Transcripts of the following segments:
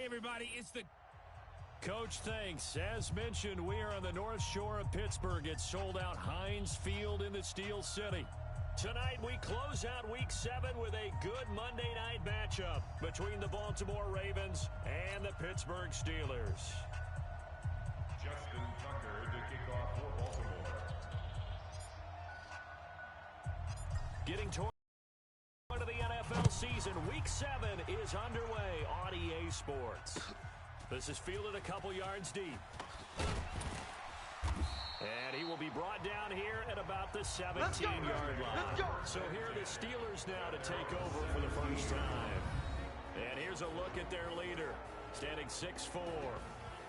everybody, it's the... Coach, thanks. As mentioned, we are on the North Shore of Pittsburgh. It's sold out Heinz Field in the Steel City. Tonight, we close out Week 7 with a good Monday night matchup between the Baltimore Ravens and the Pittsburgh Steelers. Justin Tucker to kick off for Baltimore. Getting toward the NFL season, Week 7 is underway on EA Sports. This is fielded a couple yards deep. And he will be brought down here at about the 17-yard line. So here are the Steelers now to take over for the first time. And here's a look at their leader, standing 6'4".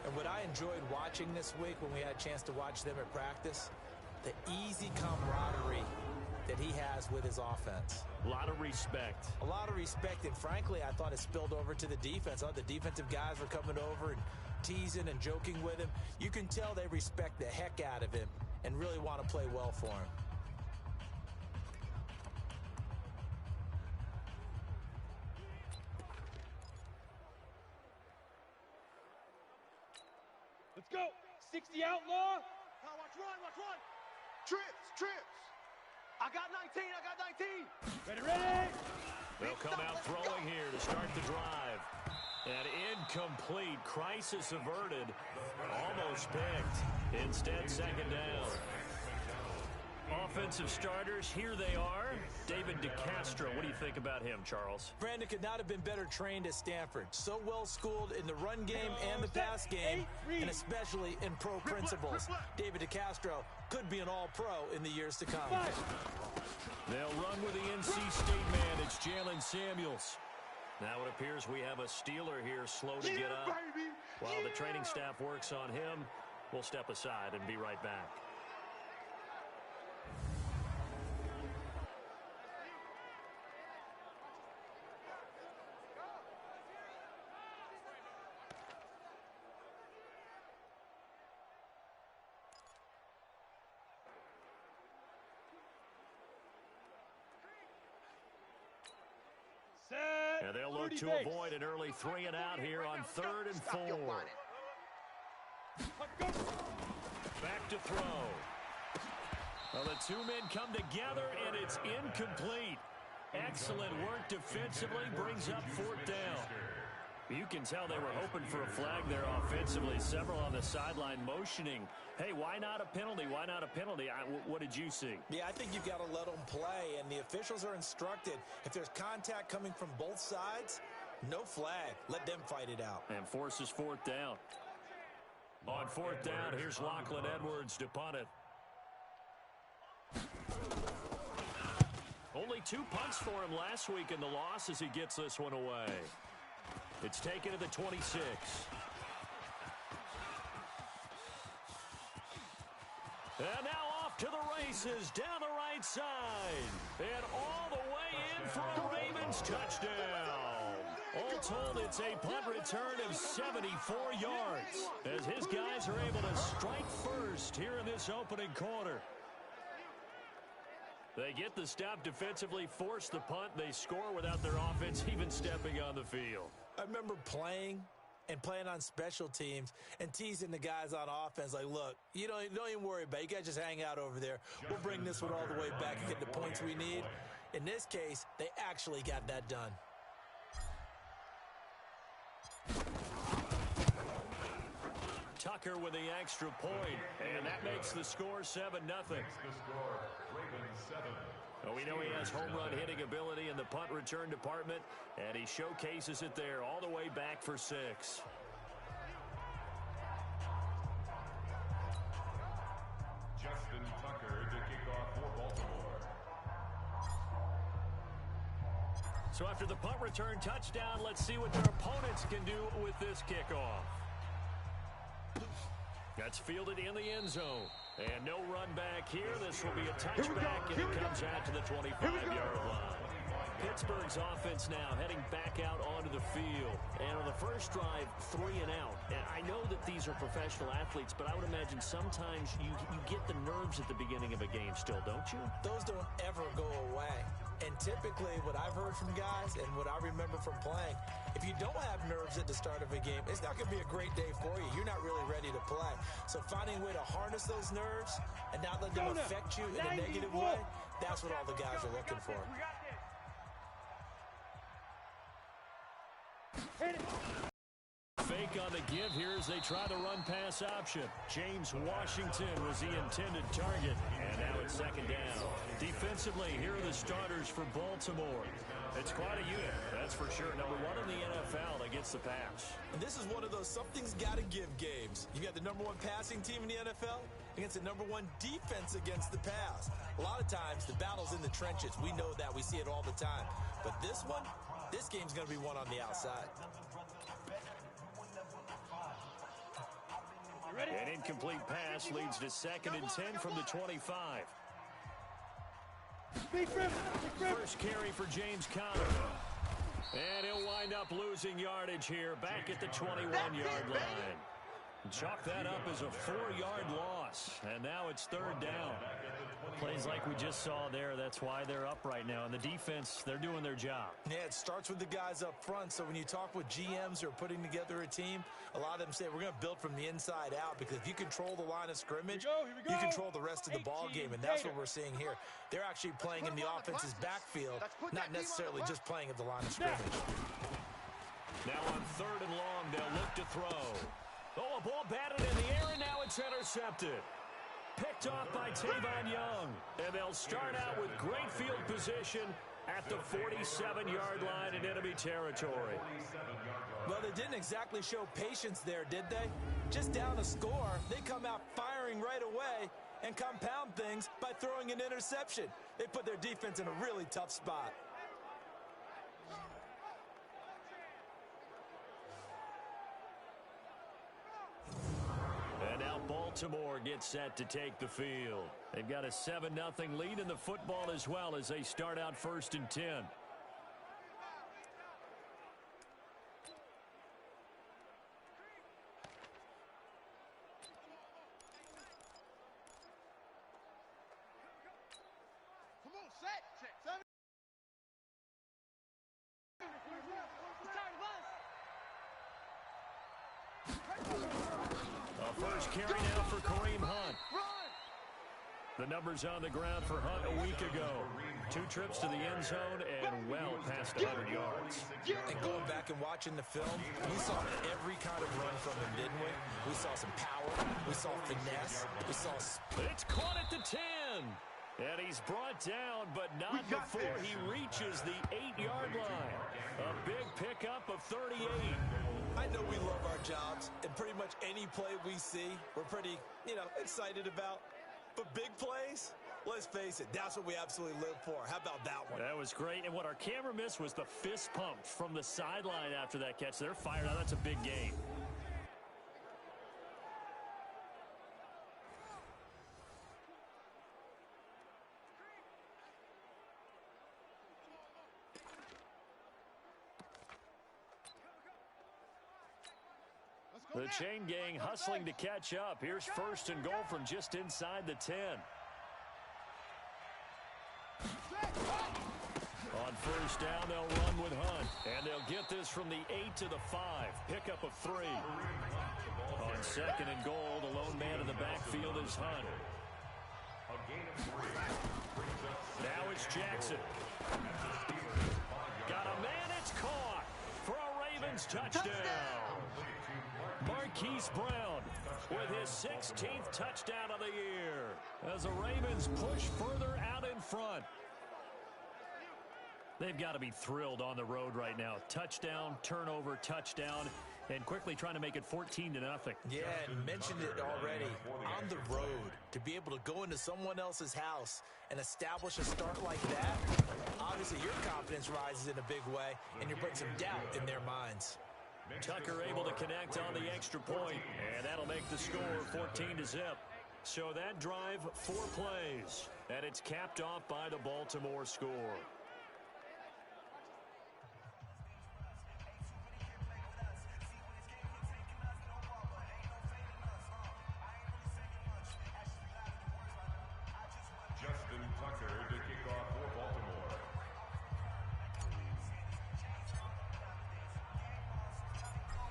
And what I enjoyed watching this week when we had a chance to watch them at practice, the easy camaraderie that he has with his offense. A lot of respect. A lot of respect, and frankly, I thought it spilled over to the defense. The defensive guys were coming over and teasing and joking with him. You can tell they respect the heck out of him and really want to play well for him. Let's go. 60 outlaw. Watch run. Trips. I got 19. Ready. They'll come out throwing here to start the drive. And incomplete. Crisis averted. Almost picked. Instead, second down. Offensive starters, here they are. David DeCastro, what do you think about him, Charles? Brandon could not have been better trained at Stanford. So well schooled in the run game and the pass game, and especially in pro principles. David DeCastro could be an all-pro in the years to come. They'll run with the NC State man. It's Jalen Samuels. Now it appears we have a Steeler here slow to get up. While the training staff works on him, we'll step aside and be right back. And they'll look to avoid an early 3 and out here on 3rd and 4. Back to throw. Well, the two men come together, and it's incomplete. Excellent work defensively, brings up 4th down. You can tell they were hoping for a flag there offensively. Several on the sideline motioning. Hey, why not a penalty? Why not a penalty? What did you see? Yeah, I think you've got to let them play, and the officials are instructed. If there's contact coming from both sides, no flag. Let them fight it out. And forces 4th down. On 4th down, here's Lachlan Edwards to punt it. Only 2 punts for him last week in the loss as he gets this one away. It's taken to the 26. And now off to the races down the right side. And all the way in for a Ravens touchdown. All told, it's a punt return of 74 yards as his guys are able to strike first here in this opening quarter. They get the stop defensively, force the punt. They score without their offense even stepping on the field. I remember playing on special teams and teasing the guys on offense like, look, you don't even worry about it. You guys just hang out over there. We'll bring this one all the way back and get the points we need. In this case, they actually got that done. Tucker with the extra point, and that makes the score 7-0. Well, we know he has home run hitting ability in the punt return department, and he showcases it there all the way back for 6. Justin Tucker to kick off for Baltimore. So after the punt return touchdown, let's see what their opponents can do with this kickoff. That's fielded in the end zone. And no run back here. This will be a touchback, and it comes out to the 25-yard line. Pittsburgh's offense now heading back out onto the field. And on the first drive, 3 and out. And I know that these are professional athletes, but I would imagine sometimes you get the nerves at the beginning of a game still, don't you? Those don't ever go away. And typically what I've heard from guys and what I remember from playing, if you don't have nerves at the start of a game, it's not going to be a great day for you. You're not really ready to play. So finding a way to harness those nerves and not let them affect you in a negative way, that's what all the guys are looking for. Fake on the give here as they try the run-pass option. James Washington was the intended target, and now it's second down. Defensively, here are the starters for Baltimore. It's quite a unit, that's for sure. Number 1 in the NFL against the pass. And this is one of those something's got to give games. You got the number 1 passing team in the NFL against the number 1 defense against the pass. A lot of times, the battle's in the trenches. We know that. We see it all the time. But this one, this game's going to be won on the outside. An incomplete pass leads to 2nd and 10 from the 25. First carry for James Conner. And he'll wind up losing yardage here back at the 21-yard line. Chalk that up as a 4-yard loss. And now it's 3rd down. Plays like we just saw there, that's why they're up right now. And the defense, they're doing their job. Yeah, it starts with the guys up front. So when you talk with GMs who are putting together a team, a lot of them say we're going to build from the inside out, because if you control the line of scrimmage, you control the rest of the ball game, and that's what we're seeing here. They're actually playing in the offense's backfield, not necessarily just playing at the line of scrimmage. Now on 3rd and long, they'll look to throw. Oh, a ball batted in the air, and now it's intercepted. Picked off by Tavon Young. And they'll start out with great field position at the 47-yard line in enemy territory. Well, they didn't exactly show patience there, did they? Just down a score, they come out firing right away and compound things by throwing an interception. They put their defense in a really tough spot. And now Baltimore gets set to take the field. They've got a 7-0 lead in the football as well as they start out 1st and 10. Come on, set. First carry now for Kareem Hunt. The numbers on the ground for Hunt a week ago. 2 trips to the end zone and well past 100 yards. And going back and watching the film, we saw every kind of run from him, didn't we? We saw some power. We saw finesse. We saw... It's caught at the 10. And he's brought down, but not before he reaches the 8-yard line. A big pickup of 38. I know we love our jobs, and pretty much any play we see, we're pretty, excited about. But big plays, let's face it, that's what we absolutely live for. How about that one? That was great, and what our camera missed was the fist pump from the sideline after that catch. They're fired out. That's a big gain. The chain gang hustling to catch up. Here's 1st and goal from just inside the 10. On 1st down, they'll run with Hunt. And they'll get this from the 8 to the 5. Pickup of 3. On 2nd and goal, the lone man in the backfield is Hunt. Now it's Jackson. Got a man, it's caught for a Ravens touchdown. Marquise Brown with his 16th touchdown of the year as the Ravens push further out in front. They've got to be thrilled on the road right now. Touchdown, turnover, touchdown, and quickly trying to make it 14-0. Yeah, and mentioned it already. On the road, to be able to go into someone else's house and establish a start like that, obviously your confidence rises in a big way, and you bring some doubt in their minds. Tucker able to connect on the extra point, and that'll make the score 14-0. So that drive, 4 plays, and it's capped off by the Baltimore score.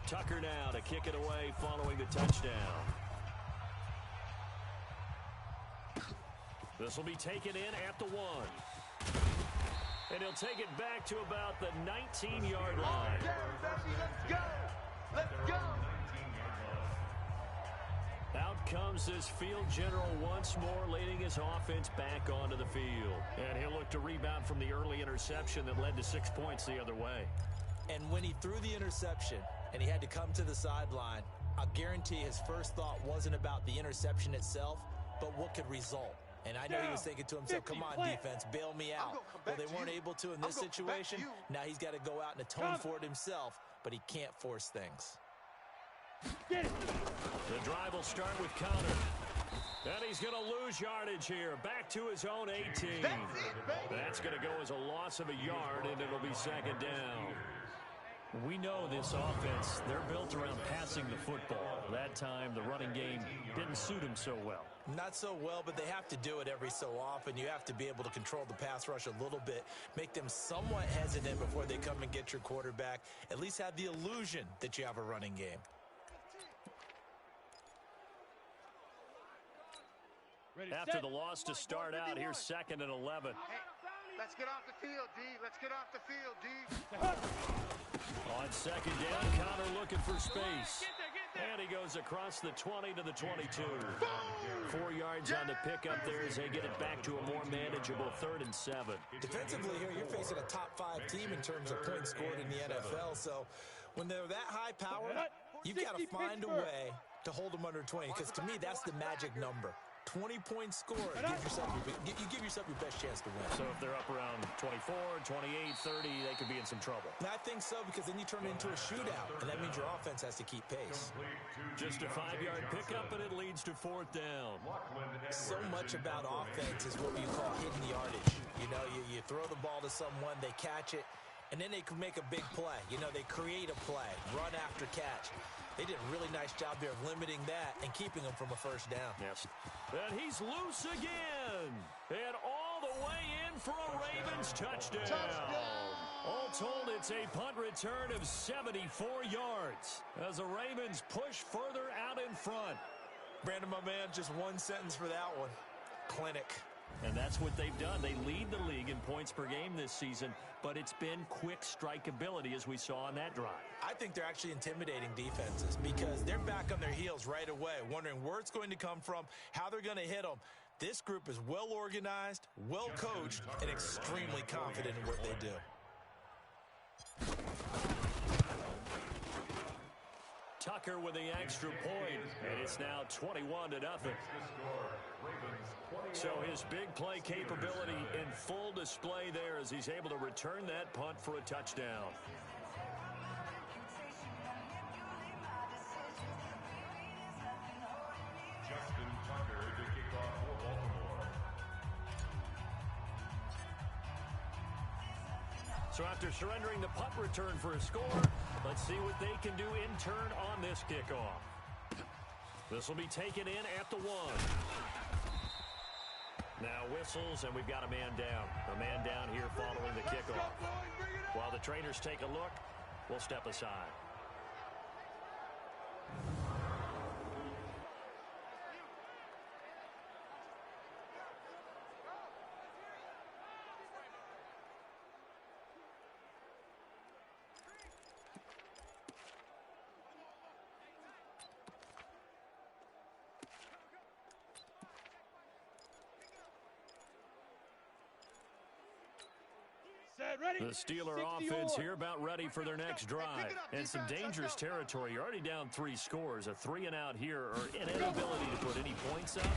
Tucker now to kick it away following the touchdown. This will be taken in at the 1. And he'll take it back to about the 19-yard line. Let's go. Let's go. Out comes this field general once more, leading his offense back onto the field. And he'll look to rebound from the early interception that led to 6 points the other way. And when he threw the interception and he had to come to the sideline, I'll guarantee his first thought wasn't about the interception itself, but what could result. And I know he was thinking to himself, come on, defense, bail me out. Well, they weren't able to in this situation. Now he's got to go out and atone for it himself, but he can't force things. Get it. The drive will start with Connor. And he's going to lose yardage here. Back to his own 18. That's going to go as a loss of a yard, and it'll be second down. We know this offense, they're built around passing the football. That time, the running game didn't suit him so well. Not so well, but they have to do it every so often. You have to be able to control the pass rush a little bit, make them somewhat hesitant before they come and get your quarterback. At least have the illusion that you have a running game. After the loss to start out, here's 2nd and 11. Hey, let's get off the field, D. Let's get off the field, D. On second down, Connor looking for space. And he goes across the 20 to the 22. 4 yards on the pickup there as they get it back to a more manageable 3rd and 7. Defensively here, you're facing a top 5 team in terms of points scored in the NFL. So when they're that high powered, you've got to find a way to hold them under 20. Because to me, that's the magic number. 20 points scored, you give yourself your best chance to win. So if they're up around 24, 28, 30, they could be in some trouble. And I think so, because then you turn it into a shootout, and that means your offense has to keep pace. Just a 5-yard pickup, and it leads to 4th down. So much about offense is what you call hidden yardage. You know, you throw the ball to someone, they catch it, and then they can make a big play. You know, they create a play, run after catch. They did a really nice job there of limiting that and keeping them from a first down. Yes. And he's loose again. And all the way in for a Ravens touchdown. All told, it's a punt return of 74 yards as the Ravens push further out in front. Brandon, my man, just one sentence for that one. Clinic. And that's what they've done. They lead the league in points per game this season, but it's been quick strike ability as we saw on that drive. I think they're actually intimidating defenses because they're back on their heels right away, wondering where it's going to come from, how they're going to hit them. This group is well organized, well coached, and extremely confident in what they do. Tucker with the extra point, and it's now 21-0. So his big play capability in full display there as he's able to return that punt for a touchdown. Justin Tucker to kick off for Baltimore. So after surrendering the punt return for a score, let's see what they can do in turn on this kickoff. This will be taken in at the 1. Now whistles, and we've got a man down. A man down here following the kickoff. While the trainers take a look, we'll step aside. The Steeler offense here about ready for their next drive. And some dangerous territory. You're already down 3 scores. A 3-and-out here, or an inability to put any points up.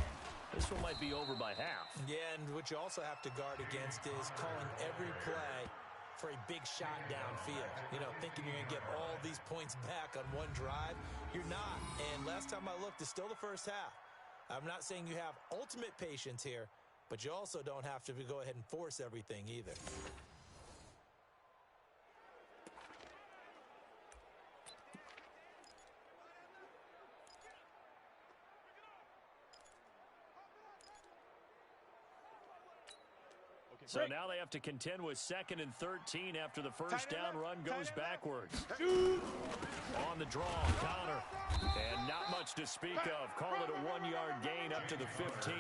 This one might be over by half. Yeah, and what you also have to guard against is calling every play for a big shot downfield. You know, thinking you're going to get all these points back on one drive. You're not. And last time I looked, it's still the first half. I'm not saying you have ultimate patience here, but you also don't have to go ahead and force everything either. So now they have to contend with 2nd and 13 after the first down run goes backwards. On the draw, Connor. And not much to speak of. Call it a 1-yard gain up to the 15.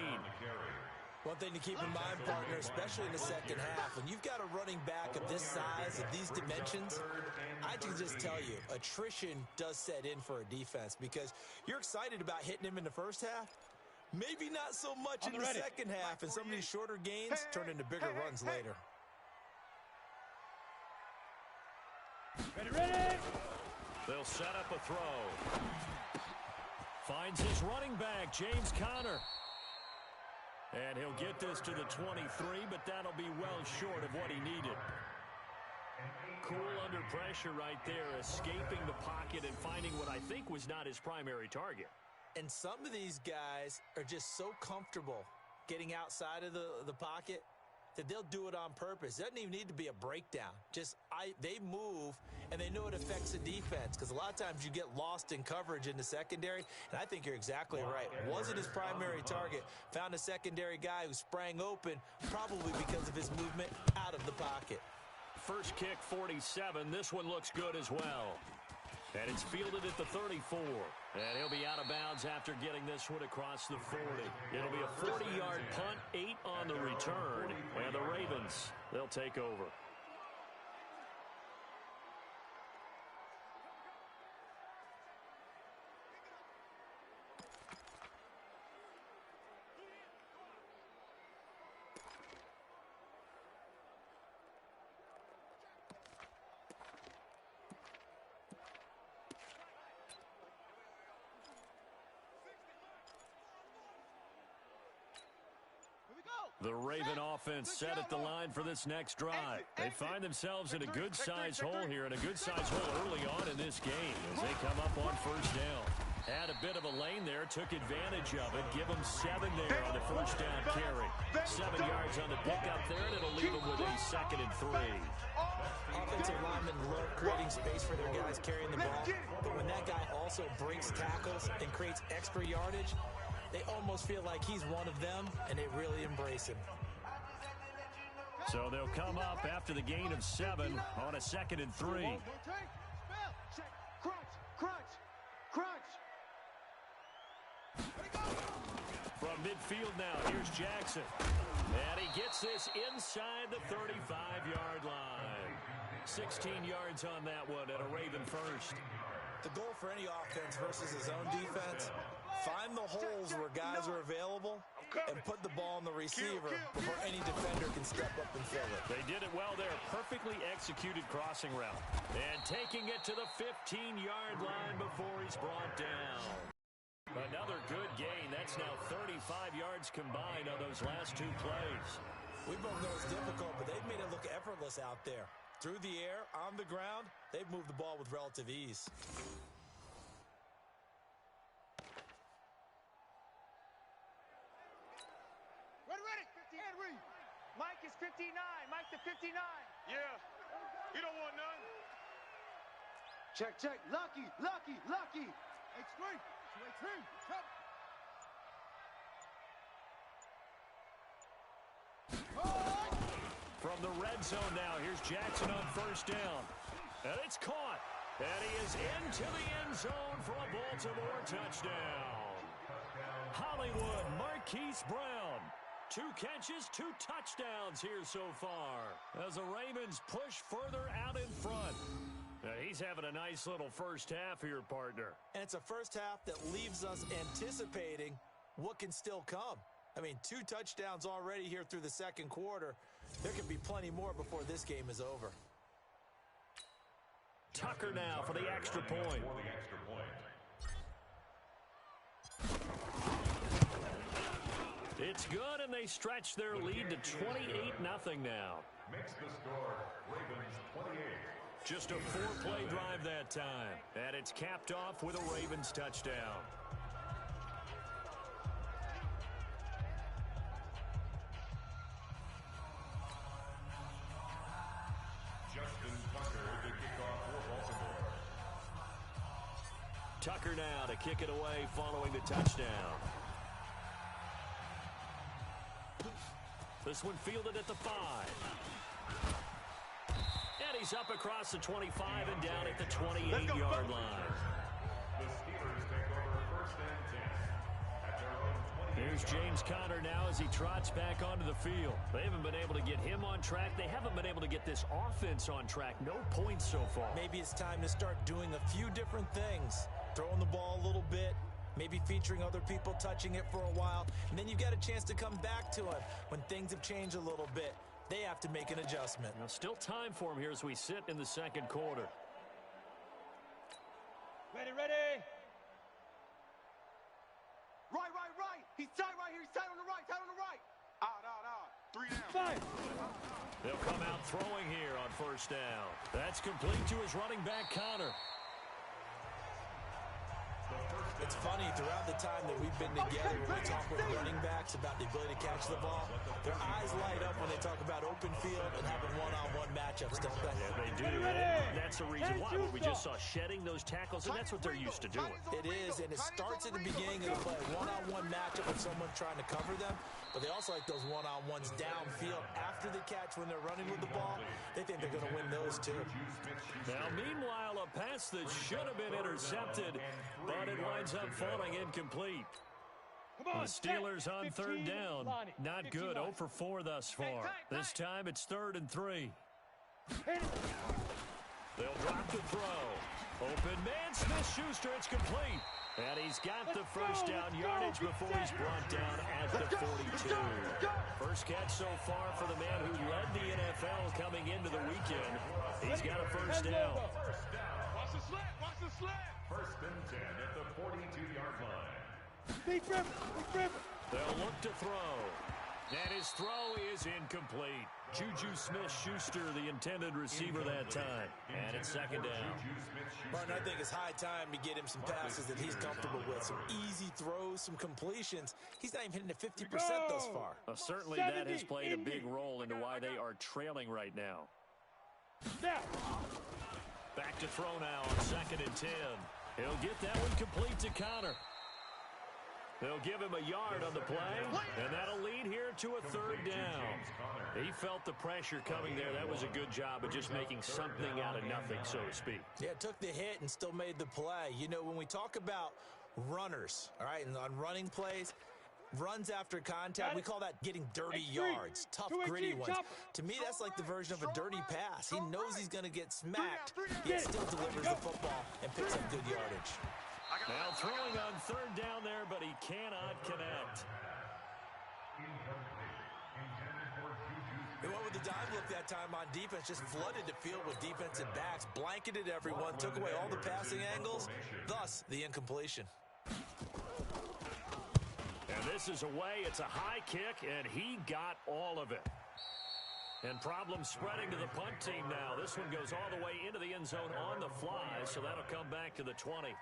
One thing to keep in mind, partner, especially in the second half, when you've got a running back of this size, of these dimensions, I can just tell you, attrition does set in for a defense because you're excited about hitting him in the first half. Maybe not so much in the second half, and some of these shorter gains turn into bigger runs later. Ready! They'll set up a throw. Finds his running back, James Conner. And he'll get this to the 23, but that'll be well short of what he needed. Cool under pressure right there, escaping the pocket and finding what I think was not his primary target. And some of these guys are just so comfortable getting outside of the pocket that they'll do it on purpose. It doesn't even need to be a breakdown. They move, and they know it affects the defense because a lot of times you get lost in coverage in the secondary, and I think you're exactly right. Wasn't his primary target. Found a secondary guy who sprang open, probably because of his movement out of the pocket. First kick, 47. This one looks good as well. And it's fielded at the 34. And he'll be out of bounds after getting this one across the 40. It'll be a 40-yard punt, 8 on the return. And the Ravens, they'll take over. The Raven offense set at the line for this next drive. They find themselves in a good-sized hole here, and a good-sized hole early on in this game as they come up on first down. Had a bit of a lane there, took advantage of it. Give them 7 there on the first down carry. 7 yards on the pickup there, and it'll leave them with a 2nd and 3. Offensive linemen love creating space for their guys carrying the ball, but when that guy also breaks tackles and creates extra yardage, they almost feel like he's one of them, and they really embrace him. So they'll come up after the gain of 7 on a 2nd and 3. Crunch. From midfield now, here's Jackson. And he gets this inside the 35-yard line. 16 yards on that one and a Raven first. The goal for any offense versus his own defense, find the holes where guys are available and put the ball in the receiver before any defender can step up and fill it. They did it well there. Perfectly executed crossing route. And taking it to the 15-yard line before he's brought down. Another good gain. That's now 35 yards combined on those last 2 plays. We both know it's difficult, but they've made it look effortless out there. Through the air, on the ground, they've moved the ball with relative ease. Ready. 50 and Mike is 59. Mike to 59. Yeah. You don't want none. Check. Lucky. H3. 2 Come. From the red zone now, here's Jackson on first down. And it's caught. And he is into the end zone for a Baltimore touchdown. Hollywood, Marquise Brown. 2 catches, 2 touchdowns here so far as the Ravens push further out in front. Now, he's having a nice little first half here, partner. And it's a first half that leaves us anticipating what can still come. I mean, 2 touchdowns already here through the second quarter. There could be plenty more before this game is over. Tucker now for the extra point. It's good, and they stretch their lead to 28-0 now. Makes the score Ravens 28. Just a 4-play drive that time. And it's capped off with a Ravens touchdown. Justin Tucker to kick off for Baltimore. Tucker now to kick it away following the touchdown. The This one fielded at the 5. And he's up across the 25 and down at the 28-yard line. The Steelers take over 1st and 10 at their own 20. Here's James Conner now as he trots back onto the field. They haven't been able to get him on track. They haven't been able to get this offense on track. No points so far. Maybe it's time to start doing a few different things. Throwing the ball a little bit, maybe featuring other people touching it for a while, and then you get a chance to come back to him when things have changed a little bit. They have to make an adjustment. Now, still time for him here as we sit in the second quarter. Ready. Right. He's tight right here. He's tight on the right. Out. 3 down. 5. They'll come out throwing here on 1st down. That's complete to his running back, Conner. It's funny, throughout the time that we've been together, when we talk with running backs about the ability to catch the ball, their eyes light up when they talk about open field and having one-on-one matchups, don't they? Yeah, they do. And that's the reason why. We just saw shedding those tackles, and that's what they're used to doing. It is, and it starts at the beginning of the play. One-on-one matchup with someone trying to cover them, but they also like those one-on-ones downfield after the catch when they're running with the ball. They think they're going to win those, too. Now, meanwhile, a pass that should have been intercepted, but it winds up falling incomplete. The Steelers on 3rd down. Not good. 0 for 4 thus far. This time it's 3rd and 3. They'll drop the throw. Open man, Smith-Schuster. It's complete. And he's got the 1st down yardage before he's brought down at the 42. First catch so far for the man who led the NFL coming into the weekend. He's got a 1st down. Watch the slant. 1st and 10 at the 42-yard line. Big rip. They'll look to throw. And his throw is incomplete. Juju Smith-Schuster, the intended receiver that time. And it's 2nd down. Martin, I think it's high time to get him some passes that he's comfortable with. Some easy throws, some completions. He's not even hitting the 50% thus far. Well, certainly that has played a big role into why they are trailing right now. Back to throw now on 2nd and 10. He'll get that one complete to Conner. They'll give him a yard on the play, and that'll lead here to a 3rd down. He felt the pressure coming there. That was a good job of just making something out of nothing, so to speak. Yeah, took the hit and still made the play. You know, when we talk about runners, all right, and on running plays, runs after contact, we call that getting dirty yards, tough, gritty ones. To me, that's like the version of a dirty pass. He knows he's going to get smacked, yet still delivers the football and picks up good yardage. Now throwing on 3rd down there, but he cannot connect. He went with the dive look that time on defense, just flooded the field with defensive backs, blanketed everyone, took away all the passing angles, thus the incompletion. And this is away. It's a high kick, and he got all of it. And problems spreading to the punt team now. This one goes all the way into the end zone on the fly, so that'll come back to the 20.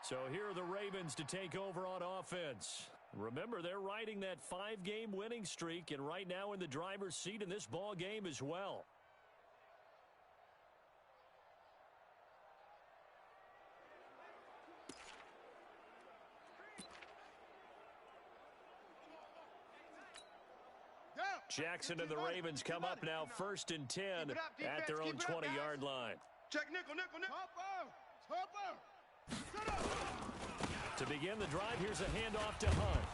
So here are the Ravens to take over on offense. Remember, they're riding that 5-game winning streak, and right now in the driver's seat in this ball game as well. Jackson and the Ravens come up now 1st and 10 at their own 20-yard line. Check nickel. To begin the drive, here's a handoff to Hunt.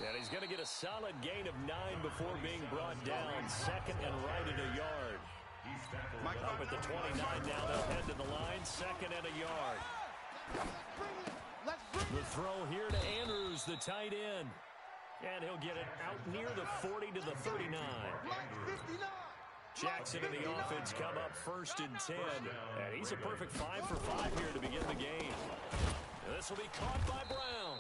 And he's going to get a solid gain of 9 before being brought down. 2nd and right at a yard. Up at the 29 now, they'll head to the line. 2nd and a yard. The throw here to Andrews, the tight end. And he'll get it out near the 40 to the 39. Jackson and the offense come up 1st and 10. And he's a perfect 5 for 5 here to begin the game. This will be caught by Brown.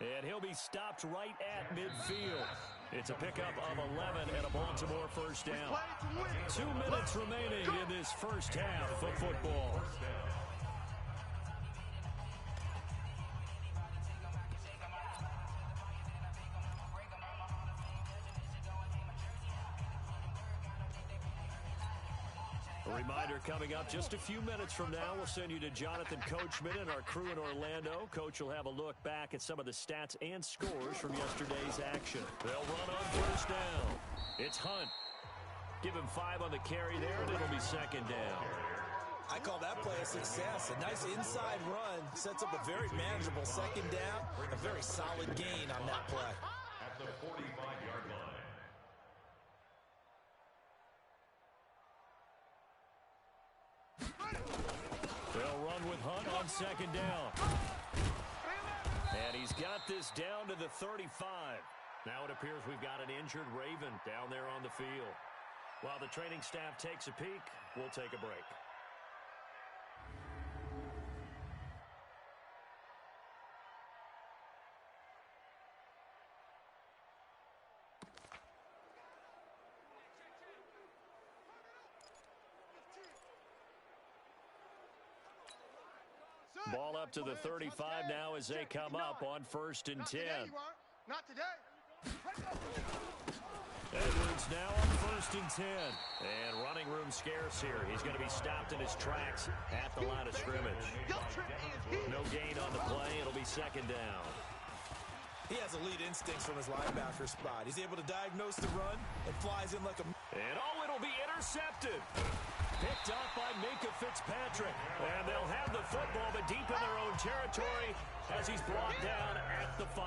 And he'll be stopped right at midfield. It's a pickup of 11 and a Baltimore 1st down. 2 minutes remaining in this first half of football. A reminder coming up just a few minutes from now, we'll send you to Jonathan Coachman and our crew in Orlando. Coach will have a look back at some of the stats and scores from yesterday's action. They'll run on first down. It's Hunt. Give him 5 on the carry there, and it'll be second down. I call that play a success. A nice inside run sets up a very manageable second down. A very solid gain on that play. At the 45-yard line. They'll run with Hunt on second down. And he's got this down to the 35. Now it appears we've got an injured Raven down there on the field. While the training staff takes a peek, we'll take a break. Ball up to the 35 now as they come up on 1st and 10. Not today. Edwards now on 1st and 10. And running room scarce here. He's going to be stopped in his tracks at the line of scrimmage. No gain on the play. It'll be second down. He has elite instincts from his linebacker spot. He's able to diagnose the run and flies in like a... And it'll be intercepted. Picked up by Minka Fitzpatrick. And they'll have the football, but deep in their own territory as he's brought down at the 5.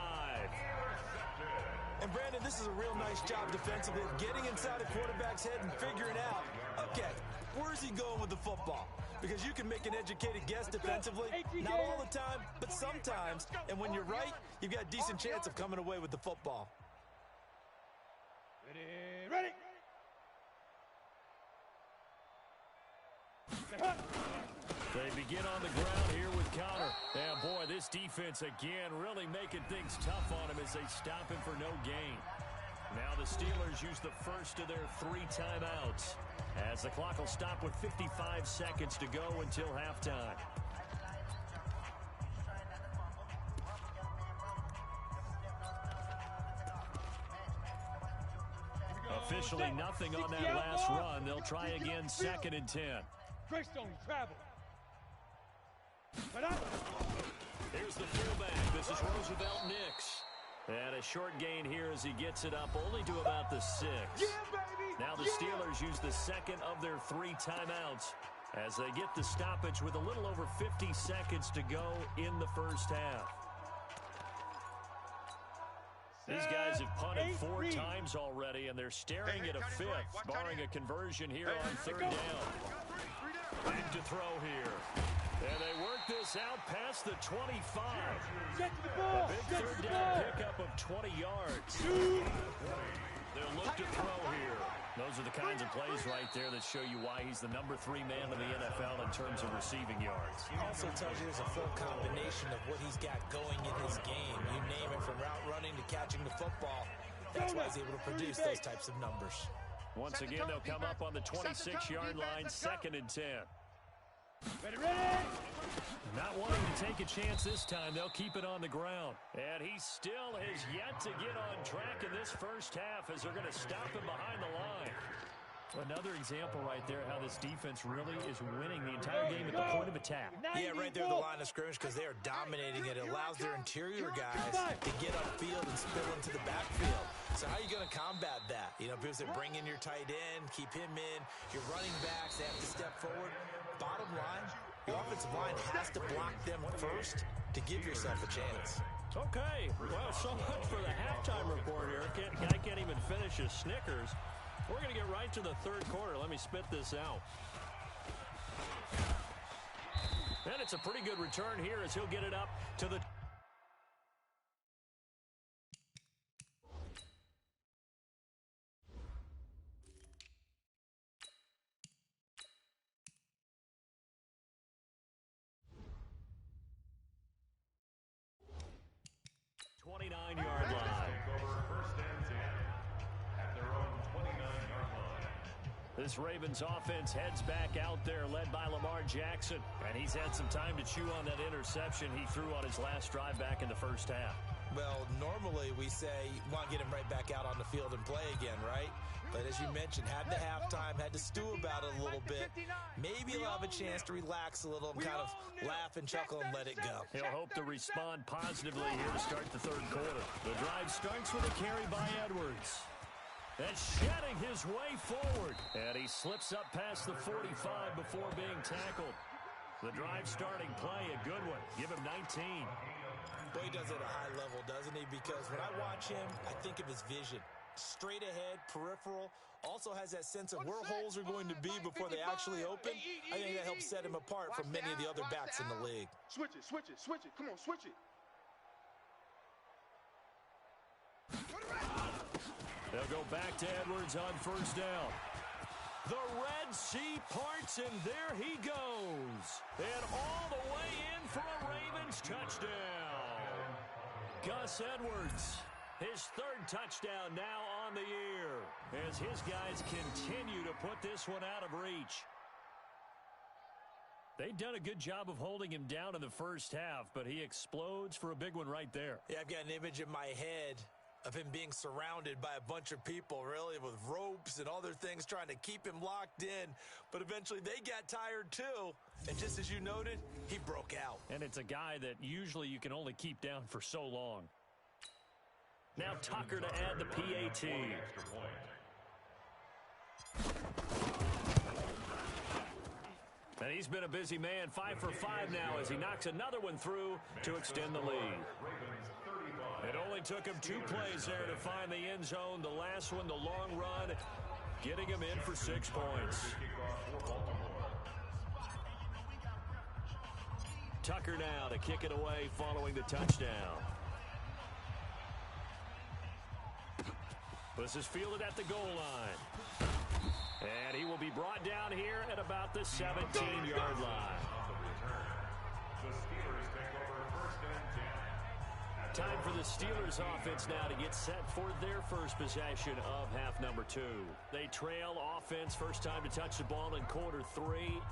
And, Brandon, this is a real nice job defensively of getting inside a quarterback's head and figuring out, okay, where's he going with the football? Because you can make an educated guess defensively, not all the time, but sometimes. And when you're right, you've got a decent chance of coming away with the football. Ready. They begin on the ground here with Connor. And, boy, this defense again really making things tough on him as they stop him for no gain. Now the Steelers use the first of their 3 timeouts as the clock will stop with 55 seconds to go until halftime. Officially nothing on that last run. They'll try again 2nd and 10. Greystone travel. Here's the fullback. This is Roosevelt Nix. And a short gain here as he gets it up only to about the 6. Now the Steelers use the second of their 3 timeouts as they get the stoppage with a little over 50 seconds to go in the first half. These guys have punted 4 times already, and they're staring at a 5th, barring a conversion here on 3rd down. Back to throw here. And they work this out past the 25. Get to the ball. A big 3rd down pickup of 20 yards. They'll look to throw here. Those are the kinds of plays right there that show you why he's the number 3 man in the NFL in terms of receiving yards. He also tells you there's a full combination of what he's got going in his game. You name it, from route running to catching the football. That's why he's able to produce those types of numbers. Once again, they'll come up on the 26-yard line, 2nd and 10. Ready. Not wanting to take a chance this time, they'll keep it on the ground. And he still has yet to get on track in this first half as they're going to stop him behind the line. Another example right there how this defense really is winning the entire game at the point of attack. Yeah, right there at the line of scrimmage, because they are dominating it. It allows their interior guys to get upfield and spill into the backfield. So how are you going to combat that? You know, because they bring in your tight end, keep him in. Your running backs, they have to step forward. Bottom line, your offensive line has to block them first to give yourself a chance. Okay, well, so much for the halftime report here. Guy can't even finish his Snickers. We're going to get right to the 3rd quarter. Let me spit this out. And it's a pretty good return here as he'll get it up to the... This Ravens offense heads back out there, led by Lamar Jackson. And he's had some time to chew on that interception he threw on his last drive back in the first half. Well, normally we say you want to get him right back out on the field and play again, right? But as you mentioned, had the halftime, had to stew about it a little bit. Maybe he'll have a chance to relax a little and kind of laugh and chuckle and let it go. He'll hope to respond positively here to start the third quarter. The drive starts with a carry by Edwards. And shedding his way forward. And he slips up past the 45 before being tackled. The drive starting play, a good one. Give him 19. Boy, he does it at a high level, doesn't he? Because when I watch him, I think of his vision. Straight ahead, peripheral, also has that sense of where holes are going to be before they actually open. I think that helps set him apart from many of the other backs in the league. Switch it, switch it, switch it. Come on, switch it. They'll go back to Edwards on first down. The Red Sea parts, and there he goes. And all the way in for a Ravens touchdown. Gus Edwards, his third touchdown now on the year, as his guys continue to put this one out of reach. They've done a good job of holding him down in the first half, but he explodes for a big one right there. Yeah, I've got an image in my head of him being surrounded by a bunch of people, really, with ropes and other things trying to keep him locked in. But eventually they got tired, too. And just as you noted, he broke out. And it's a guy that usually you can only keep down for so long. Now Tucker to add the PAT. And he's been a busy man, 5 for 5 now as he knocks another one through to extend the lead. It only took him 2 plays there to find the end zone. The last one, the long run, getting him in for 6 points. Tucker now to kick it away following the touchdown. This is fielded at the goal line. And he will be brought down here at about the 17-yard line. The Steelers take over first and 10. Time for the Steelers offense now to get set for their first possession of half number 2. They trail offense, first time to touch the ball in quarter 3,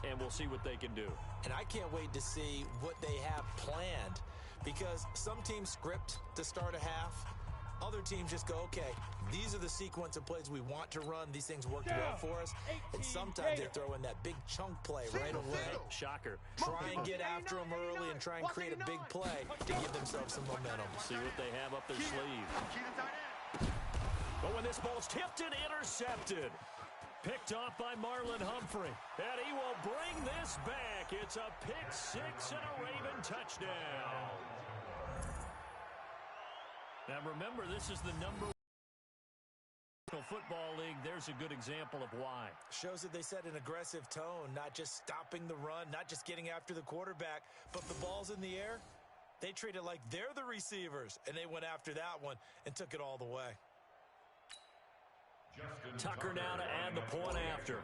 and we'll see what they can do. And I can't wait to see what they have planned, because some teams script to start a half. Other teams just go, okay, these are the sequence of plays we want to run. These things worked well for us. And sometimes they throw in that big chunk play right away. Shocker. Try and get after them early and try and create a big play to give themselves some momentum. See what they have up their sleeve. But when this ball's tipped and intercepted, picked off by Marlon Humphrey. And he will bring this back. It's a pick 6 and a Raven touchdown. Now remember, this is the number 1 football league. There's a good example of why. Shows that they set an aggressive tone, not just stopping the run, not just getting after the quarterback, but the ball's in the air. They treat it like they're the receivers, and they went after that one and took it all the way. Tucker now to add the point after.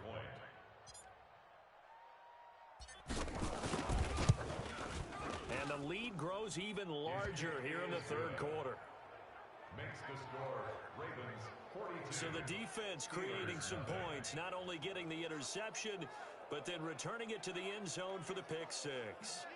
And the lead grows even larger here in the third quarter. Makes the score Ravens 42. So the defense creating some points, not only getting the interception, but then returning it to the end zone for the pick 6.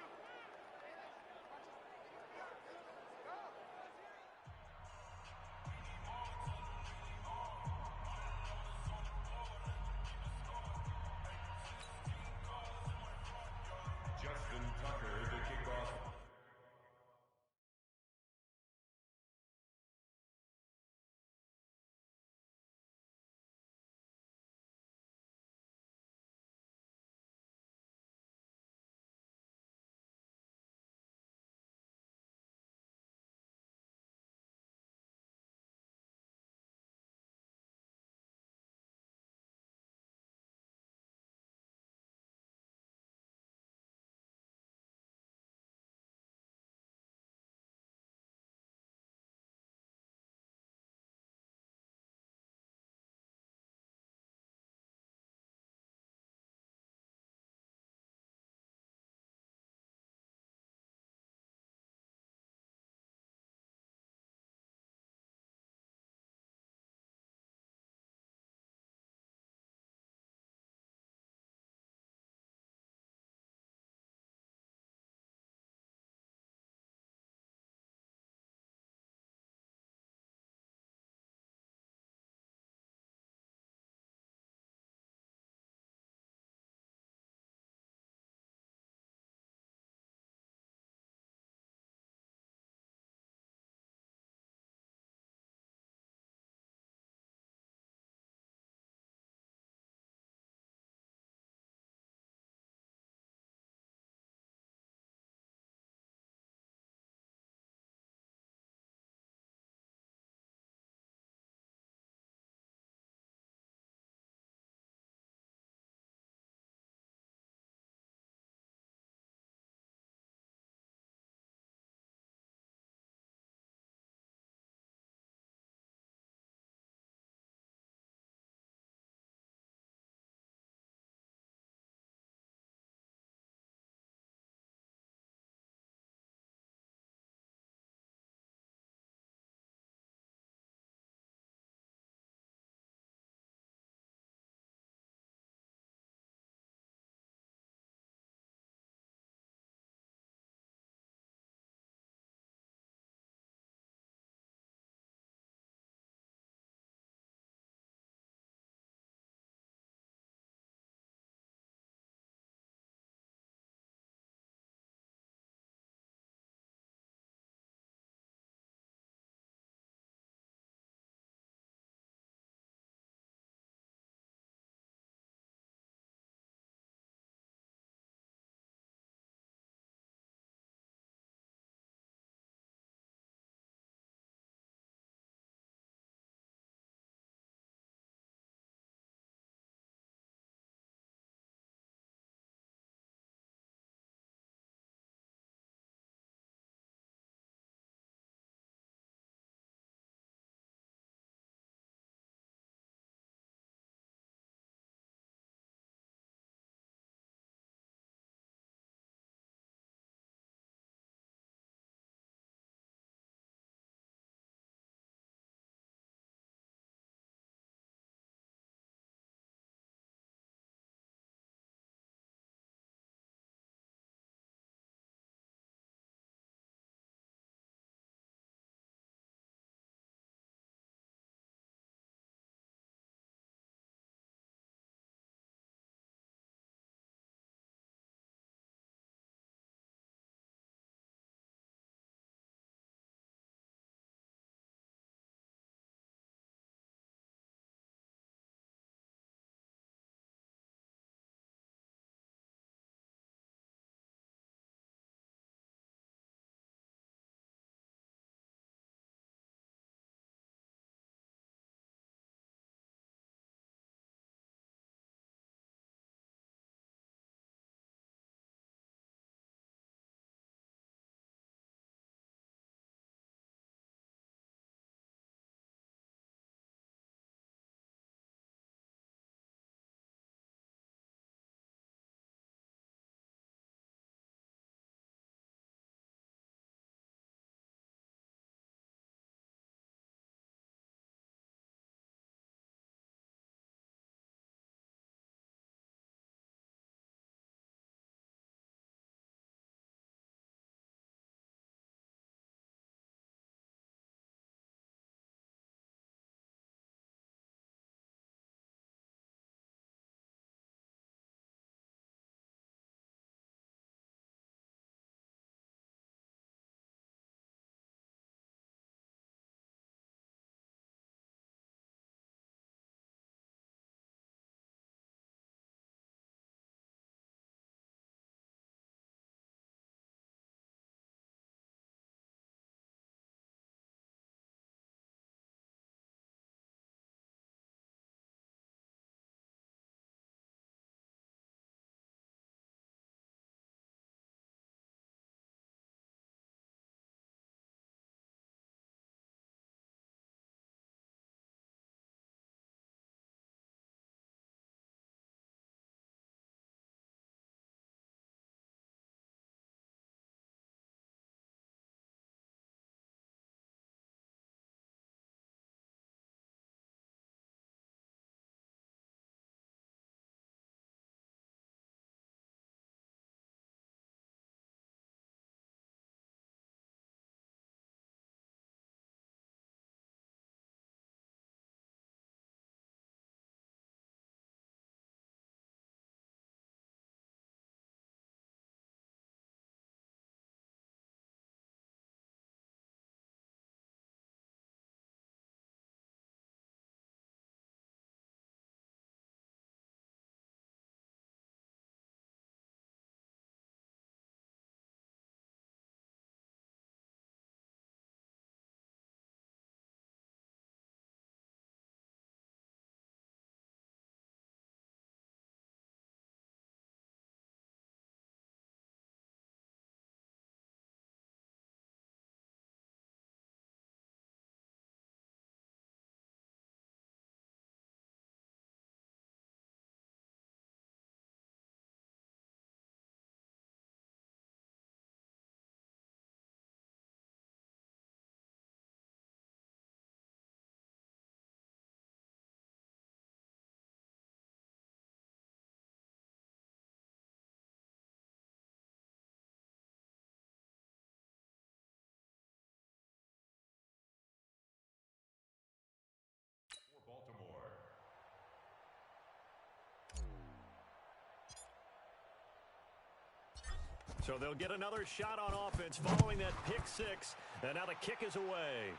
So they'll get another shot on offense following that pick six. And now the kick is away.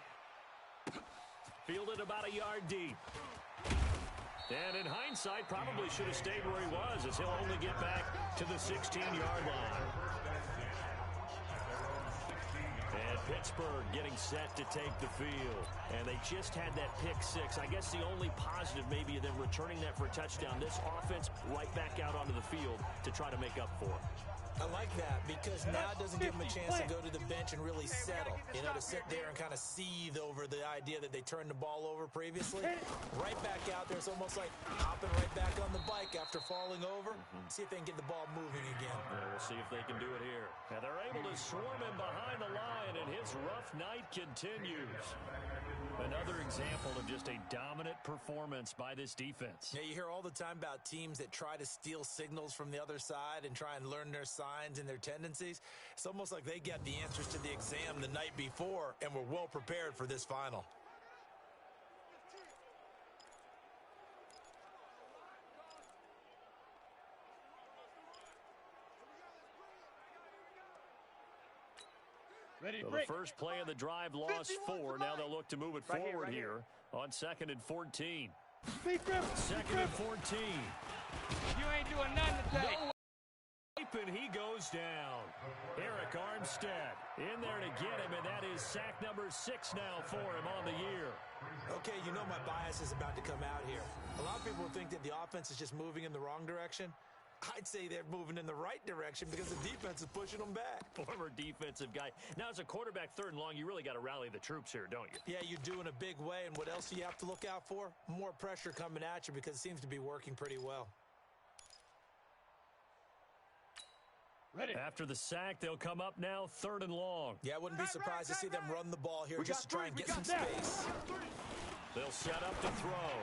Fielded about a yard deep. And in hindsight, probably should have stayed where he was, as he'll only get back to the 16-yard line. And Pittsburgh getting set to take the field. And they just had that pick six. I guess the only positive maybe of them returning that for a touchdown. This offense right back out onto the field to try to make up for it. I like that because now it doesn't give them a chance to go to the bench and really settle. You know, to sit there and kind of seethe over the idea that they turned the ball over previously. Right back out there. It's almost like hopping right back on the bike after falling over. See if they can get the ball moving again. Yeah, we'll see if they can do it here. And they're able to swarm him behind the line, and his rough night continues. Another example of just a dominant performance by this defense. Yeah, you hear all the time about teams that try to steal signals from the other side and try and learn their signs and their tendencies. It's almost like they got the answers to the exam the night before and were well prepared for this final. Ready, So the first play of the drive lost 4. Now they'll look to move it forward here on 2nd and 14. Second and 14. You ain't doing nothing today. No, and he goes down. Eric Armstead in there to get him, and that is sack number 6 now for him on the year. Okay, you know my bias is about to come out here. A lot of people think that the offense is just moving in the wrong direction. I'd say they're moving in the right direction because the defense is pushing them back. Former defensive guy. Now, as a quarterback, 3rd and long, you really got to rally the troops here, don't you? Yeah, you do in a big way. And what else do you have to look out for? More pressure coming at you because it seems to be working pretty well. Ready. After the sack, they'll come up now 3rd and long. Yeah, I wouldn't be surprised to see them run the ball here just to try and get some space. They'll set up to throw.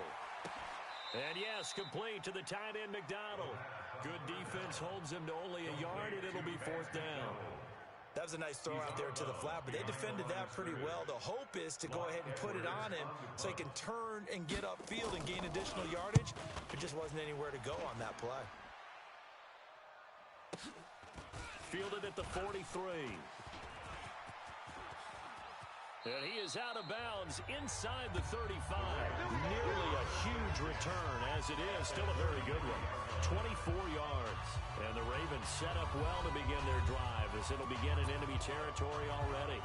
And yes, complete to the tight end, McDonald. Good defense holds him to only a yard, and it'll be 4th down. That was a nice throw out there to the flat, but they defended that pretty well. The hope is to go ahead and put it on him so he can turn and get upfield and gain additional yardage. There just wasn't anywhere to go on that play. Fielded at the 43. And he is out of bounds inside the 35. Nearly a huge return, as it is. Still a very good one. 24 yards. And the Ravens set up well to begin their drive, as it'll begin in enemy territory already.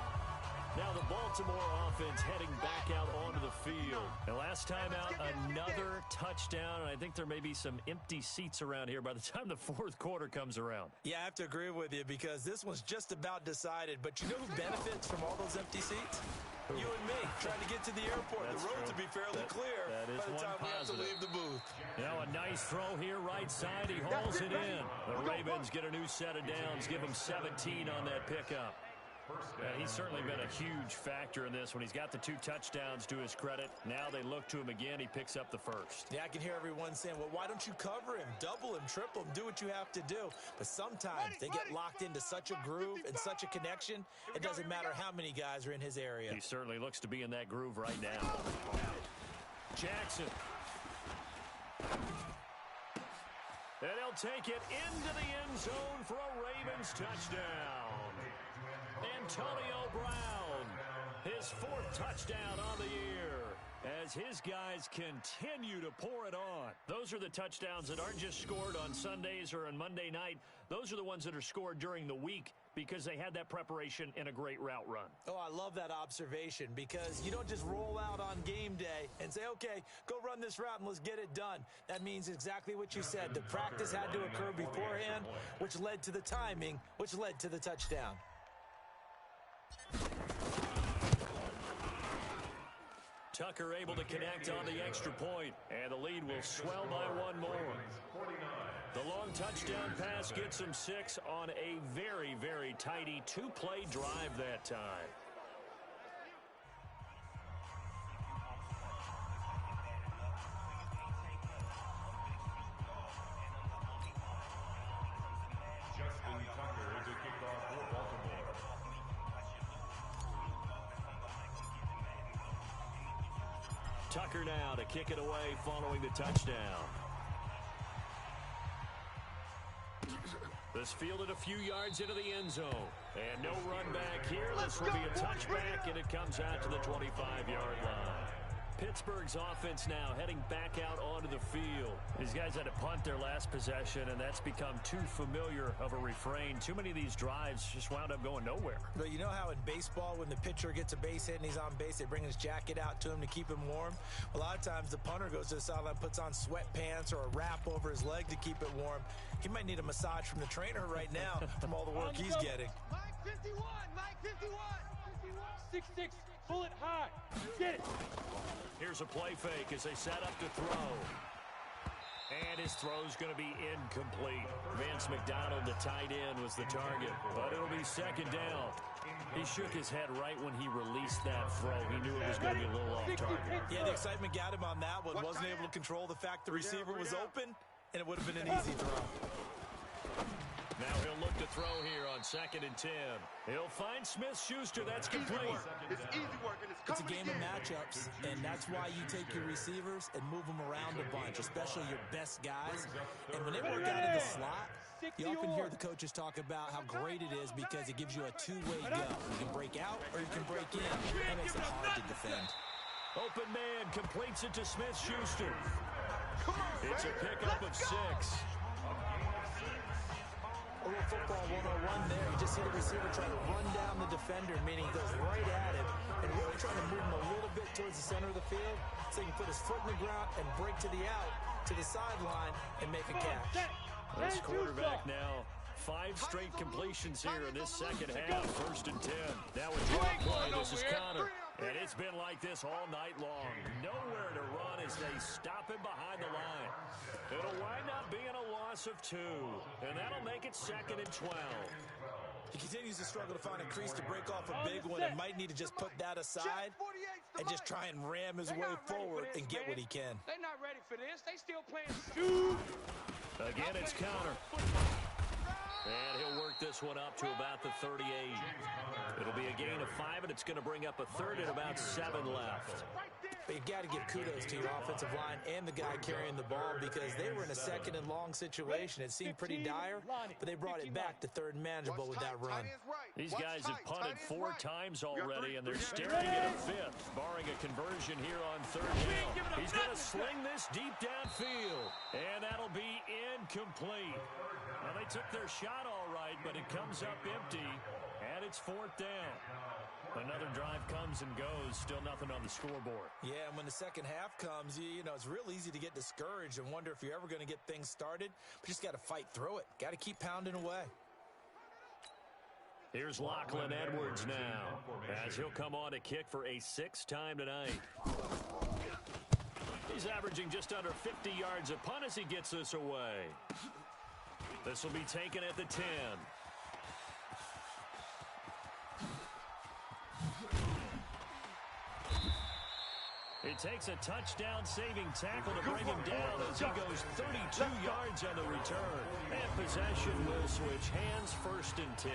Now the Baltimore offense heading back out onto the field. And last time out, another touchdown. And I think there may be some empty seats around here by the time the 4th quarter comes around. Yeah, I have to agree with you because this one's just about decided. But you know who benefits from all those empty seats? You and me, trying to get to the airport. That's the roads will be fairly clear that is by the time we have to leave the booth. Now a nice throw here, right side. He hauls it in. The Ravens get a new set of downs, give him 17 on that pickup. And he's certainly been a huge factor in this when he's got the 2 touchdowns to his credit. Now they look to him again. He picks up the 1st. Yeah, I can hear everyone saying, well, why don't you cover him, double him, triple him, do what you have to do. But sometimes they get locked into such a groove and such a connection, it doesn't matter how many guys are in his area. He certainly looks to be in that groove right now. Jackson. And he'll take it into the end zone for a Ravens touchdown. Antonio Brown, his 4th touchdown on the year, as his guys continue to pour it on. Those are the touchdowns that aren't just scored on Sundays or on Monday night. Those are the ones that are scored during the week because they had that preparation and a great route run. Oh, I love that observation because you don't just roll out on game day and say, okay, go run this route and let's get it done. That means exactly what you said. The practice had to occur beforehand, which led to the timing, which led to the touchdown. Tucker able to connect on the extra point, and the lead will swell by 1 more. The long touchdown pass gets him 6 on a very, very tidy 2-play drive that time. Justin Tucker to kick off for Baltimore. Tucker now to kick it away following the touchdown. The This fielded a few yards into the end zone. And no run back here. This will be a touchback, and it comes out to the 25-yard line. Pittsburgh's offense now heading back out onto the field. These guys had to punt their last possession, and that's become too familiar of a refrain. Too many of these drives just wound up going nowhere. But you know how in baseball, when the pitcher gets a base hit and he's on base, they bring his jacket out to him to keep him warm? A lot of times the punter goes to the sideline, puts on sweatpants or a wrap over his leg to keep it warm. He might need a massage from the trainer right now from all the work he's getting. Mike 51, Mike 51. 6'6", pull it high. Get it. Here's a play fake as they set up to throw. And his throw's going to be incomplete. Vance McDonald, the tight end, was the target, but it'll be second down. He shook his head right when he released that throw. He knew it was going to be a little off target. Yeah, the excitement got him on that one. Wasn't able to control the fact the receiver was open, and it would have been an easy throw. Now he'll look to throw here on 2nd and 10. He'll find Smith-Schuster. That's complete. It's easy work, and it's It's a game of matchups, and that's why you take your receivers and move them around a bunch, especially your best guys. And when they work out in the slot, you often hear the coaches talk about how great it is because it gives you a two-way go. You can break out or you can break in. That makes it hard to defend. Open man completes it to Smith-Schuster. It's a pickup of 6. A little football 101 there. You just see the receiver trying to run down the defender, meaning he goes right at him and really trying to move him a little bit towards the center of the field so he can put his foot in the ground and break to the out, to the sideline, and make a catch. This quarterback now 5 straight completions here in this second half. 1st and 10. Now a draw play. This is Connor. And it's been like this all night long. Nowhere to run as they stop him behind the line. It'll wind up being a loss of 2. And that'll make it 2nd and 12. He continues to struggle to find a crease to break off a big one and might need to just put that aside and just try and ram his way forward and get what he can. They're not ready for this. They still playing shoot. Again, it's Connor. And he'll work this one up to about the 38. It'll be a gain of 5, and it's going to bring up a 3rd and about 7 left. But you got to give kudos to your offensive line and the guy carrying the ball because they were in a 2nd and long situation. It seemed pretty dire, but they brought it back to 3rd and manageable with that run. These guys have punted 4 times already, and they're staring at a 5th, barring a conversion here on 3rd down. He's going to sling this deep downfield, and that'll be incomplete. Well, they took their shot all right, but it comes up empty, and it's 4th down. Another drive comes and goes, still nothing on the scoreboard. Yeah, and when the second half comes, you know, it's real easy to get discouraged and wonder if you're ever going to get things started. But you just got to fight through it. Got to keep pounding away. Here's Lachlan Edwards now, as he'll come on to kick for a 6th time tonight. He's averaging just under 50 yards a punt as he gets this away. This will be taken at the 10. It takes a touchdown-saving tackle to bring him down as he goes 32 yards on the return. And possession will switch hands, 1st and 10.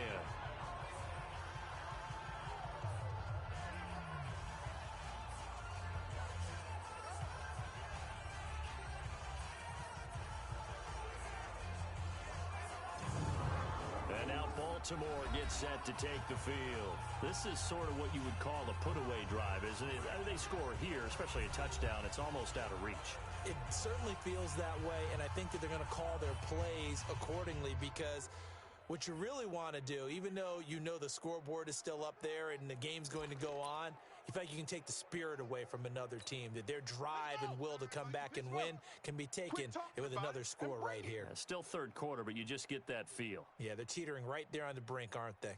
Baltimore gets set to take the field. This is sort of what you would call a put-away drive, isn't it? They score here, especially a touchdown. It's almost out of reach. It certainly feels that way, and I think that they're going to call their plays accordingly because what you really want to do, even though you know the scoreboard is still up there and the game's going to go on, in fact, you can take the spirit away from another team, that their drive and will to come back and win can be taken with another score right here. Yeah, still 3rd quarter, but you just get that feel. Yeah, they're teetering right there on the brink, aren't they?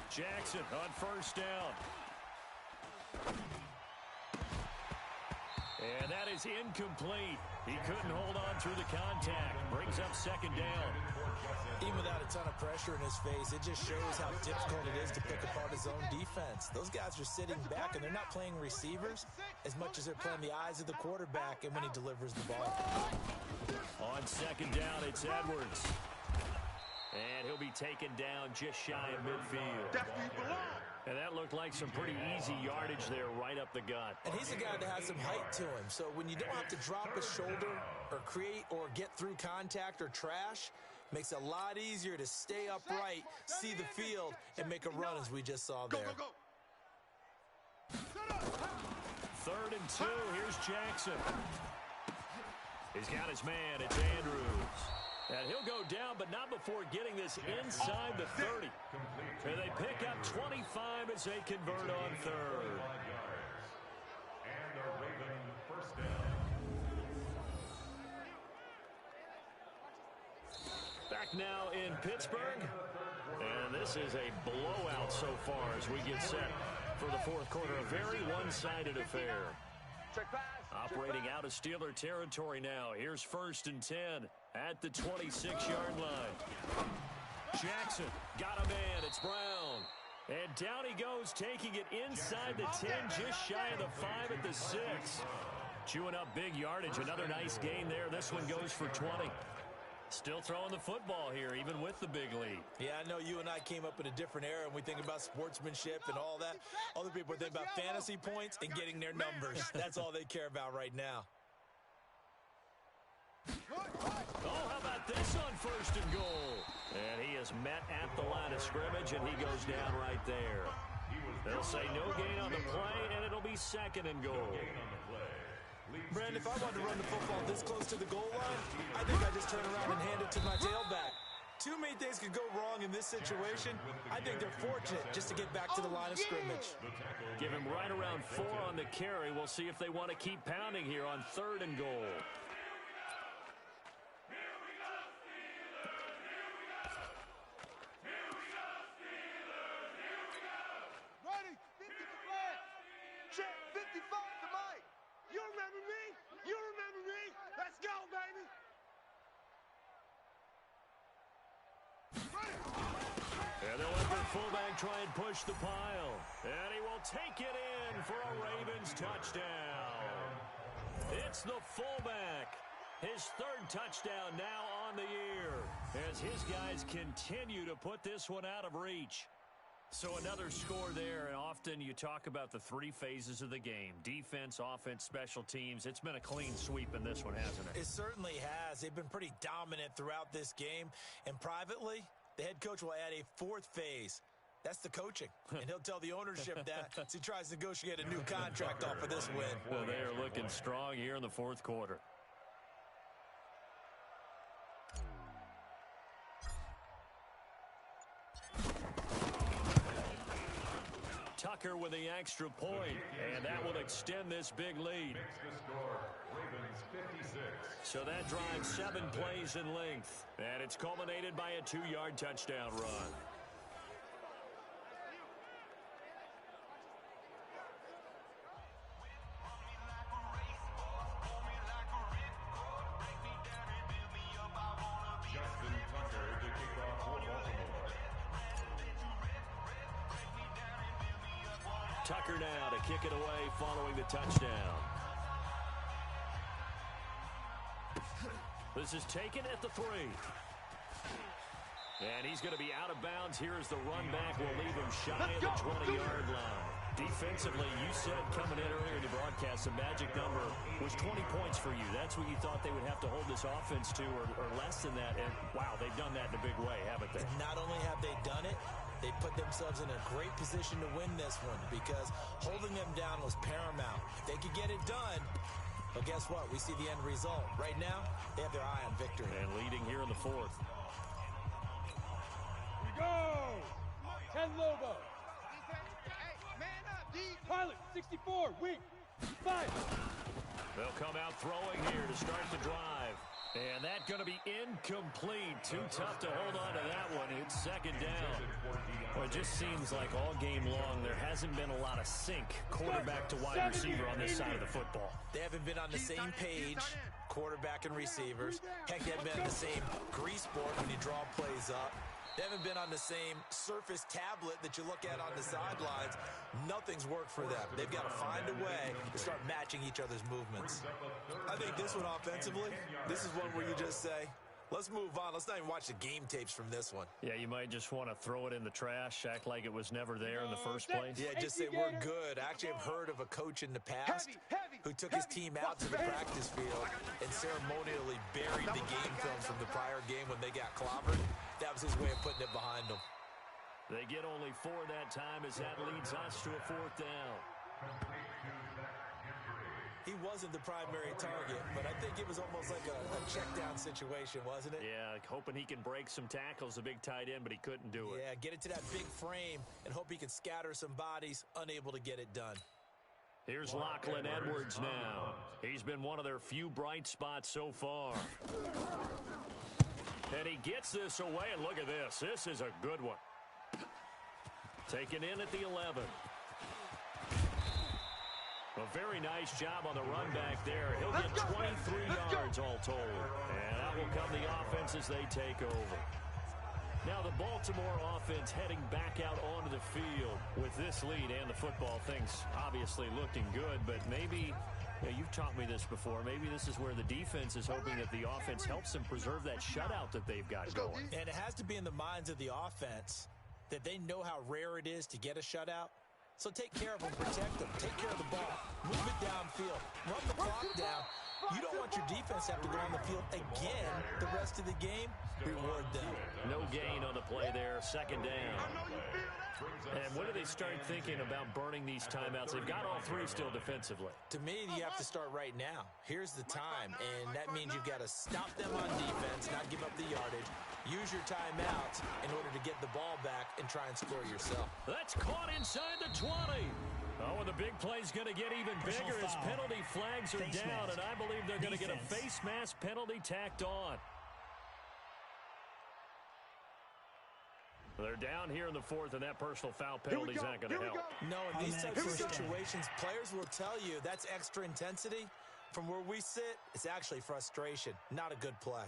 Jackson on 1st down. And that is incomplete. He couldn't hold on through the contact. Brings up 2nd down. Even without a ton of pressure in his face, it just shows how difficult it is to pick apart his own defense. Those guys are sitting back, and they're not playing receivers as much as they're playing the eyes of the quarterback and when he delivers the ball. On 2nd down, it's Edwards. And he'll be taken down just shy of midfield. That's where you belong. And that looked like some pretty easy yardage there right up the gut. And he's a guy that has some height to him. So when you don't have to drop a shoulder or create or get through contact or trash, makes it a lot easier to stay upright, see the field, and make a run as we just saw there. Go, go, go. 3rd and 2. Here's Jackson. He's got his man. It's Andrews. And he'll go down, but not before getting this inside the 30. And they pick up 25 as they convert on 3rd. And a Raven first down. Back now in Pittsburgh. And this is a blowout so far as we get set for the 4th quarter. A very one-sided affair. Operating out of Steeler territory now. Here's 1st and 10 at the 26-yard line. Jackson got a man. It's Brown. And down he goes, taking it inside the 10, just shy of the 5 at the 6. Chewing up big yardage. Another nice gain there. This one goes for 20. Still throwing the football here, even with the big lead. Yeah, I know you and I came up in a different era, and we think about sportsmanship and all that. Other people think about fantasy points and getting their numbers. That's all they care about right now. Oh, how about this on 1st and goal? And he is met at the line of scrimmage, and he goes down right there. They'll say no gain on the play, and it'll be 2nd and goal. Brandon, if I wanted to run the football this close to the goal line, I think I just turn around and hand it to my tailback. Too many things could go wrong in this situation. I think they're fortunate just to get back to the line of scrimmage. Give him right around 4 on the carry. We'll see if they want to keep pounding here on 3rd and goal. Ready, 50 to flash. Check 55 to Mike. You remember me? You remember me? Let's go, baby. And they'll let their fullback try and push the pile. And he will take it in for a Ravens touchdown. It's the fullback. His 3rd touchdown now on the year as his guys continue to put this one out of reach. So another score there, and often you talk about the 3 phases of the game. Defense, offense, special teams. It's been a clean sweep in this one, hasn't it? It certainly has. They've been pretty dominant throughout this game. And privately, the head coach will add a 4th phase. That's the coaching. And he'll tell the ownership that as he tries to negotiate a new contract off of this win. Well, they are looking strong here in the 4th quarter. Tucker with the extra point, and that will extend this big lead. Makes the score. Ravens 56. So that drives 7 plays in length, and it's culminated by a 2-yard touchdown run. Justin Tucker to kick off for Baltimore. Tucker now to kick it away following the touchdown. This is taken at the 3. And he's going to be out of bounds here as the run back will leave him shy of the 20-yard line. Defensively, you said coming in earlier in the broadcast, the magic number was 20 points for you. That's what you thought they would have to hold this offense to, or less than that. And, wow, they've done that in a big way, haven't they? And not only have they done it, they put themselves in a great position to win this one because holding them down was paramount. If they could get it done, well, guess what? We see the end result. Right now, they have their eye on victory. And leading here in the 4th. We go! 10 Lobo. Hey, man up, D. Pilot, 64, weak. 5. They'll come out throwing here to start the drive. And that's going to be incomplete. Too tough to hold on to that one. It's 2nd down. Well, it just seems like all game long there hasn't been a lot of sync quarterback to wide receiver on this side of the football. They haven't been on the same page, quarterback and receivers. Heck, they haven't been on the same grease board when you draw plays up. They haven't been on the same surface tablet that you look at on the sidelines. Nothing's worked for them. They've got to find a way to start matching each other's movements. I think this one offensively, this is one where you just say, Let's move on. Let's not even watch the game tapes from this one. Yeah, you might just want to throw it in the trash, act like it was never there in the first place. Yeah, just say we're good. I actually have heard of a coach in the past who took his team out to the practice field and ceremonially buried the game film from the prior game when they got clobbered. That was his way of putting it behind them. They get only 4 that time as that leads us to a 4th down. He wasn't the primary target, but I think it was almost like a check-down situation, wasn't it? Yeah, hoping he can break some tackles, a big tight end, but he couldn't do it. Yeah, get it to that big frame and hope he can scatter some bodies, unable to get it done. Here's Lachlan Edwards now. He's been one of their few bright spots so far. And he gets this away, and look at this. This is a good one. Taken in at the 11. A very nice job on the run back there. He'll get 23 yards all told. And that will come the offense as they take over. Now the Baltimore offense heading back out onto the field with this lead and the football. Things obviously looking good, but maybe, you've taught me this before, maybe this is where the defense is hoping that the offense helps them preserve that shutout that they've got going. And it has to be in the minds of the offense that they know how rare it is to get a shutout. So take care of them, protect them, take care of the ball, move it downfield, run the clock down. You don't want your defense to have to go on the field again the rest of the game. Reward them. No gain on the play there, 2nd down. And when do they start thinking about burning these timeouts? They've got all 3 still defensively. To me, you have to start right now. Here's the time, and that means you've got to stop them on defense, not give up the yardage. Use your timeouts in order to get the ball back and try and score yourself. That's caught inside the 20. Oh, and the big play's going to get even bigger as penalty flags are down, and I believe they're going to get a face mask penalty tacked on. They're down here in the 4th, and that personal foul penalty is not going to help. No, in these types of situations, players will tell you that's extra intensity. From where we sit, it's actually frustration, not a good play.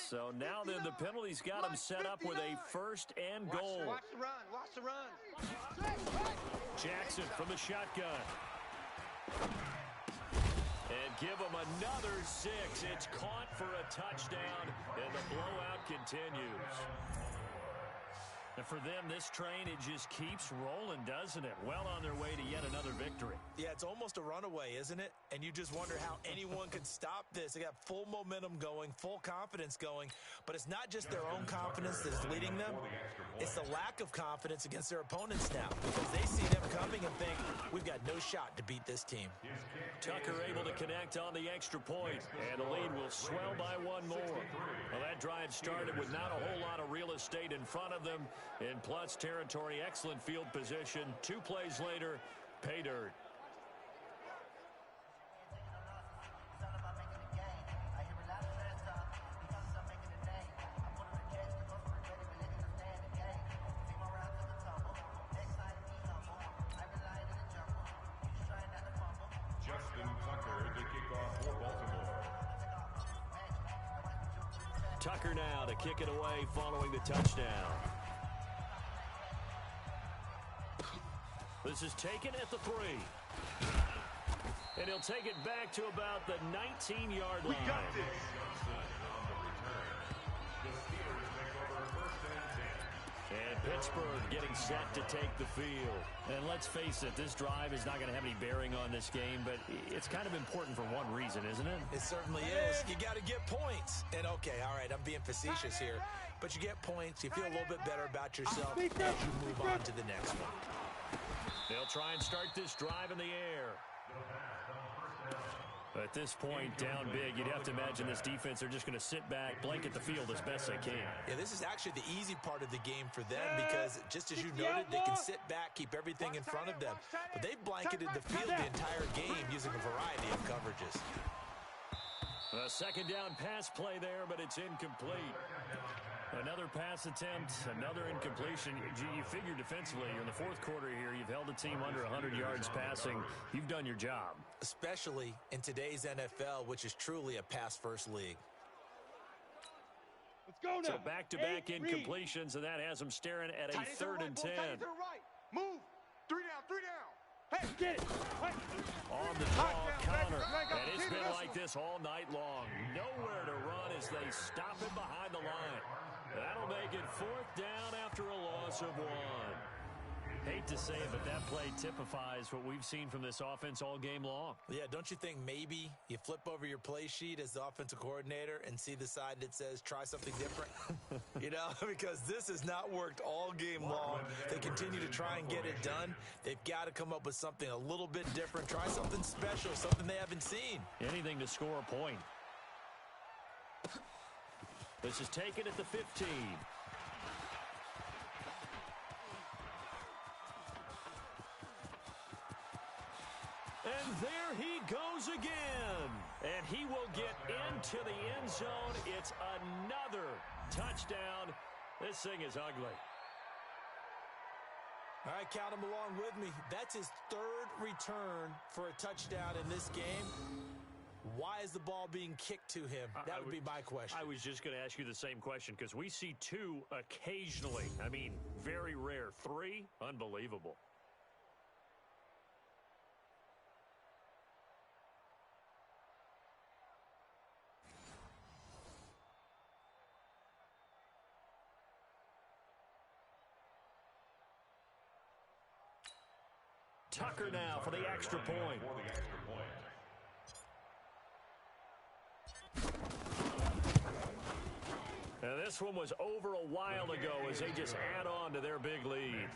So now then, the penalty's got him set up with a 1st and goal. Watch the run. Watch the run. Jackson from the shotgun. And give him another 6. It's caught for a touchdown, and the blowout continues. And for them, this train, it just keeps rolling, doesn't it? Well on their way to yet another victory. Yeah, it's almost a runaway, isn't it? And you just wonder how anyone could stop this. They got full momentum going, full confidence going. But it's not just their own confidence that's leading them. It's the lack of confidence against their opponents now, because they see them coming and think, we've got no shot to beat this team. Tucker able to connect on the extra point, and the lead will swell by 1 more. Well, that drive started with not a whole lot of real estate in front of them. In plus territory, excellent field position. 2 plays later, pay dirt. Justin Tucker to kick off for Baltimore. Tucker now to kick it away following the touchdown. This is taken at the 3. And he'll take it back to about the 19-yard line. We got this. And Pittsburgh getting set to take the field. And let's face it, this drive is not going to have any bearing on this game, but it's kind of important for one reason, isn't it? It certainly is. You got to get points. And, okay, all right, I'm being facetious here. But you get points. You feel a little bit better about yourself as you move on to the next one. They'll try and start this drive in the air. At this point, down big, you'd have to imagine this defense, they're just going to sit back, blanket the field as best they can. Yeah, this is actually the easy part of the game for them because, just as you noted, they can sit back, keep everything in front of them. But they've blanketed the field the entire game using a variety of coverages. A 2nd down pass play there, but it's incomplete. Another pass attempt, another incompletion. You figure defensively, in the 4th quarter here, you've held the team under 100 yards passing. You've done your job. Especially in today's NFL, which is truly a pass-first league. Let's go now. So back-to-back incompletions, and that has them staring at a 3rd and 10. Move. 3 down, 3 down. Hey, get it. Hey. On the draw, Connor. And it's been like this all night long. Nowhere to run as they stop him behind the line. That'll make it 4th down after a loss of 1. Hate to say it, but that play typifies what we've seen from this offense all game long. Yeah, don't you think maybe you flip over your play sheet as the offensive coordinator and see the side that says try something different? Because this has not worked all game long. They continue to try and get it done. They've got to come up with something a little bit different. Try something special, something they haven't seen. Anything to score a point. This is taken at the 15. And there he goes again. And he will get into the end zone. It's another touchdown. This thing is ugly. All right, count him along with me. That's his 3rd return for a touchdown in this game. Why is the ball being kicked to him? That would be my question. I was just going to ask you the same question because we see 2 occasionally. I mean, very rare. 3, unbelievable. Tucker now for the extra point. And this one was over a while ago as they just add on to their big lead.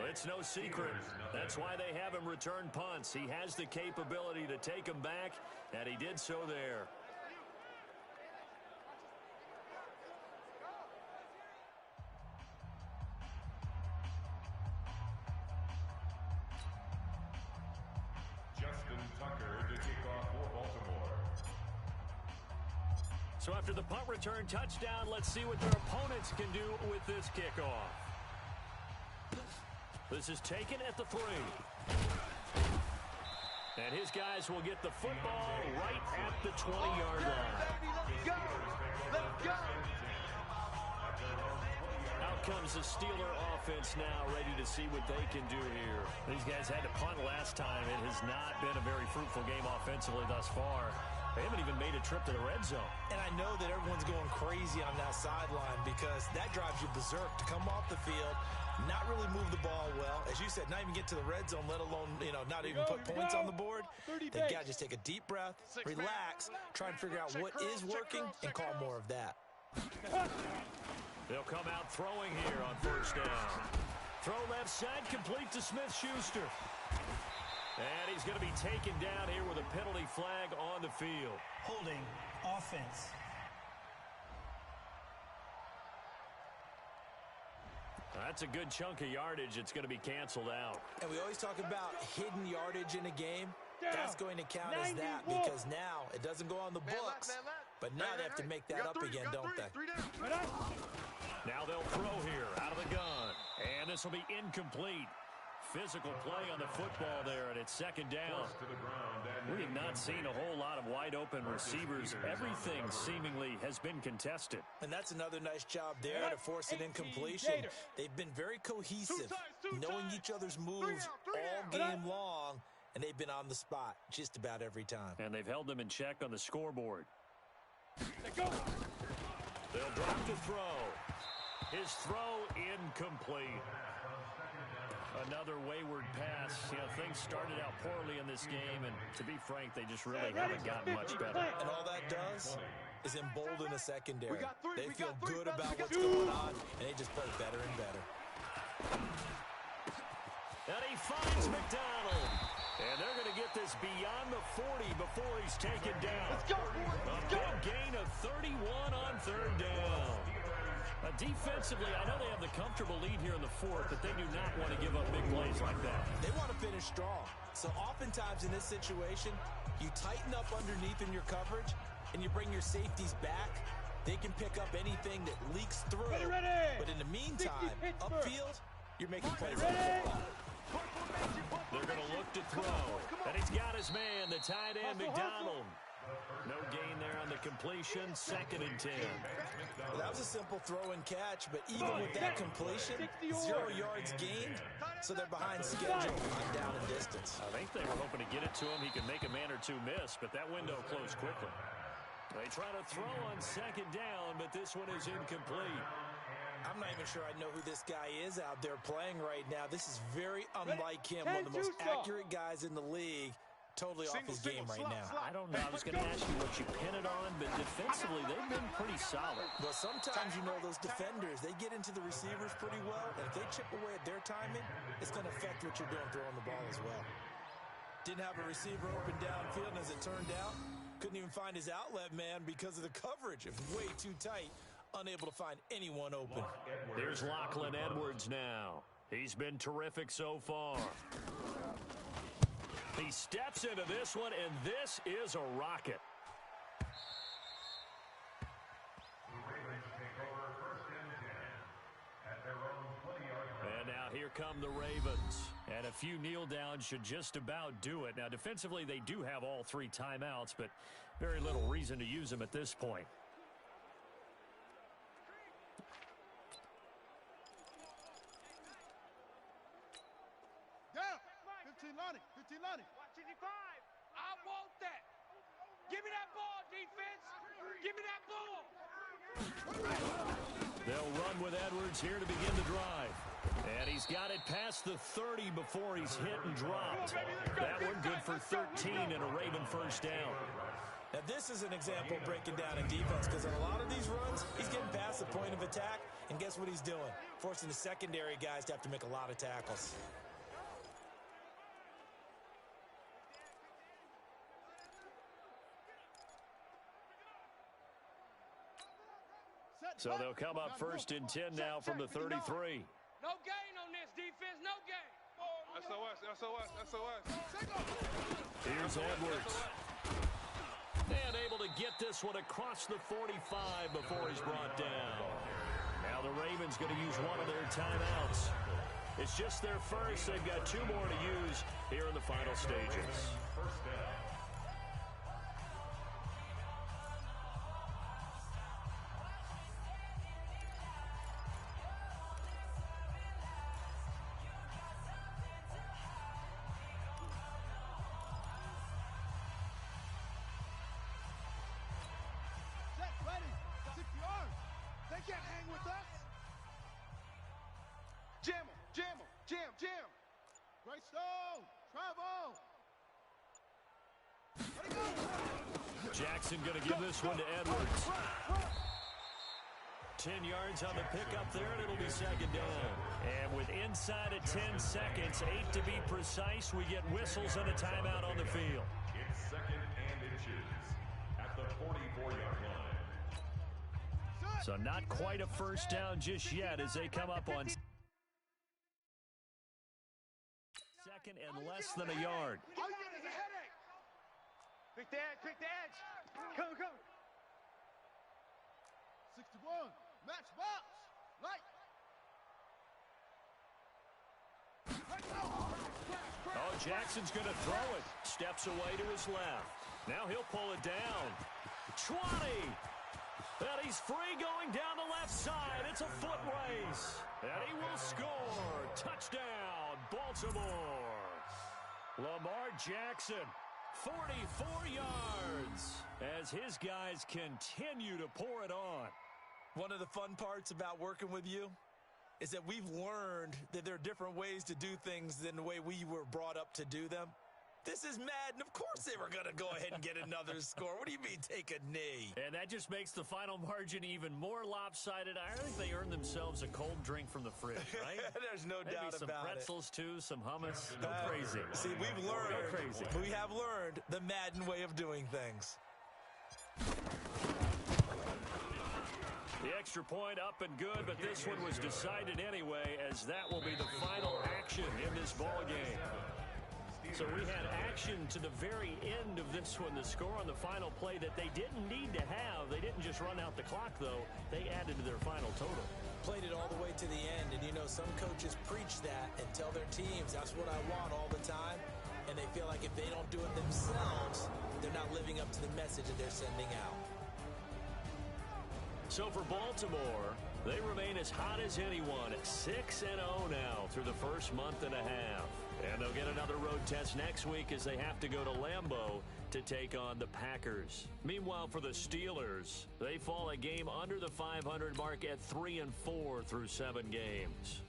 It's no secret. That's why they have him return punts. He has the capability to take them back, and he did so there. So after the punt return touchdown, let's see what their opponents can do with this kickoff. This is taken at the 3. And his guys will get the football right at the 20-yard line. Let's go! Let's go! Out comes the Steeler offense now, ready to see what they can do here. These guys had to punt last time. It has not been a very fruitful game offensively thus far. They haven't even made a trip to the red zone. And I know that everyone's going crazy on that sideline because that drives you berserk to come off the field, not really move the ball well. As you said, not even get to the red zone, let alone, not even put points on the board. They've got to just take a deep breath, relax, try and figure out what is working and call more of that. They'll come out throwing here on 1st down. Throw left side, complete to Smith-Schuster. And he's going to be taken down here with a penalty flag on the field. Holding offense. That's a good chunk of yardage. It's going to be canceled out. And we always talk about hidden yardage in a game. That's going to count as that because now it doesn't go on the books. But now they have to make that up again, don't they? Now they'll throw here out of the gun. And this will be incomplete. Physical play on the football there, and it's 2nd down. We have not seen a whole lot of wide-open receivers. Everything seemingly has been contested. And that's another nice job there to force an incompletion. They've been very cohesive, knowing each other's moves all game long, and they've been on the spot just about every time. And they've held them in check on the scoreboard. They'll drop the throw. His throw incomplete. Another wayward pass. Things started out poorly in this game, and to be frank, they just really haven't gotten much better. And all that does is embolden a secondary. They feel good about what's going on, and they just play better and better. And he finds McDonald. And they're going to get this beyond the 40 before he's taken down. Let's go, boys. A big gain of 31 on 3rd down. Defensively, I know they have the comfortable lead here in the 4th, but they do not want to give up big plays like that. They want to finish strong. So oftentimes in this situation, you tighten up underneath in your coverage, and you bring your safeties back. They can pick up anything that leaks through. But in the meantime, upfield, you're making plays like football. They're going to look to throw. And he's got his man, the tight end, McDonald. No gain there on the completion, 2nd and 10. Well, that was a simple throw and catch, but even with that completion, 0 yards gained, so they're behind schedule on down and distance. I think they were hoping to get it to him. He could make a man or two miss, but that window closed quickly. They try to throw on second down, but this one is incomplete. I'm not even sure I know who this guy is out there playing right now. This is very unlike him, one of the most accurate guys in the league. Totally off his game right now. I don't know. I was going to ask you what you pin it on, but defensively, they've been pretty solid. Well, sometimes, you know, those defenders, they get into the receivers pretty well, and if they chip away at their timing, it's going to affect what you're doing throwing the ball as well. Didn't have a receiver open downfield, and as it turned out, couldn't even find his outlet man because of the coverage. It was way too tight, unable to find anyone open. There's Lachlan Edwards now. He's been terrific so far. He steps into this one, and this is a rocket. And now here come the Ravens. And a few kneel downs should just about do it. Now, defensively, they do have all 3 timeouts, but very little reason to use them at this point. Down. 15-Lonnie. 15-Lonnie. Watch 85. I want that. Give me that ball, defense. Give me that ball. They'll run with Edwards here to begin the drive. And he's got it past the 30 before he's hit and dropped. That one good for 13 and a Raven first down. Now, this is an example of breaking down in defense because on a lot of these runs, he's getting past the point of attack, and guess what he's doing? Forcing the secondary guys to have to make a lot of tackles. So they'll come up first and 10 now from the 33. No gain on this defense. No gain. SOS, SOS, SOS. Here's Edwards. And able to get this one across the 45 before he's brought down. Now the Ravens going to use one of their timeouts. It's just their first. They've got 2 more to use here in the final stages. First down. Ready. 60 yards. They can't hang with us. Jam him. Jam him. Jam. Jam. Great stone. Travel. Let it go. Jackson going to give this one to Edwards. 10 yards on the pickup there, and it'll be second down. And with inside of 10 seconds, 8 to be precise, we get whistles and a timeout on the field. It's second and inches at the 44-yard line. So not quite a first down just yet as they come up on second and less than a yard. All you get is a headache. Pick the edge, pick the edge. Come, come. 61. Match box. Light. Oh, Jackson's going to throw it. Steps away to his left. Now he'll pull it down. 20. And he's free going down the left side. It's a foot race. And he will score. Touchdown, Baltimore. Lamar Jackson, 44 yards as his guys continue to pour it on. One of the fun parts about working with you is that we've learned that there are different ways to do things than the way we were brought up to do them. This is Madden. Of course they were going to go ahead and get another score. What do you mean take a knee? And that just makes the final margin even more lopsided. I think they earned themselves a cold drink from the fridge, right? There's no doubt Maybe some about pretzels, too, some hummus. Go crazy. See, we've learned. Go crazy. We have learned the Madden way of doing things. The extra point up and good, but this one was decided anyway, as that will be the final action in this ball game. So we had action to the very end of this one, the score on the final play that they didn't need to have. They didn't just run out the clock, though. They added to their final total. Played it all the way to the end, and you know, some coaches preach that and tell their teams, that's what I want all the time, and they feel like if they don't do it themselves, they're not living up to the message that they're sending out. So for Baltimore, they remain as hot as anyone, 6-0 now through the first month and a half. And they'll get another road test next week as they have to go to Lambeau to take on the Packers. Meanwhile, for the Steelers, they fall a game under the 500 mark at 3-4 through 7 games.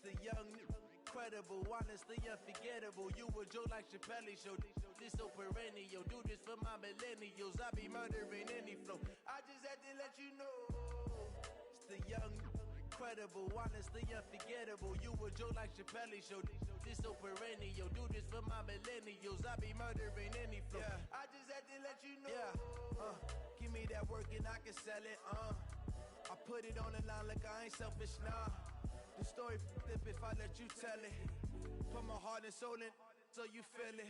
The young, incredible, honestly unforgettable. You a Joe like Chappelle show. This so perennial. Do this for my millennials. I be murdering any flow. I just had to let you know. It's the young, incredible, honestly unforgettable. You a Joe like Chappelle show. This so perennial. Do this for my millennials. I be murdering any flow. Yeah. I just had to let you know. Yeah. Give me that work and I can sell it. I put it on the line like I ain't selfish, nah. The story flip if I let you tell it. Put my heart and soul in so you feel it.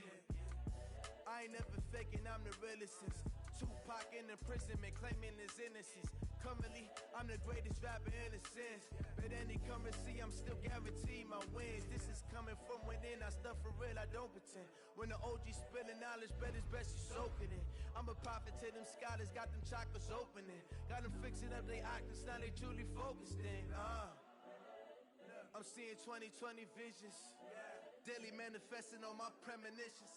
I ain't never faking, I'm the realest since Tupac in imprisonment, claiming his innocence. Currently, I'm the greatest rapper in a sense. But any currency, I'm still guaranteed my wins. This is coming from within, I stuff for real, I don't pretend. When the OG spilling knowledge, bet it's best you soaking it. I'm a prophet to them scholars, got them chakras opening. Got them fixing up they octaves, now they truly focused in. I'm seeing 2020 visions. Daily manifesting on my premonitions.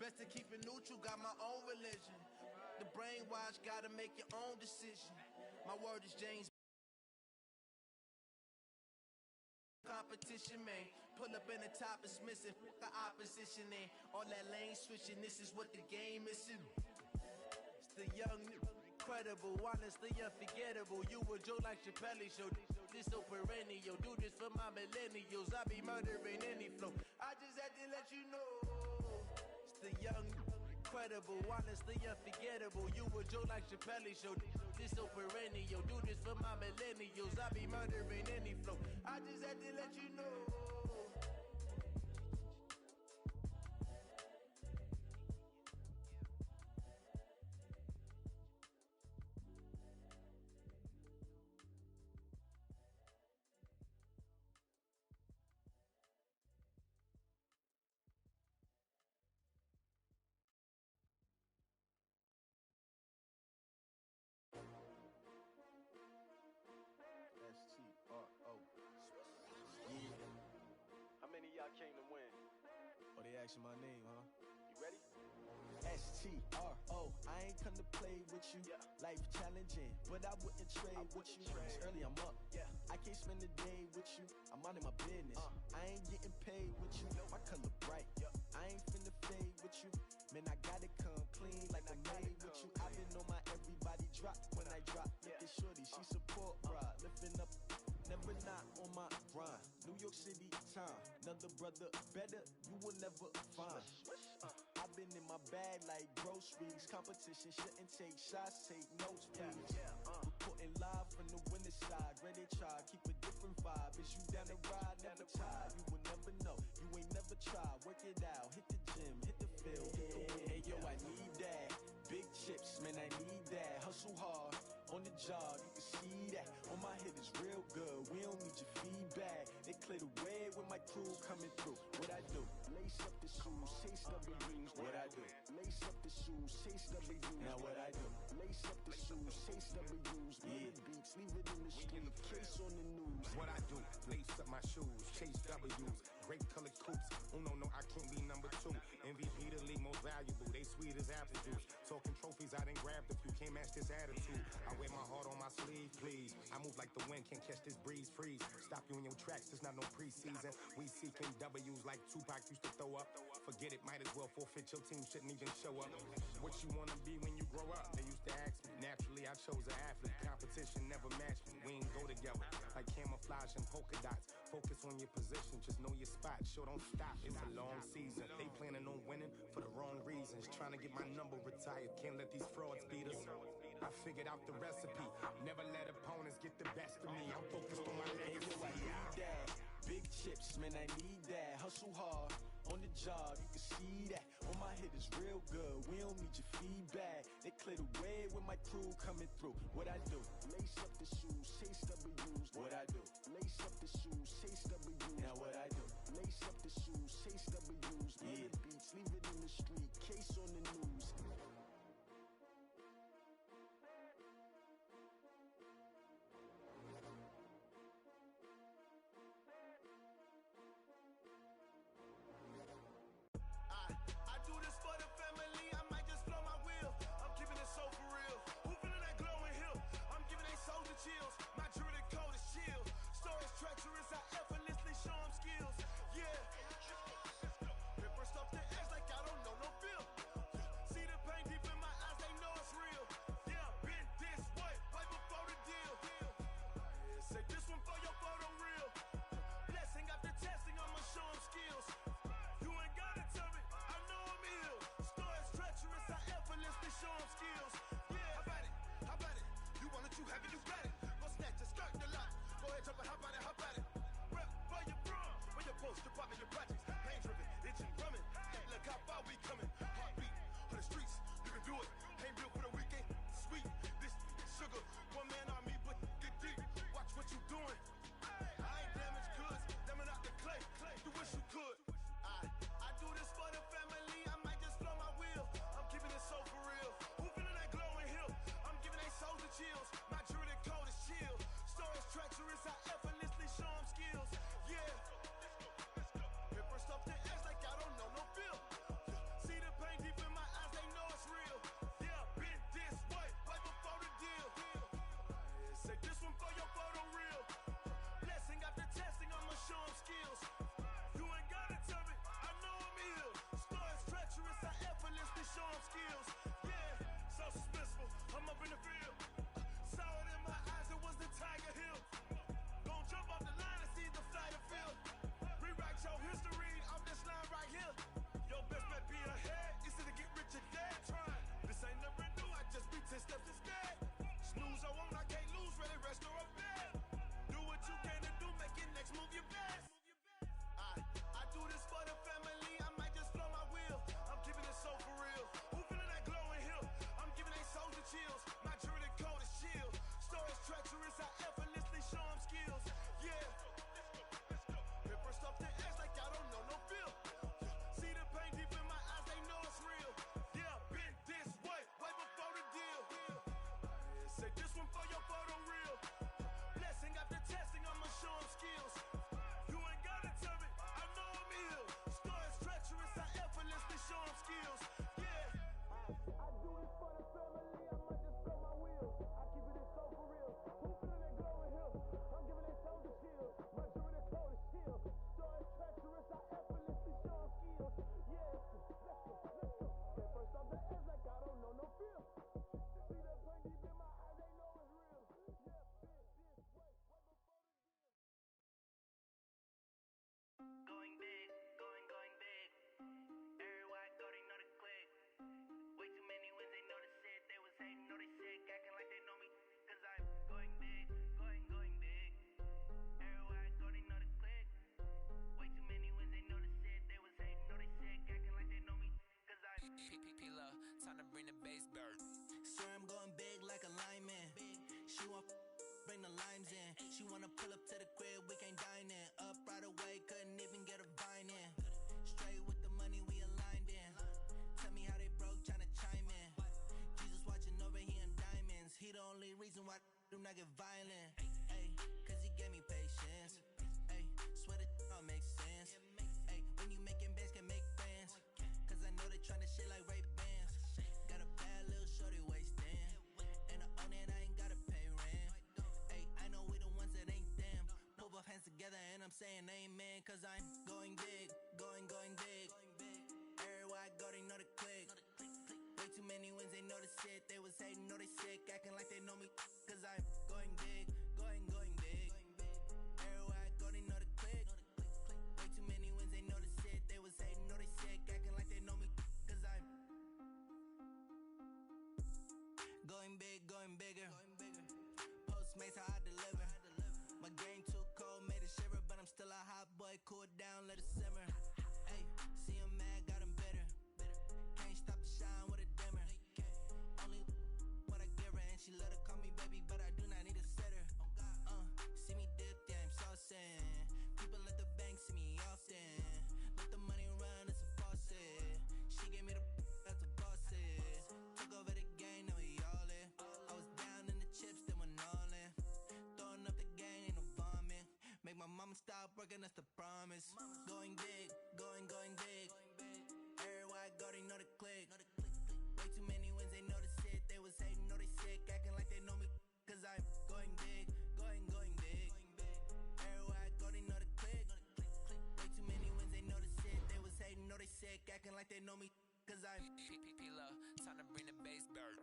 Best to keep it neutral, got my own religion. The brainwash, gotta make your own decision. My word is James. Competition, man. Pull up in the top is missing. The opposition in. All that lane switching, this is what the game missing. It's the young, incredible, honestly unforgettable. You a Joe like Chappelle show. This so perennial. Do this for my millennials. I be murdering any flow. I just had to let you know. It's the young, incredible, honestly unforgettable. You a Joe like Chappelle show. This so perennial. Do this for my millennials. I be murdering any flow. I just had to let you know. asking my name, huh? You ready? S-T-R-O, I ain't come to play with you. Life challenging, but I wouldn't trade with you. It's early, I'm up. I can't spend a day with you. I'm out of my business. I ain't getting paid with you. My color bright. I ain't finna fade with you. Man, I gotta come clean like I made with you. I've been on my everybody drop when I drop. Look at shorty, she support ride. Lifting up, never not on my grind. New York City time, another brother better, you will never find. I've been in my bag like groceries. Competition shouldn't take shots, take notes, please. Reporting live from the winter side. Ready to try, keep a different vibe. Is you down the ride, never tired. You will never know, you ain't never tried. Work it out, hit the gym, hit the field. Hey yo, I need that. Big chips, man, I need that. Hustle hard, on the job, you can see that. On my head is real good, we don't need your feedback. They clear the way with my crew coming through. What I do? Lace up the shoes, chase W's. What I do? Lace up the shoes, chase W's. Now what I do? Lace up the shoes, chase W's. Yeah. Beats, leave it in the street, case on the news. What I do? Lace up my shoes, chase W's. Great colored coops. Uno, no, I can't be number 2. MVP the league most valuable. They sweet as apple juice. Talking trophies, I done grabbed a few. Can't match this attitude. I wear my heart on my sleeve, please. I move like the wind, can't catch this breeze, freeze. Stop you in your tracks, there's not no preseason. We seeking W's like Tupac used to throw up. Forget it, might as well forfeit. Your team shouldn't even show up. What you wanna be when you grow up? They used to ask me. Naturally, I chose an athlete. Competition never matched me. We ain't go together like camouflage and polka dots. Focus on your position, just know your spot. Sure, don't stop. It's a long season. They planning on winning for the wrong reasons. Trying to get my number retired. Can't let these frauds beat us. I figured out the recipe. Never let opponents get the best of me. I'm focused on my legacy. I need that. Big chips, man, I need that. Hustle hard, on the job, you can see that. On my head is real good, we don't need your feedback. They clear the way with my crew coming through. What I do? Lace up the shoes, chase W's. What I do? Lace up the shoes, chase W's. Now what I do? Lace up the shoes, chase W's. Yeah. Beats, leave it in the street, case on the news. I do this for the family, I might just blow my wheel. I'm keeping it so for real. Who feeling that glowing hill? I'm giving they soldier chills. My jewelry code is chill. Stories treacherous, I effortlessly show them skills. Yeah. Ripper stuff the edge like I don't know no feel. See the pain deep in my eyes, they know it's real. Yeah, been this way, right before the deal. Say this one for your photo real. Blessing after testing, I'ma show them skills. You ain't gotta tell me, I know I'm ill. Stories treacherous, I effortlessly show them skills. Yeah, how about it? How about it? You want it, you have it, you got it. Go snatch it, skirt the lot. Go ahead, jump it, how about it? How about it? Rep for your brum, for your post, your pop, and your projects. Pain driven, itching, drumming. Look how far we coming. Heartbeat for the streets, you can do it. Ain't built for the weekend. Sweet, this sugar, one man army, but get deep. Watch what you doing. I ain't damaged goods, damn it out the clay. You wish you could. I do this for the family, I might just blow my wheel. I'm keeping it so for real. Who feeling that glowing hill? I'm giving they soldier chills. My jewelry code is chill. Stories treacherous, I effortlessly chill. My jewelry coat is chill. Story treacherous, I effortlessly show skills. Yeah, let's go. Okay, first off the edge like I don't know no feel. See the pain deep in my eyes, they know it's real. Yeah, been this way before the deal. Going big, going big. Everywhere I go, they know the click. Way too many wins, they know the shit. They was hating, know they sick, acting like they know me. Cause I'm going big, going big. Everywhere I go, they know the click. Way too many wins, they know the shit. They was hating, know they sick, acting like they know me. Cause I'm P-P-P-Love, time to bring the bass bird. Swear I'm going big like a lineman. She want bring the limes in. She wanna pull up to the crib, we can't dine in. Up right away, couldn't even get a vine in. Straight with the money, we aligned in. Tell me how they broke, tryna chime in. Jesus watching over here in diamonds. He the only reason why do not get violent. Ayy, cause he gave me patience. Ayy, swear that all makes sense. Ayy, when you making bands, can make friends. Cause I know they tryna shit like Ray-Bans. Got a bad little shorty wasting. And I own it, I ain't gotta pay rent. Ayy, I know we the ones that ain't them. Pull both hands together and I'm saying amen. Cause I'm going big, going big. Everywhere I go, they know the click. Way too many wins, they know the shit. They was hating, know they sick, acting like they know me. Cause I'm going big, going big. Everywhere I go, they know the click. Way too many wins, they know the shit. They was hating, know they sick, acting like they know me. Cause I'm going big, going bigger. Postmates, how I deliver. My game too cold, made it shiver. But I'm still a hot boy, cool it down, let it simmer. Ayy, see him mad, got him bitter. Can't stop the shine with a dimmer. Only what I give her, and she let her call me baby, but I do not need a sitter. See me dip, yeah, I'm saucing. People at the bank see me often. Let the money run, it's a faucet. She gave me the that's a bosses. Took over the game, now we all in. I was down in the chips, then went all in. Throwing up the gang, ain't no vomit. Make my mama stop working, that's the promise. Going big, going big. Everywhere I go, they know the click. Way too many wins, they know the shit. They was hating, know they sick, acting like they know me. Cause I'm going big, going big. Everywhere I go, they know the click. Way too many wins, they know the shit. They was hating, know they sick, acting like they know me. Cause I'm P-P-P-Love, time to bring the bass bird.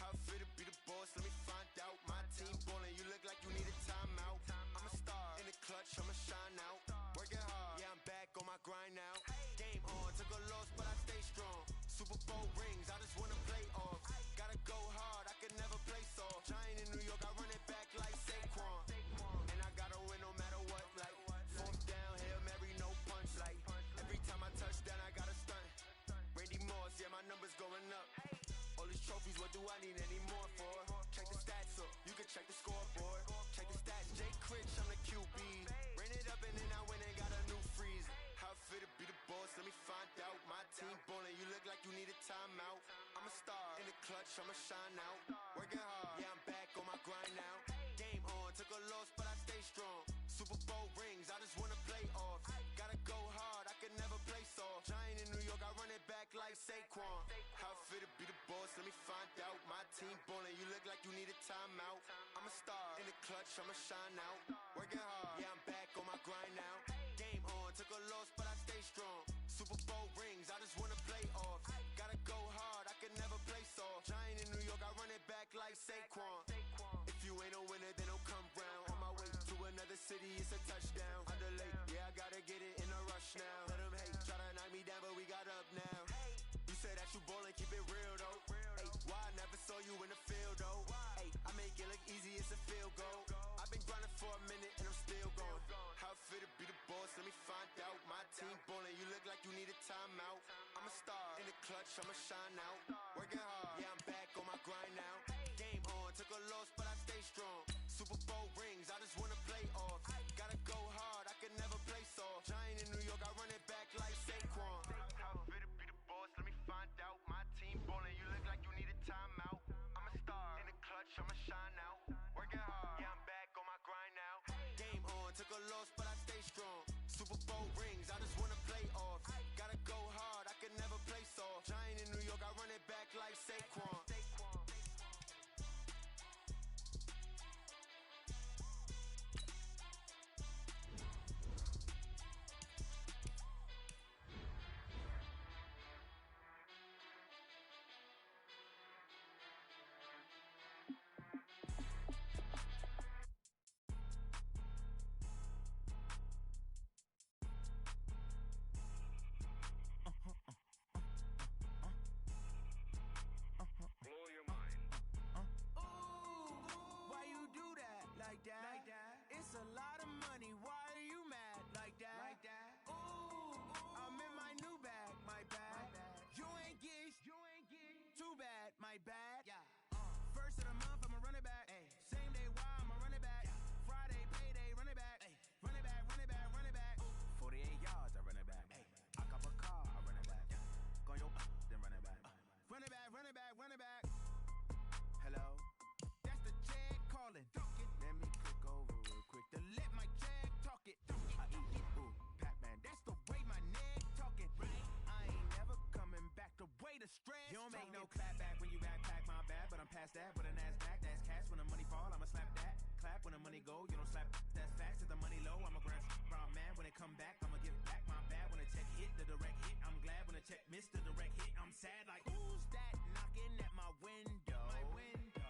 How I feel to be the boss, let me find out. My team ballin', you look like you need a timeout. I'm a star, in the clutch, I'ma shine out. Working hard, yeah, I'm back on my grind now. Game on, took a loss, but I stay strong. Super Bowl rings, I just wanna play off. Gotta go hard, I can never play soft. Giant in New York, I run it back like Saquon. And I gotta win no matter what, like fourth down, Hail Mary, no punch. Like every time I touch down, I gotta stunt. Randy Moss, yeah, my numbers going up. All these trophies, what do I need any more for? Check the stats up, you can check the scoreboard. Check the stats, Jay Critch, I'm the QB. Ran it up and then I went and got a new freeze. How I feel to be the boss, let me find out. My team ballin', you look like you need a timeout. I'm a star, in the clutch, I'ma shine out. Working hard, yeah, I'm back on my grind now. Game on, took a loss, but I stay strong. Super Bowl rings, I just wanna play off. Gotta go hard, I can never play soft. Giant in New York, I run it back like Saquon. How I feel to be the boss, let me find out. My team ballin', you look like you need a timeout. I'm a star, in the clutch, I'ma shine out. Working hard, yeah, I'm back on my grind now. Game on, took a loss, but I stay strong. Super Bowl rings, I just wanna play off. Gotta go hard, I can never play soft. Giant in New York, I run it back like Saquon. If you ain't a winner, then don't come round. On my way to another city, it's a touchdown. Underlay, yeah, I gotta get it in a rush now. Let them hate, try to knock me down, but we got up now. You said that you ballin', keep it real though. Hey, why I never saw you in the field though? Hey, I make it look easy, it's a field goal. I've been grinding for a minute and I'm still going. How I feel to be the boss, let me find out. My team ballin', you look like you need a timeout. I'm a star, in the clutch, clutch, I'ma shine out. Working hard, yeah, I'm back on my grind now. Game on, took a loss, but I stay strong. Super Bowl rings, I just wanna play off. Gotta go hard, I can never play soft. Giant in New York, I run it back like Saquon. How fit to be the boss, let me find out. My team ballin', you look like you need a timeout. I'm a star, in the clutch, I'ma shine out. Working hard, yeah, I'm back on my grind now. Game on, took a loss, but I stay strong. Super Bowl rings, I just wanna play off. Gotta go hard, I can never play soft. Giant in New York, I run it back like Saquon. It's a lot of money, why are you mad like that? Ooh, I'm in my new bag, my bad. You ain't get too bad, my bad. First of the month, I'ma run it back. Same day, why I'ma run it back. Friday, payday, run it back. Run it back, run it back, run it back. 48 yards, I run it back. I cop a car, I run it back. Go your then run it back. Run it back, run it back, run it back. Hello, that's the jag calling. Let me click over real quick to let my jag talk it. I eat it, ooh, Pac-Man, that's the way my neck talking. I ain't never coming back the way the stress. You don't make no clap back when you backpack my bad, but I'm past that with a NASDAQ. That's cash when the money fall, I'ma slap that. Clap when the money go, you don't slap. That's fast, if the money low, I'ma grab brown man. When it come back, I'ma give back my bad. When the check hit, the direct hit, I'm glad. When the check missed the direct hit, I'm sad like, who's that knocking at my window?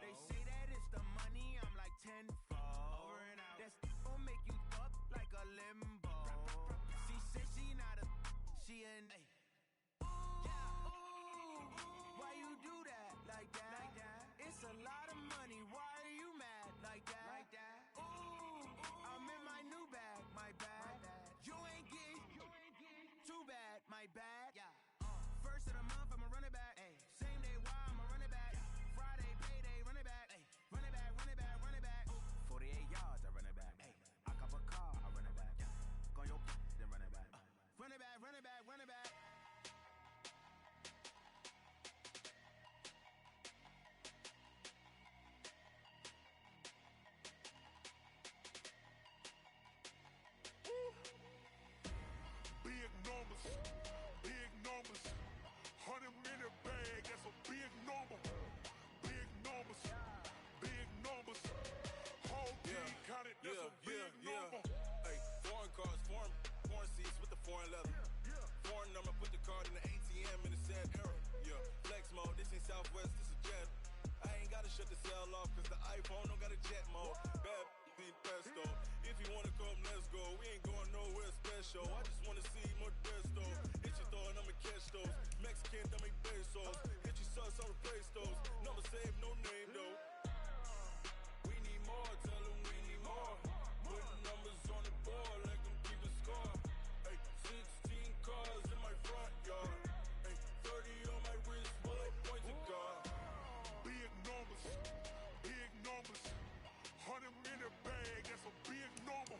They say that it's the money, I'm like tenfold. Over and out. That's gon' make you up like a limbo. She said she not a, she an. Ooh, why you do that like that? It's a lot of money, why are you mad like that? Ooh, I'm in my new bag, my bad. You ain't get too bad, my bad. First of the month, I'ma run it back. Same day, why I'ma run it back. Friday, payday, run it back. Run it back, run it back, run it back. 48 yards, I run it back. I cop a car, I run it back. Go your then run it back. Run it back, run it back, run it back. Big numbers, big numbers. 100-minute bag, that's a big number. Big numbers, big numbers. Whole team counted, that's a big number. Hey, foreign cars, foreign seats with the foreign leather. Foreign number, put the card in the ATM in the sad era. Yeah, flex mode, this ain't Southwest, this is Jet. I ain't gotta shut the cell off, cause the iPhone don't got a jet mode. Bad being pesto. If you wanna come, let's go. We ain't going nowhere special. I just wanna see more pesto. Hit your thought, I'ma catch those. Mexican, dummy pesos. Hit your sus, I'll replace those. Number save, no name though. We need more, tell them we need more. Putting numbers on the board like I'm keeping score. Hey, 16 cars in my front yard. Hey, 30 on my wrist while I point to God. Big numbers, big numbers. 100-minute bag, that's a big number.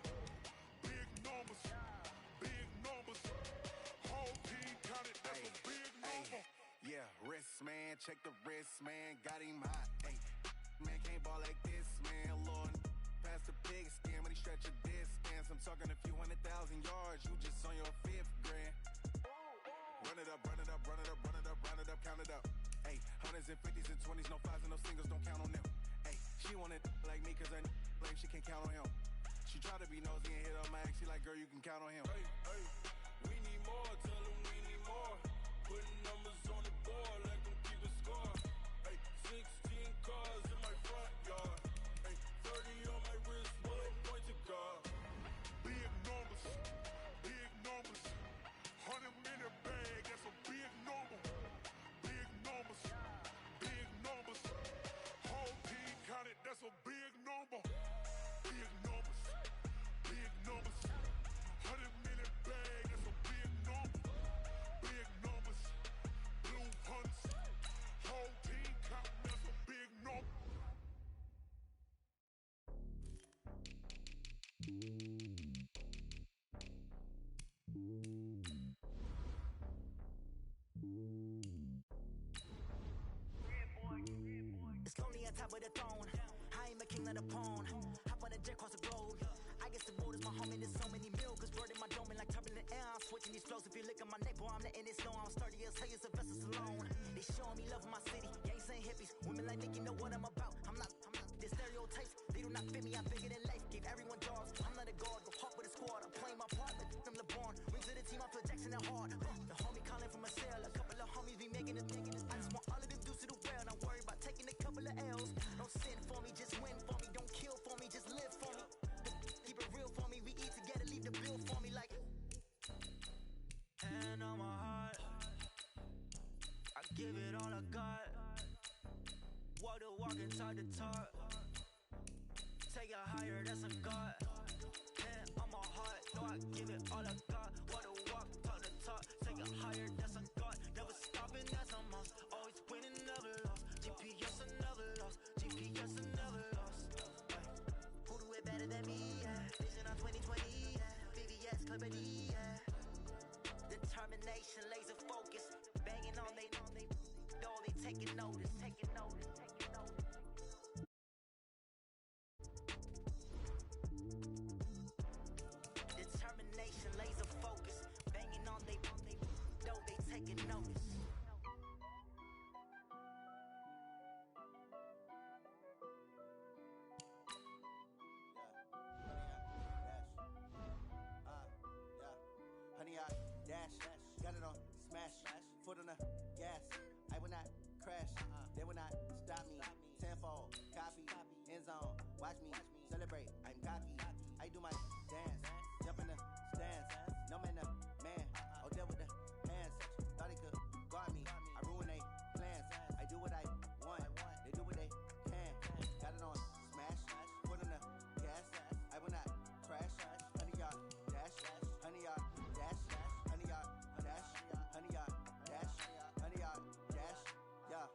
Big numbers, big numbers. Whole team counted, that's a big number. Yeah, wrist man, check the wrist man, got him hot. Ay, man can't ball like this, man. Lord, past the pig skin when he stretch a distance. I'm talking a few 100,000 yards, you just on your 5th grand. Run it up, run it up, run it up, run it up, run it up, count it up. Ay, 100s and 50s and 20s, no 5s and no singles, don't count on them. Ay, she wanted like me cause I blame she can't count on him. She try to be nosy and hit on my ex, she like, girl, you can count on him. Hey, hey, we need more, tell them we need more. Putting numbers on the board like I'm keeping score. Hey, 16 cars in my front yard. Hey, 30 on my wrist while I point to God. Big numbers, big numbers. 100-minute bag, that's a big number. Big numbers, big numbers. Whole team counted, that's a big number. Big numbers, big numbers. 100-minute bag, that's a big number. Big numbers, blue 100. spitting these flows. If you look at my neck, boy, I'm letting it slow. I'm sturdy as hell, as a vessel alone. They showing me love in my city. Gangs ain't hippies. Women like Nick, you know what I'm about. I'm not the stereotypes. They do not fit me. I'm bigger than life. Gave everyone jobs. I'm not a guard. Go hawk with a squad. I'm playing my part. Like I'm LeBron. Ring to the team. I feel Jackson and hard. The homie calling from a cell. A couple of homies be making it. I just want all of them dudes to do well. Not worry about taking a couple of L's. Don't sin for me. Just win for me. Don't kill for me. Just live for me. Keep it real for me. We eat together. Leave the bill for me. Like hand on my heart. I give it all I got. Walk the walk and talk the talk. Take it higher, that's a God. Hand on my heart, no, I give it all I got. Walk the walk, talk the talk. Take it higher, that's a God. Never stopping, that's a must. Always winning, never lost. GPS, I never lost. GPS, I never lost. Who do it better than me? Yeah. Vision on 2020, yeah. VVS, Clippity, yeah. Determination, laser focus. Banging on they door, they taking notice. Determination, laser focus. Banging on they door, they taking notice. Honey, I dash, got it on smash, foot on the gas. I will not crash, they will not stop me. Tenfold, copy, end zone, watch me celebrate. I'm cocky, I do my dance, jump in the stands. No man, the man, oh there with the hands. Thought he could guard me, I ruin they plans. I do what I want, they do what they can. Got it on smash, foot on the gas. I will not crash, honey, y'all dash, honey, y'all dash, honey, y'all dash, honey, y'all dash, honey, y'all dash, yeah.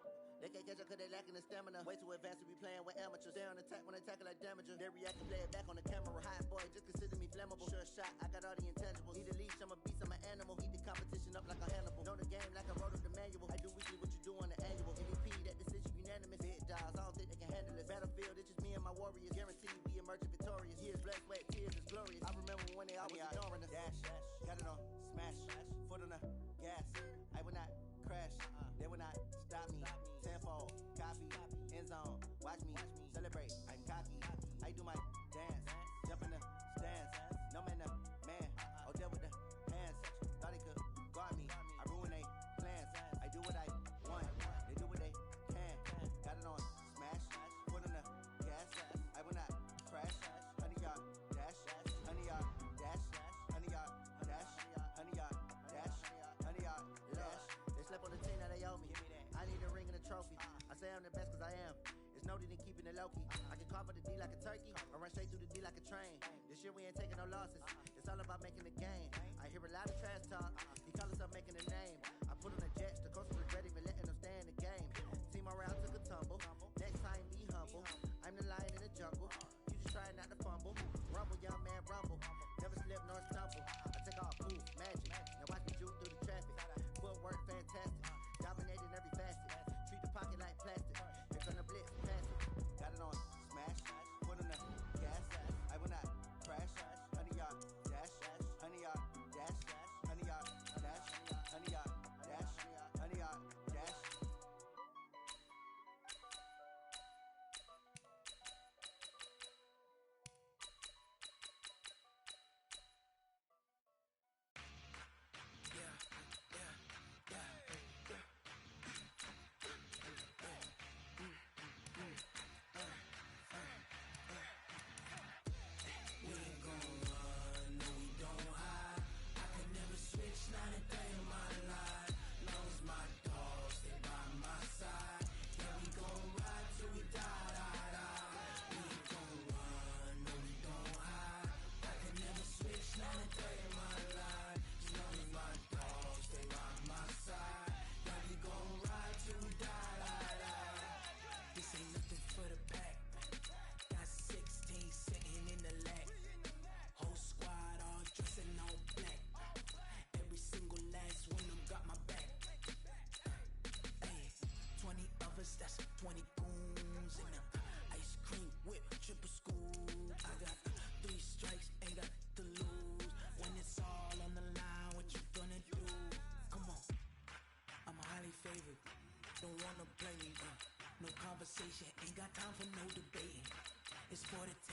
They can't catch up cause they lacking the stamina. Way too advanced to be playing with amateurs. They on attack when they tackle like damager. They react and play it back on the camera. Hot boy, just consider me flammable. Sure shot, I got all the intangibles. Need a leash, I'm a beast, I'm an animal. Heat the competition up like a Hannibal. Know the game like I wrote up the manual. I do weekly what you do on the annual. MVP, that decision unanimous. Big dials, I don't think they can handle it. Battlefield, it's just me and my warriors. Guarantee we emerging victorious. Years, blood, sweat, tears, is glorious. I remember when they always ignoring us. Dash, got it on smash, foot on the gas. I will not crash, they will not stop me. Tenfold, copy, end zone, watch me celebrate. I'm cocky, I do my dance, jump in the stands. No man, the man, oh there with the hands. Thought he could guard me, I ruin they plans. I do what I want, they do what they can. Got it on smash, foot on the gas. I will not crash, honey y'all dash, honey y'all dash, honey y'all dash, honey y'all dash, honey y'all dash. They slept on the team that they owe me. I need a ring and a trophy. I say I'm the best cause I am. It's no need in keeping it low-key. I can carve the D like a turkey, or run straight through the D like a train. This year we ain't taking no losses. It's all about making the game. I hear a lot of trash talk. He call himself making a name. I put on the jets, the coach regret even letting them stay in the game. Team around took a tumble. Next time be humble. I'm the lion in the jungle. You just try not to fumble. Rumble, young man, rumble. Never slip nor stumble. I take off, move, magic. Now watch me juke through the traffic. Footwork fantastic. Dominating every facet. Treat the pocket like plastic. Here come the blitz, pass it. Got it on smash, foot on the gas. I will not crash. Honey y'all dash, honey y'all dash, honey y'all dash, honey y'all dash, honey y'all dash.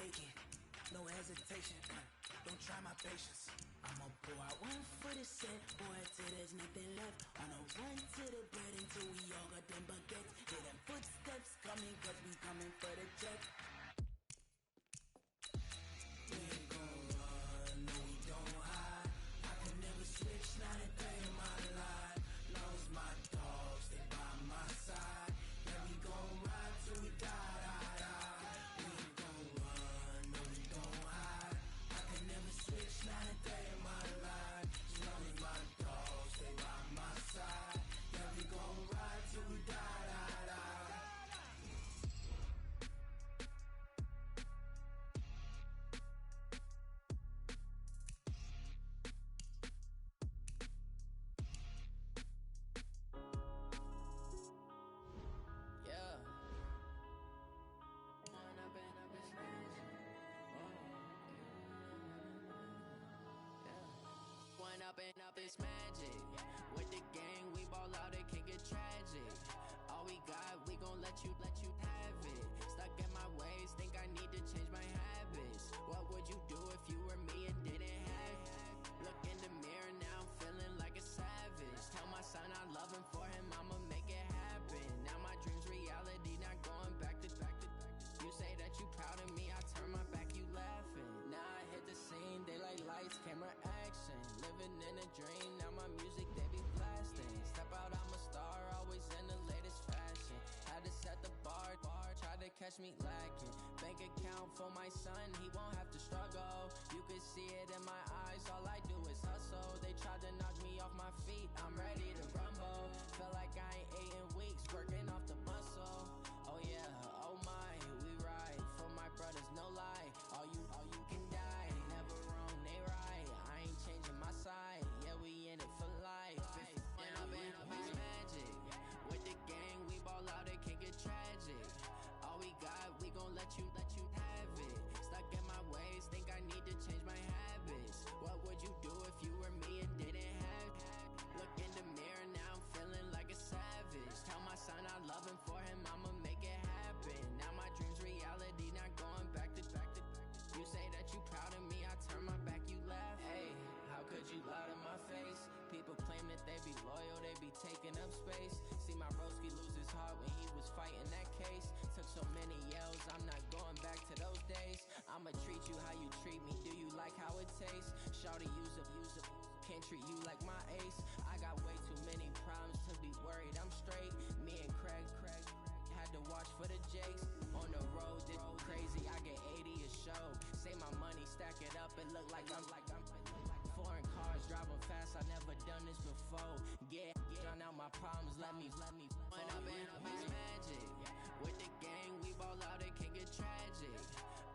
taking, no hesitation. Don't try my patience. I'ma pour out one for the set, boy, till there's nothing left. On a run to the bed until we all got them baguettes. Hear them footsteps coming, cause we coming for the check. We ain't gon' run, no we don't hide. I can never switch, not a day in my life. Knows my dogs, they by my side. Yeah, we gon' ride till we die. We ain't gon' run, no we don't hide. I can never switch, not a day in my life. As long as my dogs, they by my side. Yeah, we gon' ride till we die. Yeah. One up and up is magic. With the gang, we ball out, it can get tragic. All we got, we gon' let you have it. Stuck in my ways, think I need to change my habits. What would you do if you were me and didn't have it? Look in the mirror, now I'm feeling like a savage. Tell my son I love him, for him I'ma make it happen. Now my dream's reality, not going back to. You say that you proud of me, I turn my back, you laughing. Now I hit the scene, daylight lights, camera action. Living in a dream, now my music they be blasting. Step out, I'm a star, always in the latest fashion. Had to set the bar, try to catch me lacking. Bank account for my son, he won't have to struggle. You can see it in my eyes, all I do is hustle. They tried to knock me off my feet, I'm ready to rumble. Feel like I ain't ate in weeks, working off the muscle. Oh yeah, oh my, we ride for my brothers, no lie. All you can die, never wrong, they right. I ain't changing my side, yeah, we in it for life. When up and up is magic. With the gang, we ball out, it can get tragic. All we got, we gon' let you have it. Stuck in my ways, think I need to change my habits. What would you do if you were me and didn't have it? Look in the mirror, now I'm feeling like a savage. Tell my son I love him, for him I'ma make it happen. Now my dream's reality, not going back to. You say that you proud of me, I turn my back, you laugh. Hey, how could you lie to my face? People claim that they be loyal, they be taking up space. See my broski lose his heart when he was fighting that case. Took so many yells, I'm not going back to those days. I'ma treat you how you treat me, do you like how it tastes? Shawty, use up, can't treat you like my ace. I got way too many problems to be worried, I'm straight. Me and Craig had to watch for the Jakes. On the road, this crazy, I get 80 a show. Say my money, stack it up, it look like I'm foreign cars, driving fast, I never done this before. Yeah, drown out my problems, let me When up and up is magic. With the gang, we ball out, it can get tragic.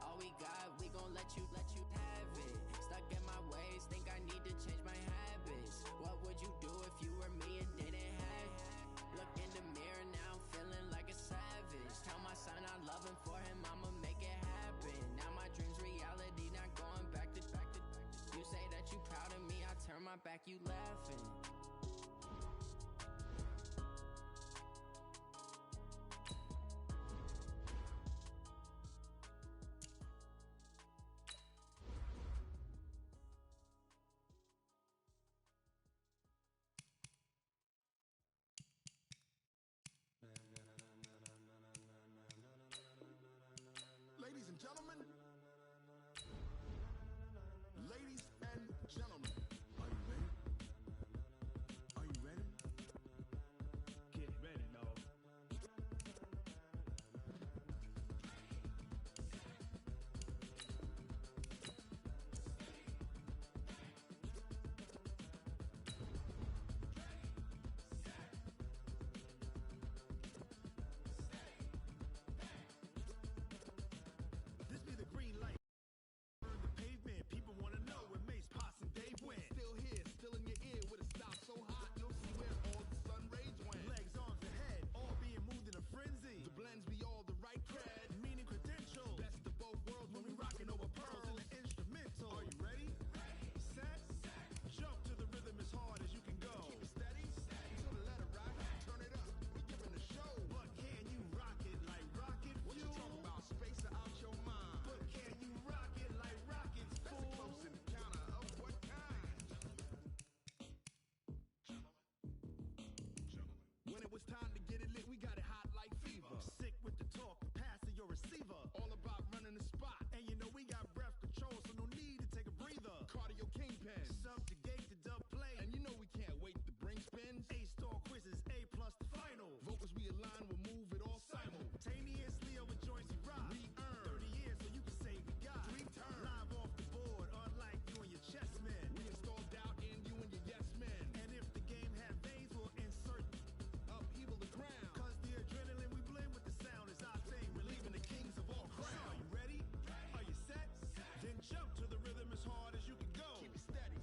All we got, we gon' let you have it. Stuck in my ways, think I need to change my habits. What would you do if you were me and didn't have it? Look in the mirror, now I'm feeling like a savage. Tell my son I love him, for him I'ma make it happen. Now my dream's reality, not going back to. You say that you proud of me, I turn my back, you laughing. Ladies and gentlemen, ladies and gentlemen, are you ready? Are you ready? Get ready, dog. This be pen. Subjugate the dub play. And you know we can't wait to bring spins. A-star quizzes, A+ the final. Vocals we align, we'll move it all simultaneously over joints we rock. We earn 30 years so you can say we got 3 turns. Live off the board, unlike you and your chess men. We install doubt in you and your yes men. And if the game had veins, we'll insert upheaval the ground. Cause the adrenaline we blend with the sound is our thing. We're leaving the kings of all crowns. So are you ready? Are you set? Then jump to the rhythm as hard as you can go. Keep it steady.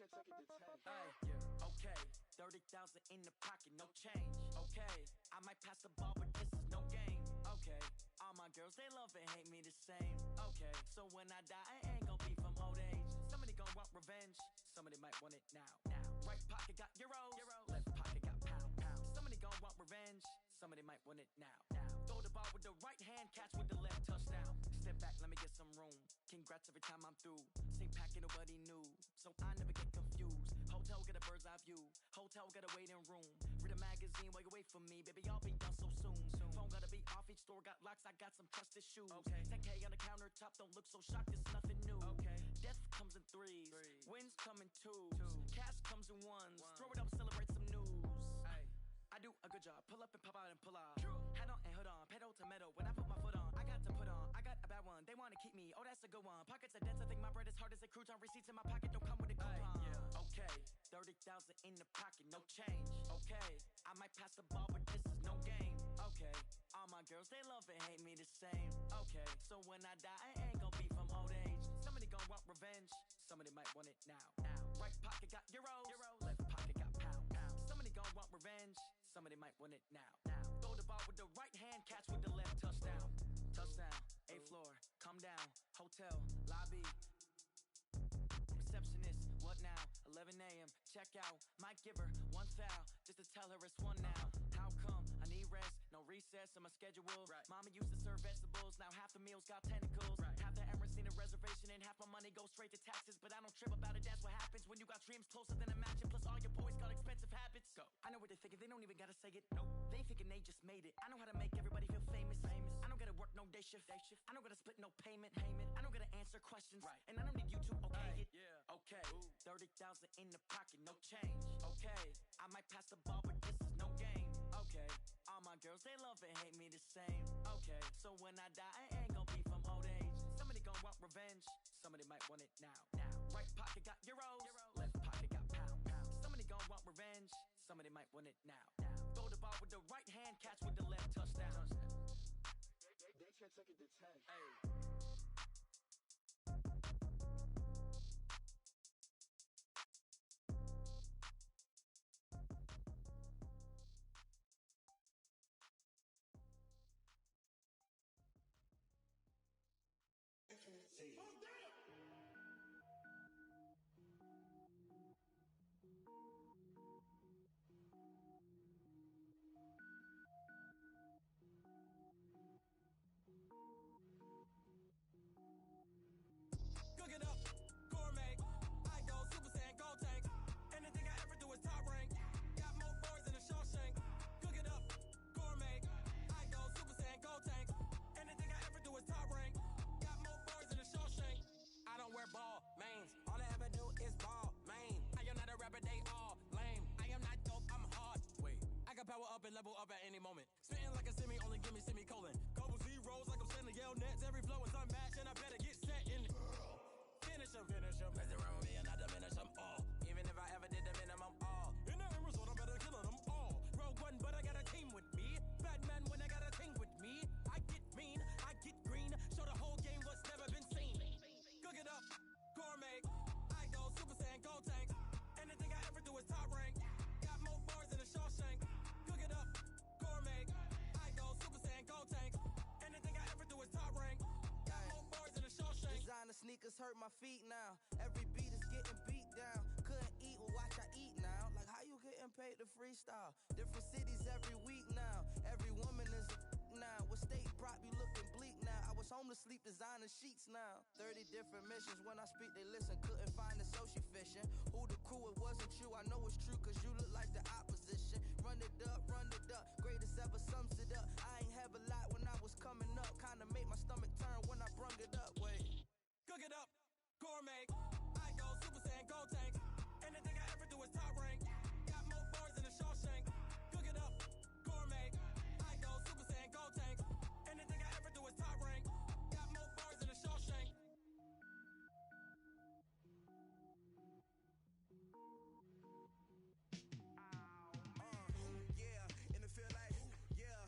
Yeah, okay. 30,000 in the pocket, no change. Okay, I might pass the ball, but this is no game. Okay, all my girls, they love and hate me the same. Okay, so when I die, I ain't gon' be from old age. Somebody gon' want revenge, somebody might want it now. Right pocket got euros, left pocket got pound. Somebody gon' want revenge, somebody might want it now. Throw the ball with the right hand, catch with the left, touchdown. Step back, let me get some room. Congrats every time I'm through. Same packet, nobody knew, so I never get confused. Hotel get a bird's eye view. Hotel got a waiting room. Read a magazine while you wait for me, baby. I'll be done so soon. Phone gotta be off. Each store got locks. I got some trusted shoes. Okay. 10K on the countertop. Don't look so shocked. It's nothing new. Okay. Death comes in threes. Wins come in twos. Cash comes in ones. Throw it up, celebrate some news. Ay. I do a good job. Pull up and pop out and pull out. Hat on and hood on. Pedal to metal. When I put my foot on, I got to put on. I got a bad one. They wanna keep me. Oh, that's a good one. Pockets are dense. I think my bread is hard as a crouton. Receipts in my pocket don't come with a coupon. Yeah. Okay. 30,000 in the pocket, no change. Okay, I might pass the ball, but this is no game. Okay, all my girls, they love and hate me the same. Okay, so when I die, I ain't gon' be from old age. Somebody gon' want revenge, somebody might want it now. Right pocket got euros, left pocket got pound. Somebody gon' want revenge, somebody might want it now. Throw the ball with the right hand, catch with the left, touchdown. Touchdown, 8th floor, come down, hotel, lobby. Receptionist, what now? 11 a.m. Check out. Might give her one foul just to tell her it's one now. How come? I need rest, no recess in my schedule. Right. Mama used to serve vegetables, now half the meals got tentacles. Right. Half the Emirates need a reservation and half my money goes straight to taxes. But I don't trip about it, that's what happens when you got dreams closer than a mansion. Plus all your boys got expensive habits. Go. I know what they're thinking, they don't even gotta say it. Nope. They thinking they just made it. I know how to make everybody feel famous. I don't gotta work no day shift. I don't gotta split no payment. I don't gotta answer questions. Right. And I don't need you to okay it. Yeah. Okay. 30,000 in the pocket, no change. Okay, I might pass the ball, but this is no game. Okay, all my girls, they love and hate me the same. Okay, so when I die, I ain't gon' be from old age. Somebody gon' want revenge, somebody might want it now. Right pocket got euros, left pocket got pound. Somebody gon' want revenge, somebody might want it now. Throw the ball with the right hand, catch with the left, touchdown. They can't take it to 10. Hey. Cook it up, gourmet. I go Super Saiyan, gold tank. Anything I ever do is top rank. Got more boys than a Shawshank. Cook it up, gourmet. I go Super Saiyan, gold tank. Anything I ever do is top rank. Got more boys than a Shawshank. I don't wear ball mains. All I ever do is ball main. I am not a rapper, they all lame. I am not dope, I'm hard. Wait, I can power up and level up at any moment. Spitting like a semi, only give me semicolon. Couple zeros like I'm sending yell nets. Every flow is unmatched and I better get set in. Finish them. Mess around with me and I diminish them all. Even if I ever did the minimum all. In the result, I'm better killing them all. Rogue One, but I got a team with me. Batman when I got a team with me. I get mean, I get green. Show the whole game what's never been seen. Cook it up, gourmet. I go Super Saiyan, gold tank. Anything I ever do is top rank. Got more bars than a Shawshank. Cook it up, gourmet. I go Super Saiyan, gold tank. Anything I ever do is top rank. Got more bars than a Shawshank. Designer sneakers hurt my feet now. Every beat is getting beat down. Couldn't eat, well watch I eat now. Like how you getting paid to freestyle? Different cities every week now. Every woman is a now. What state prop you looking bleak now? I was home to sleep designer sheets now. 30 different missions. When I speak they listen. Couldn't find the social fishing. Who the crew, it wasn't you. I know it's true cause you look like the opposition. Run it up. Greatest ever sums it up. I ain't have a lot when I was coming up. Kinda made my stomach turn when I brung it up. Wait. Cook it up, gourmet. I go Super Saiyan, gold tank. Anything I ever do is top rank. Got more bars than a Shawshank. Cook it up, gourmet. I go Super Saiyan, gold tank. Anything I ever do is top rank. Got more bars than a Shawshank. Yeah, in the feel like, yeah.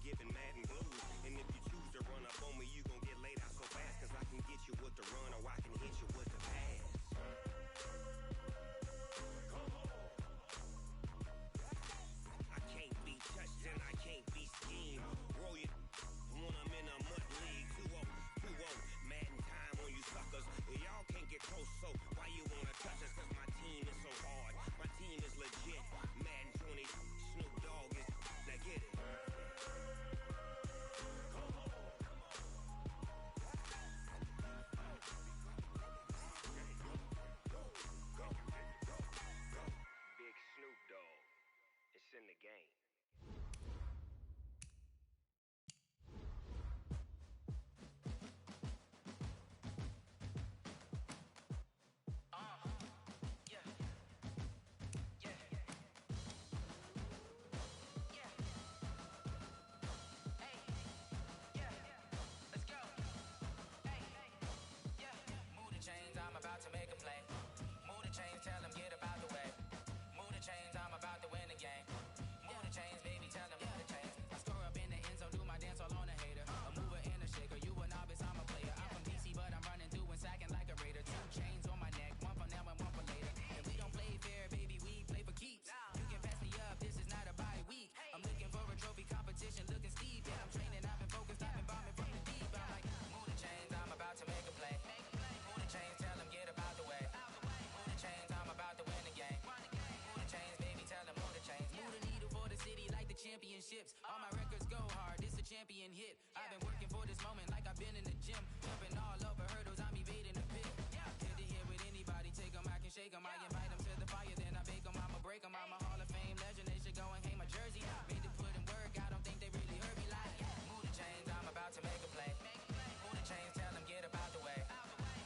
giving mad and blues. And if you choose to run up on me, you gon' get laid out so fast. Cause I can get you with the run or I can hit you with the pass. I can't be touched and I can't be schemed. Roll you when I'm in a mud league. 2-0, 2-0, mad in time on you suckers. Y'all can't get close, so why you wanna touch us? Cause my team is so hard, my team is legit. Madden 20, Snoop Dogg is, now get it. Big Snoop Dogg, it's in the game. All my records go hard, this a champion hit. I've been working for this moment like I've been in the gym. Jumping all over hurdles, I'm evading the pit. Here to here with anybody, take them, I can shake them. I invite them to the fire, then I bake them, I'ma break them. I'm a Hall of Fame legend, they should go and hang my jersey. Made to put in work, I don't think they really heard me like. Move the chains, I'm about to make a play. Move the chains, tell them get about the way.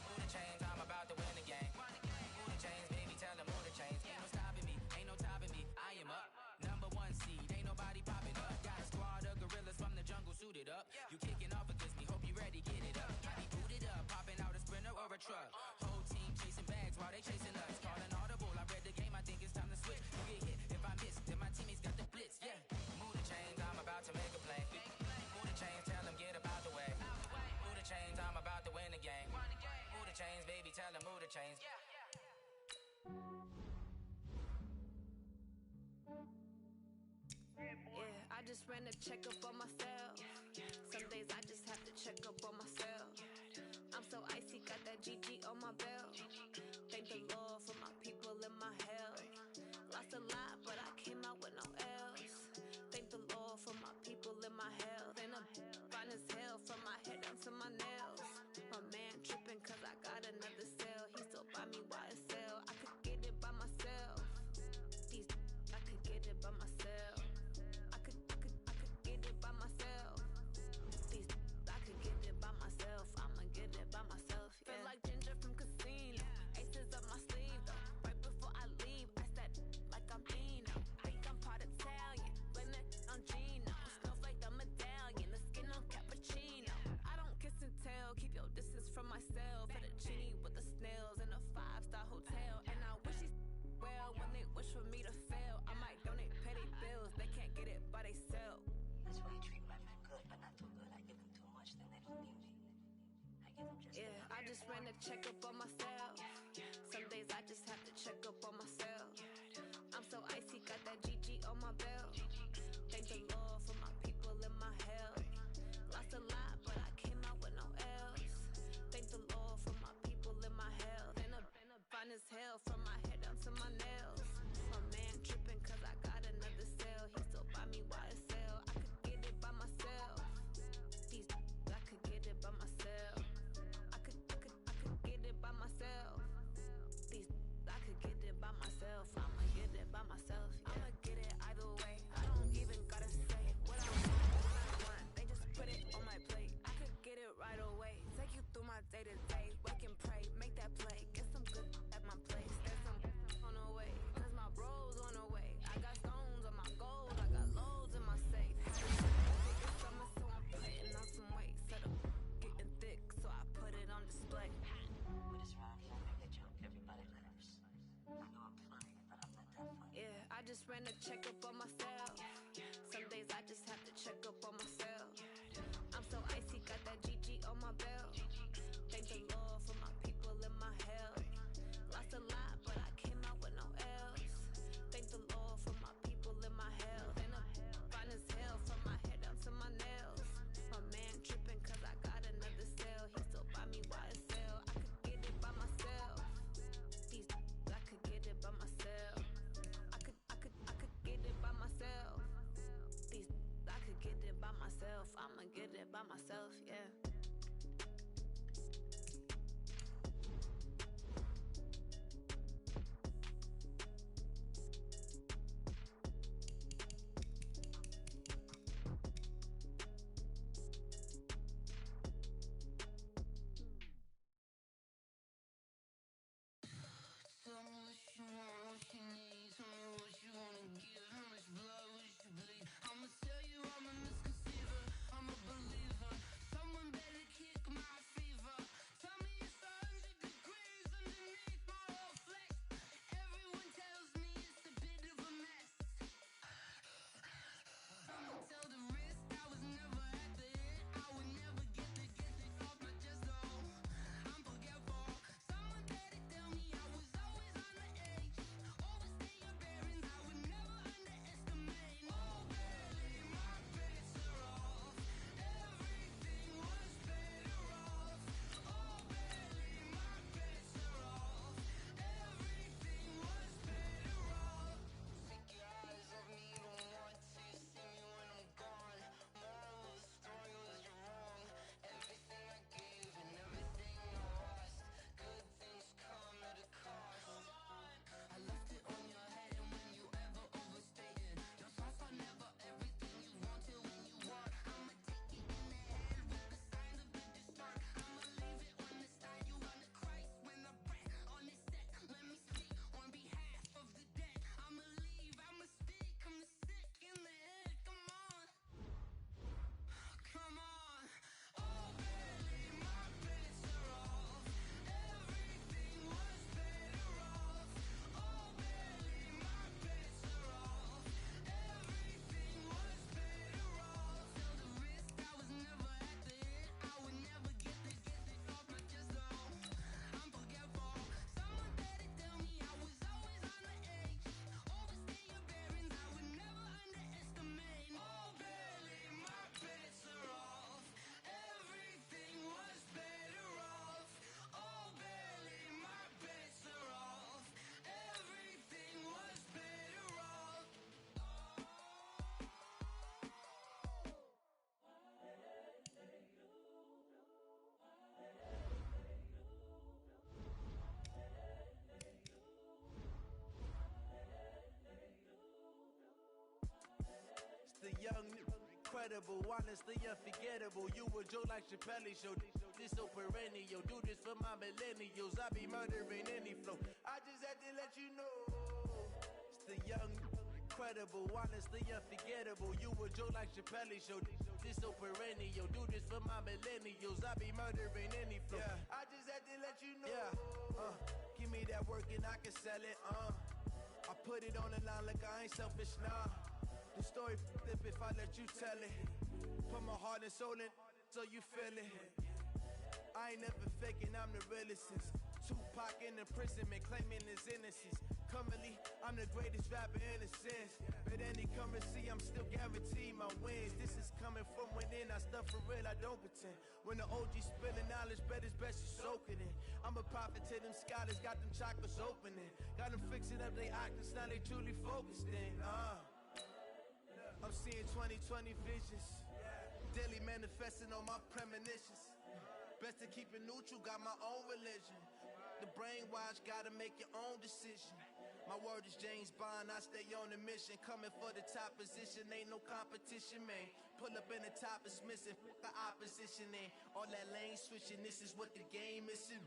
Move the chains, I'm about to win the game. Move the chains, baby, tell them move the chains. Ain't no stopping me, ain't no topping me, I am up. Number 1 seed, ain't nobody popping up. Got a squad of gorillas from the jungle suited up. You kicking off against me, hope you ready, get it up. I be booted up, popping out a sprinter or a truck. Whole team chasing bags while they chasing us. Calling audible, I read the game, I think it's time to switch. You get hit, if I miss, then my teammates got the blitz, yeah. Move the chains, I'm about to make a play. Move the chains, tell them get about the way. Move the chains, I'm about to win the game. Move the chains, baby, tell them move the chains. Yeah, I just ran a checkup on myself. Some days I just have to check up on myself. I'm so icy, got that GG on my belt. Thank the Lord for my people and my health. Lost a lot, but I came out with no L's. Thank the Lord for my people and my health. And I'm fine as hell from my head down to my nails. My man tripping cause I got another cell. He still buy me YSL. I could get it by myself. I could get it by myself. I could get it by myself. I could get it by myself. I'ma get it by myself. Yeah. Feel like Ginger from Casino. Aces up my sleeve though. Right before I leave, I said like I'm Dino. Think I'm part Italian, blame that on Gino. Snowflake the medallion, the skin on cappuccino. I don't kiss and tell, keep your distance from myself. Fettuccine with the snails in a 5-star hotel. And I wish these well when they wish for me to fail. I might donate petty bills, they can't get it by they sell. That's why you treat women good, but not too good. I give them too much, then they don't need me. I give them just I just ran a checkup on myself. Some days I just have to check up on myself. I'm so icy, got that GG on my belt. Thank the Lord for my people and my health. Lost a lot, but I came out with no L's. Thank the Lord for my people and my health. And I'm fine as hell from my head down to my nails. My man tripping cause I got another cell. He still buy me YSL. I could get it by myself. I could get it by myself. I could get it by myself. I could get it by myself. I'ma get it by myself. Yeah. I'ma get it either way. I don't even gotta say what I want. They just put it on my plate. I could get it right away. Take you through my day to day. Wake and pray, make that play. Get some good at my place. There's some on the way. Cause my bros on the way. I got stones on my gold. I got loads in my safe. It's summer, so I'm putting on some weight. Set up getting thick, so I put it on display. with this round here, I make a joke, everybody laughs. I know I'm funny, but I'm not that funny. Yeah, I just ran a checkup on myself. Some days I just have to check up on myself. my belt. Thank the Lord for my people in my hell. Lost a lot, but I came out with no L's. Thank the Lord for my people in my hell. And I'm fine as hell from my head down to my nails. My man tripping cause I got another cell. He still buy me YSL. I could get it by myself. These I could get it by myself. I could get it by myself. These I could get it by myself. I'ma get it by myself, yeah. Tell me what you want, what you need. Tell me what you wanna give. How much blood would you bleed? I'ma tell you I'm a misconceiver. I'm a believer. Someone better kick my fever. Tell me it's 100 degrees underneath my whole flesh. Everyone tells me it's a bit of a mess. I'ma tell the risk I was never at the hit. I would never get this off my chest though. I'm forgetful. Someone better tell me I was always on the edge. Overstay your bearings, I would never underestimate. Oh barely, my bets are off. Everything was better off. Oh barely, my bets are off. Everything was better off. Take your eyes off me, don't want to see me when I'm gone. Moral of the story was you're wrong. Everything I gave and everything I lost. Good things come at a cost. I left it on your head, and when you ever overstay it, your thoughts are never everything you wanted when you want. I'ma take it in the head with the signs of the distort. I'ma leave it on the side. You on the Christ when I breath on this set. Let me speak on behalf of the dead. I'ma leave, I'ma speak. I'm the sick in the head. Come on, come on. Oh barely, my bets are off. Everything was better off. Oh barely, my bets are off. Everything was better off. Tell the risk I was never at the hit. I would never get this off my chest though. I'm forgetful. Someone better tell me I was always on the edge. Overstay your bearings, I would never underestimate. Oh barely, my bets are off. Everything was better off. Oh barely, my bets are off. Everything was better off. It's the young, incredible, honestly unforgettable. You a joke like Chappelle show. This so perennial. Do this for my millennials. I be murdering any flow. I just had to let you know. It's the young, incredible, honestly unforgettable. You a joke like Chappelle show. This so perennial. Do this for my millennials. I be murdering any flow. Yeah. I just had to let you know. Yeah. Give me that work and I can sell it. I put it on the line like I ain't selfish, nah. The story flip if I let you tell it. Put my heart and soul in so you feel it. I ain't never faking, I'm the realest since Tupac in imprisonment, claiming his innocence. Currently, I'm the greatest rapper in a sense. But any currency, I'm still guaranteed my wins. This is coming from within, I stuff for real, I don't pretend. When the OG spilling knowledge, bet it's best you soak it in. I'm a prophet to them scholars, got them chakras opening. Got them fixing up they octaves, now they truly focused in. I'm seeing 2020 visions. Daily manifesting on my premonitions. Best to keep it neutral, got my own religion. The brainwash, gotta make your own decision. My word is James Bond, I stay on a mission. Coming for the top position, ain't no competition, man. Pull up in the top is missing, the opposition in. All that lane switching, this is what the game missing.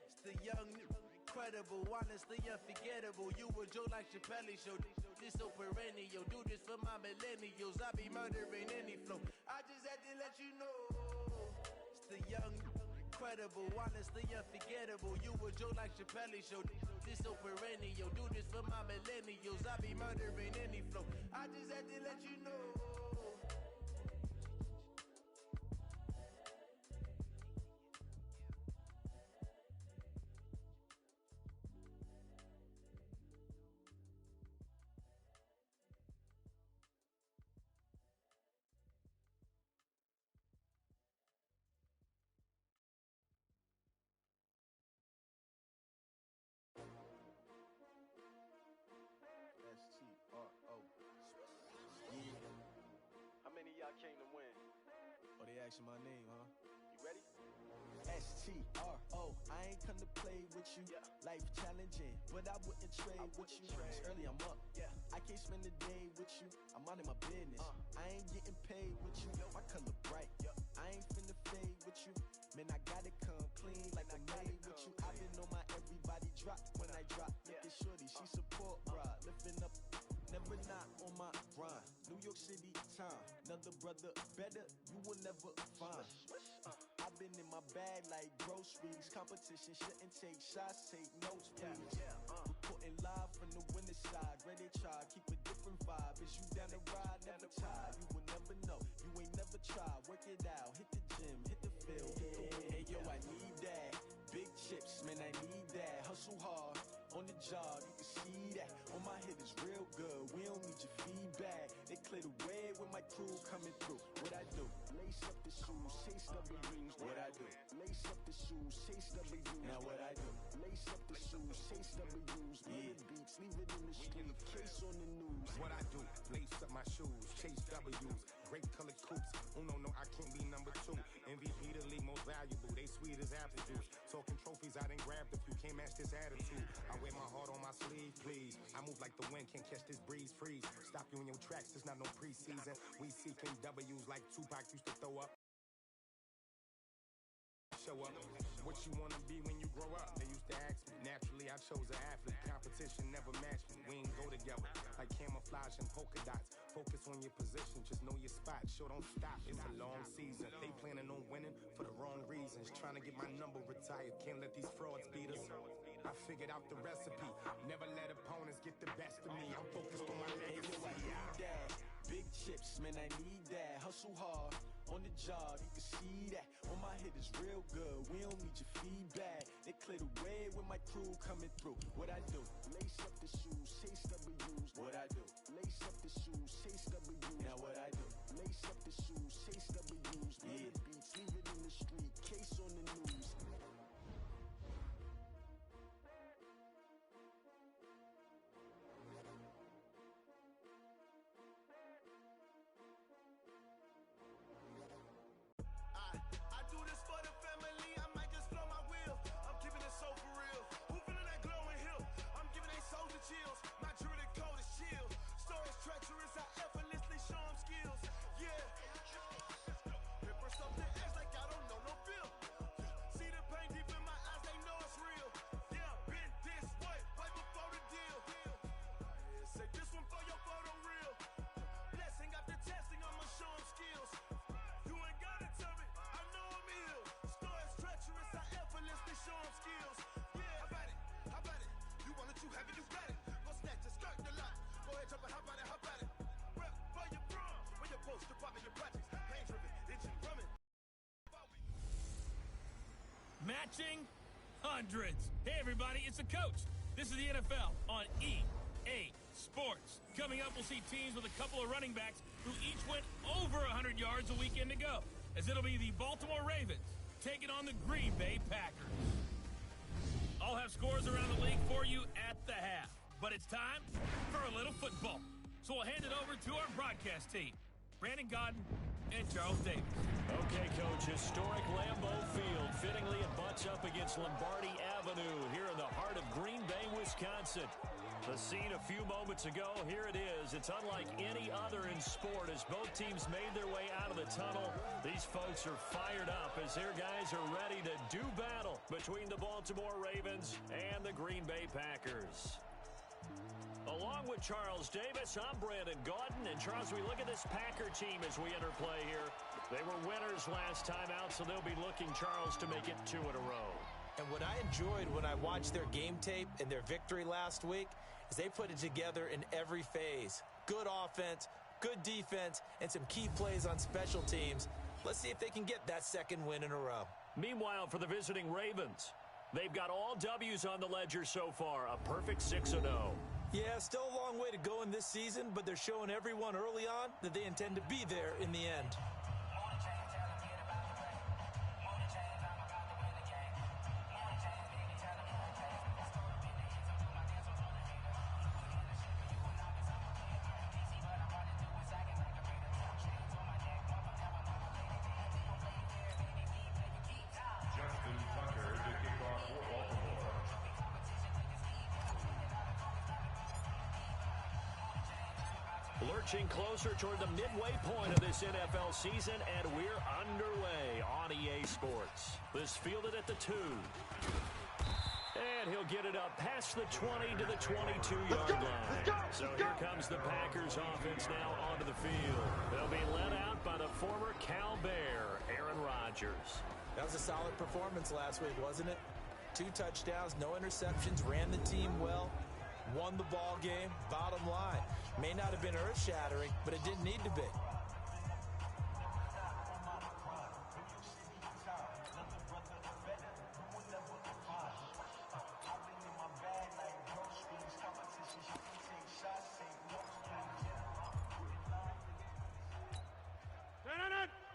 It's the young, incredible, honestly unforgettable. You a joke like Chappelle show. This so perennial. Do this for my millennials. I be murdering any flow. I just had to let you know. It's the young, incredible, honestly unforgettable. You a joke like Chappelle show. This so perennial. Do this for my millennials. I be murdering any flow. I just had to let you know. came to win. Oh, they asking my name, huh? You ready? S-T-R-O, I ain't come to play with you. Life challenging, but I wouldn't trade with you. It's early, I'm up. I can't spend the day with you. I'm minding my business. I ain't getting paid with you. My color bright. I ain't finna fade with you. Man, I gotta come clean like I made with you. I been on my everybody drop when I drop. Look at shorty, she support, bruh. Lifting up, never not on my grind. New York City time, another brother better, you will never find. I've been in my bag like groceries. Competition shouldn't take shots, take notes, please. Reporting live from the winning side. Ready to try, keep a different vibe. Is you down the ride, never tired. You will never know, you ain't never tried. Work it out, hit the gym, hit the field, hit the win. Hey yo, I need that. Big chips, man, I need that. Hustle hard, on the job, you can see that. On my hit is real good, we don't need your feedback. They clear the way when my crew coming through. What I do? Lace up the shoes, chase W's. What I do? Lace up the shoes, chase W's. Now what I do? Lace up the shoes, chase W's. Million beats, leave it in the street, case on the news. What I do? Lace up my shoes, chase W's. Great colored coupes. Uno, no, I can't be number 2. MVP the league most valuable. They sweet as apple juice. Talking trophies, I done grabbed a few. Can't match this attitude. I wear my heart on my sleeve, please. I move like the wind, can't catch this breeze, freeze. Stop you in your tracks, there's not no preseason. We seeking W's like Tupac used to throw up. Show up. What you wanna be when you grow up? They used to ask me. Naturally, I chose an athlete. Competition never matched me. We ain't go together like camouflage and polka dots. Focus on your position, just know your spot. Sure, don't stop. It's a long season. They planning on winning for the wrong reasons. Trying to get my number retired. Can't let these frauds beat us. I figured out the recipe. Never let opponents get the best of me. I'm focused on my legacy. I need that. Big chips, man, I need that. Hustle hard, on the job, you can see that. On my hit is real good, we don't need your feedback. They clear the way when my crew coming through. What I do? Lace up the shoes, chase W's. What I do? Lace up the shoes, chase W's. Now what I do? Lace up the shoes, chase W's. Million beats, leave it in the street, case on the news. I do this for the family, I might just blow my wheel. I'm keeping it so for real. Who feeling that glowing hill? I'm giving they soldier chills. My jewelry code is chill. Stories treacherous, I effortlessly show them skills. Yeah. Pepper up the edge like I don't know no bill. See the pain deep in my eyes, they know it's real. Yeah, been this way, way before the deal. Say this one for your photo reel. Blessing after testing, I'ma show them skills. You ain't gotta tell me, I know I'm ill. Stories treacherous, I effortlessly show them skills. Yeah, how about it? How about it? You want it, you have it, you got it. Go snatch it, skirt the lot. Go ahead, jump it, how about it? How about it? Rep for your bros, when you're supposed to pop in your projects. Pain driven, itchy, drumming. Matching hundreds. Hey, everybody, it's the coach. This is the NFL on EA Sports. Coming up, we'll see teams with a couple of running backs who each went over 100 yards a weekend ago, as it'll be the Baltimore Ravens taking on the Green Bay Packers. I'll have scores around the league for you at the half, but it's time for a little football. So we'll hand it over to our broadcast team, Brandon Godden and Charles Davis. Okay, Coach, historic Lambeau Field. Fittingly, it butts up against Lombardi Avenue here in the heart of Green Bay, Wisconsin. The scene a few moments ago, here it is. It's unlike any other in sport as both teams made their way out of the tunnel. These folks are fired up as their guys are ready to do battle between the Baltimore Ravens and the Green Bay Packers. Along with Charles Davis, I'm Brandon Gaudin. And Charles, we look at this Packer team as we enter play here. They were winners last time out, so they'll be looking, Charles, to make it 2 in a row. And what I enjoyed when I watched their game tape and their victory last week is they put it together in every phase. Good offense, good defense, and some key plays on special teams. Let's see if they can get that second win in a row. Meanwhile, for the visiting Ravens, they've got all W's on the ledger so far, a perfect 6-0. Yeah, still a long way to go in this season, but they're showing everyone early on that they intend to be there in the end. Lurching closer toward the midway point of this NFL season, and we're underway on EA Sports. This fielded at the 2. And he'll get it up past the 20 to the 22-yard line. So here comes the Packers offense now onto the field. They'll be led out by the former Cal Bear, Aaron Rodgers. That was a solid performance last week, wasn't it? 2 touchdowns, no interceptions, ran the team well, won the ball game. Bottom line, may not have been earth-shattering, but it didn't need to be.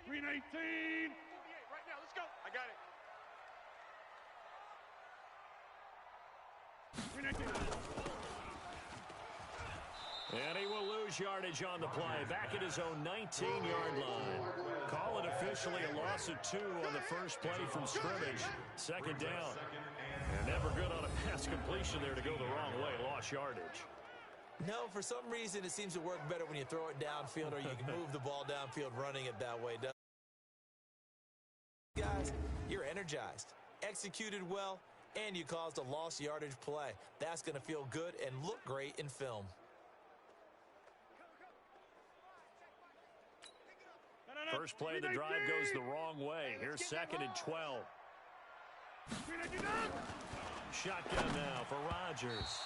Green 18. Right now, let's go. I got it. Green 18. And he will lose yardage on the play. Back at his own 19-yard line. Call it officially a loss of 2 on the first play from scrimmage. Second down. And never good on a pass completion there to go the wrong way. Lost yardage. No, for some reason, it seems to work better when you throw it downfield or you can move the ball downfield running it that way. Guys, you're energized, executed well, and you caused a lost yardage play. That's going to feel good and look great in film. First play of the drive goes the wrong way. Here's 2nd and 12. Shotgun now for Rodgers.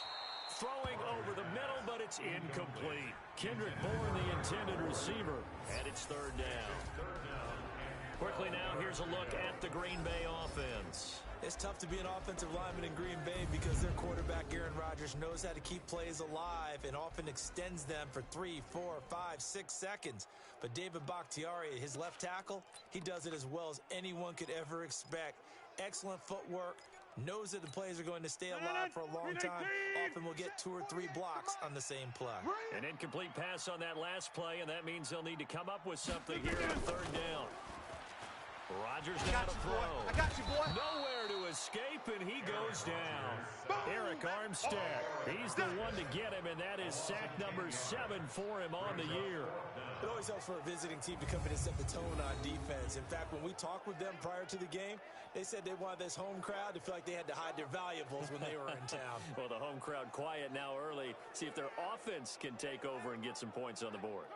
Throwing over the middle, but it's incomplete. Kendrick Bourne, the intended receiver, and it's 3rd down. Quickly now, here's a look at the Green Bay offense. It's tough to be an offensive lineman in Green Bay because their quarterback, Aaron Rodgers, knows how to keep plays alive and often extends them for 3, 4, 5, 6 seconds. But David Bakhtiari, his left tackle, he does it as well as anyone could ever expect. Excellent footwork. Knows that the plays are going to stay alive for a long time. Often will get 2 or 3 blocks on the same play. An incomplete pass on that last play, and that means they'll need to come up with something here on 3rd down. Rodgers now to throw. I got you, boy. Nowhere to escape, and he goes down. Eric Armstead, he's the one to get him, and that is sack number 7 for him on the year. It always helps for a visiting team to come in and set the tone on defense. In fact, when we talked with them prior to the game, they said they wanted this home crowd to feel like they had to hide their valuables when they were in town. Well, the home crowd quiet now early. See if their offense can take over and get some points on the board.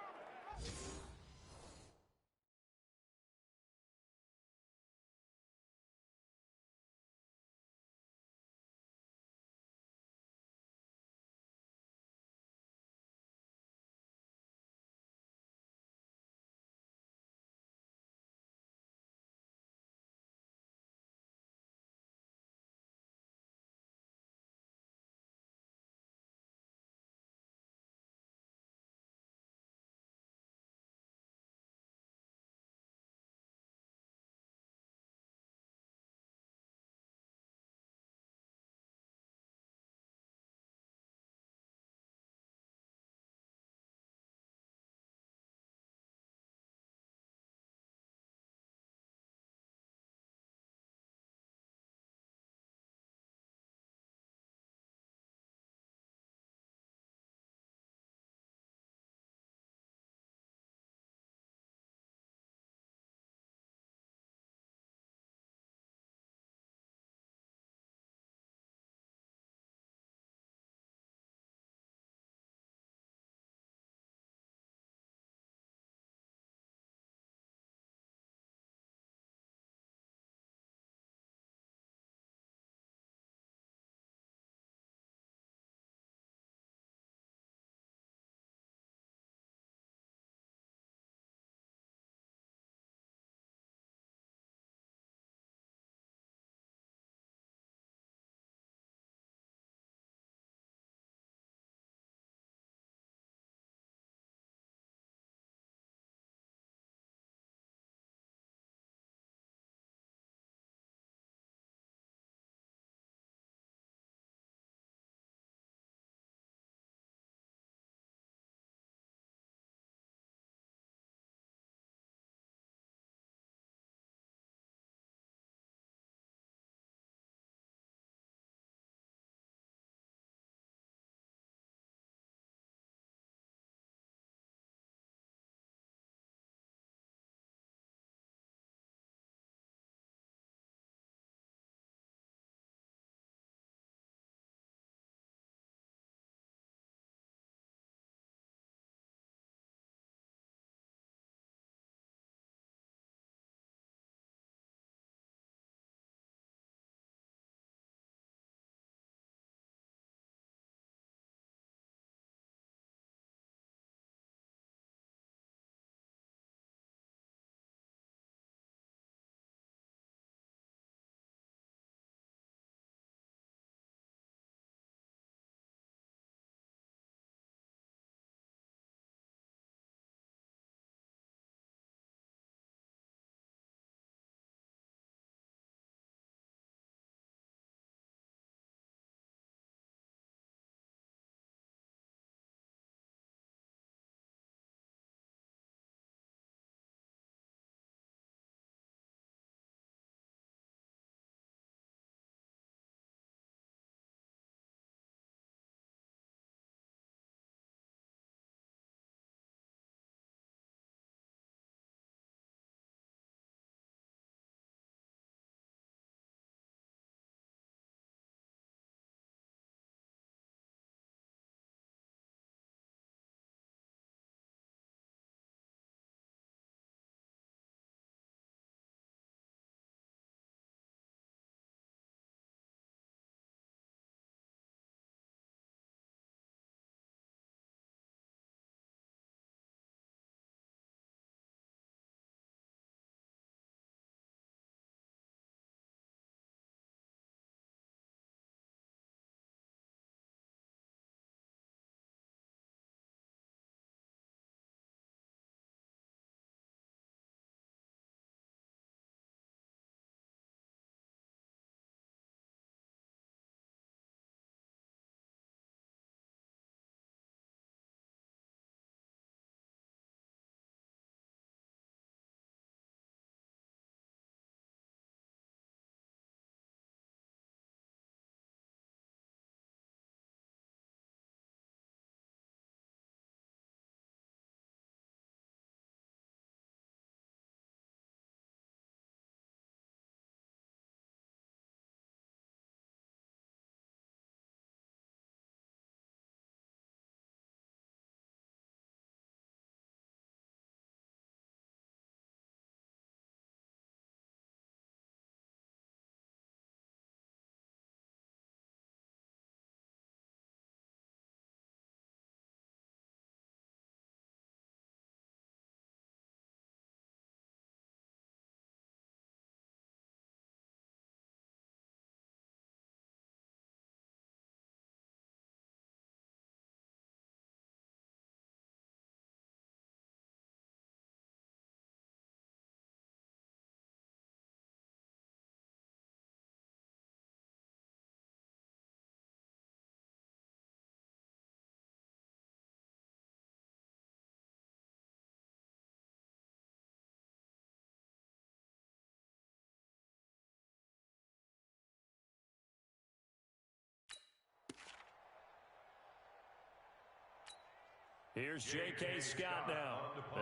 Here's J.K. Scott now,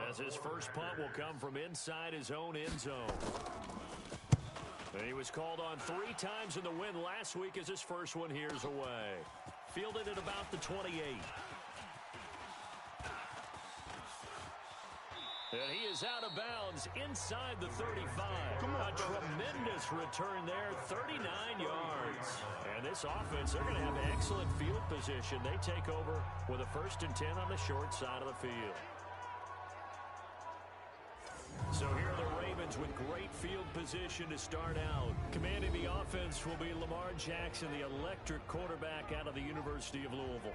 as his first punt will come from inside his own end zone. And he was called on 3 times in the win last week as his first one here's away. Fielded at about the 28. And he is out of bounds inside the 35. A tremendous return there, 39 yards. And this offense, they're going to have excellent field position. They take over with a 1st and 10 on the short side of the field. So here are the Ravens with great field position to start out. Commanding the offense will be Lamar Jackson, the electric quarterback out of the University of Louisville.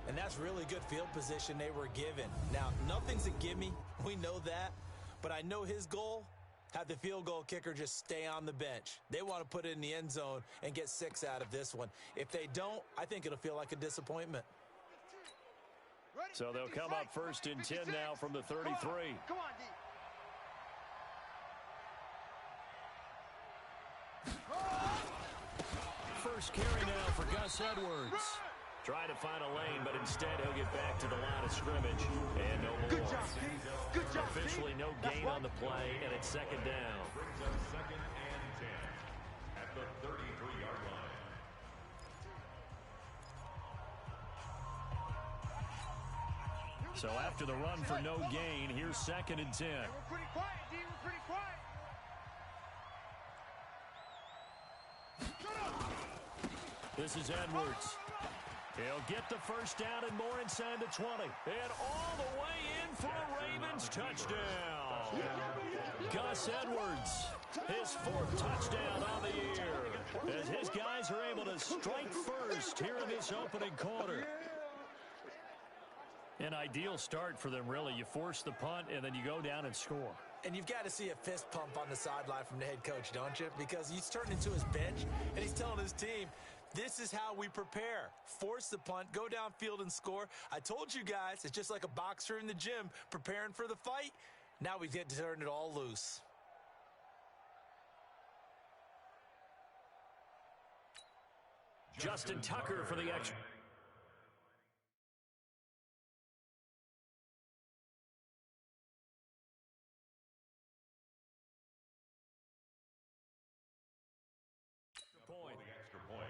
And that's really good field position they were given. Now, nothing's a gimme. We know that. But I know his goal, have the field goal kicker just stay on the bench. They want to put it in the end zone and get 6 out of this one. If they don't, I think it'll feel like a disappointment. So they'll come up 1st and 10 now from the 33. Come on, D. First carry now for Gus Edwards. Trying to find a lane, but instead he'll get back to the line of scrimmage. And no more. Good job, Steve. Good job, Officially no gain on the play, and it's 2nd down. Brings up 2nd and 10 at the 33-yard line. So after the run for no gain, here's 2nd and 10. We're pretty quiet, D. We're pretty quiet. This is Edwards. He'll get the first down and more inside the 20. And all the way in for a Ravens touchdown. Gus Edwards, his 4th touchdown on the year. As his guys are able to strike first here in this opening quarter. An ideal start for them, really. You force the punt, and then you go down and score. And you've got to see a fist pump on the sideline from the head coach, don't you? Because he's turned into his bench, and he's telling his team, this is how we prepare. Force the punt, go downfield and score. I told you guys, it's just like a boxer in the gym preparing for the fight. Now we get to turn it all loose. Justin Tucker for the extra point. The extra point.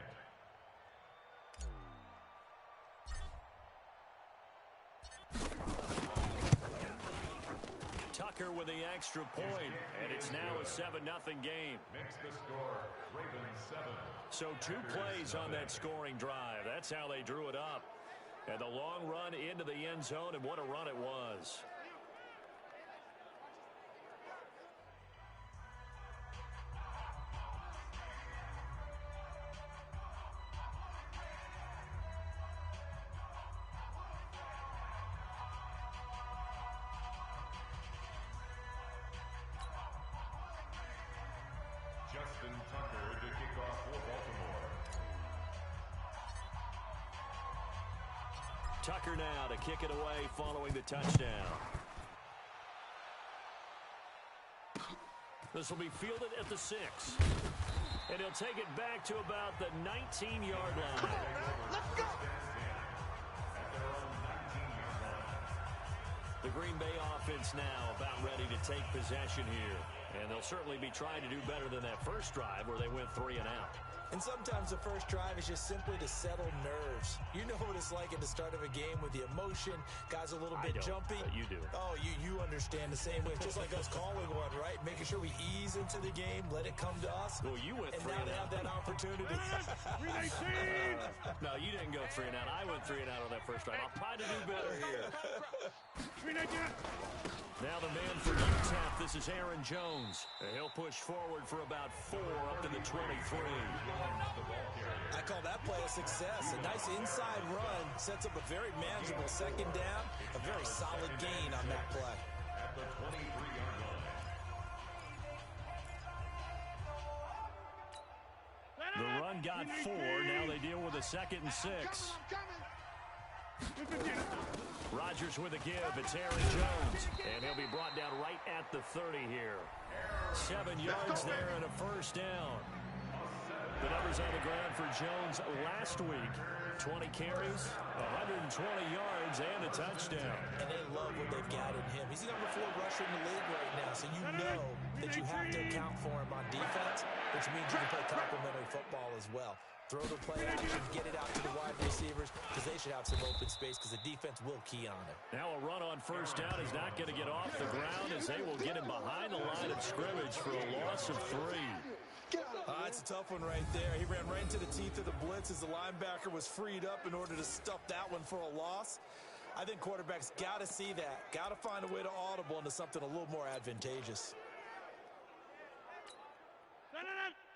Tucker with the extra point, and it's now a 7-0 game. Makes the score, Ravens 7. So 2 plays on that scoring drive. That's how they drew it up. And the long run into the end zone, and what a run it was. Justin Tucker to kick off for Baltimore. Tucker now to kick it away following the touchdown. This will be fielded at the 6. And he'll take it back to about the 19-yard line. Let's go. The Green Bay offense now about ready to take possession here. And they'll certainly be trying to do better than that first drive where they went 3 and out. And sometimes the first drive is just simply to settle nerves. You know what it's like at the start of a game with the emotion. Guys a little bit jumpy. You do. Oh, you understand the same way. Just like us calling one, right? Making sure we ease into the game, let it come to us. Well, you went 3 and now and they have that opportunity. No, you didn't go 3 and out. I went 3 and out on that first drive. I'll try to do better here. Now the man for UTEP, this is Aaron Jones. He'll push forward for about 4 up to the 23. I call that play a success. A nice inside run sets up a very manageable 2nd down. A very solid gain on that play. At the 23-yard line. The run got 4. Now they deal with a 2nd and 6. Rodgers with a give. It's Aaron Jones. And he'll be brought down right at the 30 here. 7 yards there and a first down. The numbers on the ground for Jones last week. 20 carries, 120 yards, and a touchdown. And they love what they've got in him. He's the number 4 rusher in the league right now, so you know that you have to account for him on defense, which means you can play complementary football as well. Throw the play action, get it out to the wide receivers, because they should have some open space because the defense will key on it. Now a run on first down is not going to get off the ground as they will get him behind the line of scrimmage for a loss of 3. It's a tough one right there. He ran right into the teeth of the blitz as the linebacker was freed up in order to stuff that one for a loss. I think quarterbacks got to see that. Got to find a way to audible into something a little more advantageous.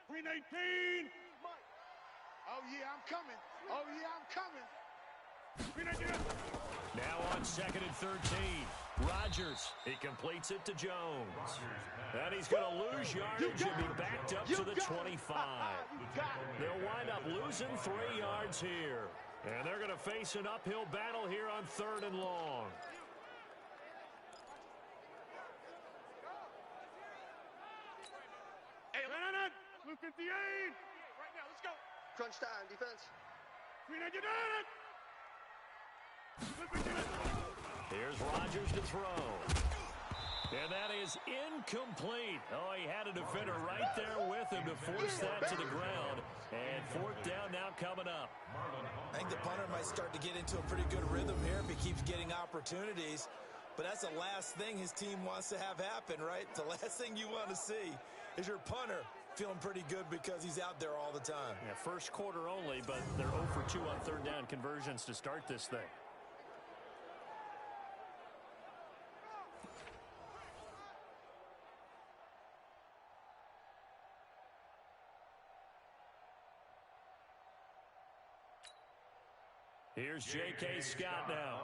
319. Oh, yeah, I'm coming. Oh, yeah, I'm coming. Now on 2nd and 13. Rodgers, he completes it to Jones. And he's going to lose yardage and be backed up to the 25. They'll wind up losing 3 yards here. And they're going to face an uphill battle here on 3rd and long. Hey, Blue 58. Right now, let's go. Crunch time, defense. Here's Rodgers to throw. And that is incomplete. Oh, he had a defender right there with him to force that to the ground. And 4th down now coming up. I think the punter might start to get into a pretty good rhythm here if he keeps getting opportunities. But that's the last thing his team wants to have happen, right? The last thing you want to see is your punter feeling pretty good because he's out there all the time. Yeah, first quarter only, but they're 0 for 2 on 3rd down conversions to start this thing. Here's J.K. Scott now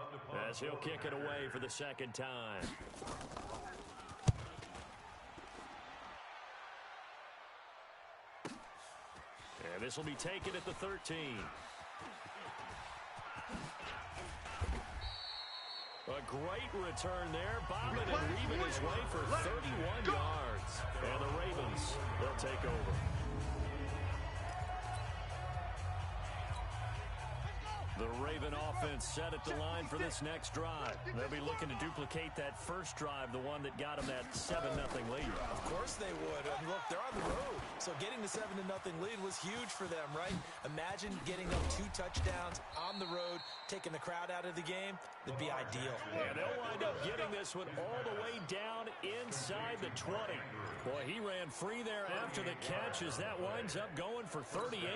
as he'll kick it away for the 2nd time. And this will be taken at the 13. A great return there. Bobbing and weaving his way for 31 yards. And the Ravens, they'll take over. The Raven offense set at the line for this next drive. They'll be looking to duplicate that first drive, the one that got them that 7-0 lead. Of course they would. And look, they're on the road. So getting the 7-0 lead was huge for them, right? Imagine getting up 2 touchdowns on the road, taking the crowd out of the game. It'd be ideal. And they'll wind up getting this one all the way down inside the 20. Boy, he ran free there after the catch as that winds up going for 38.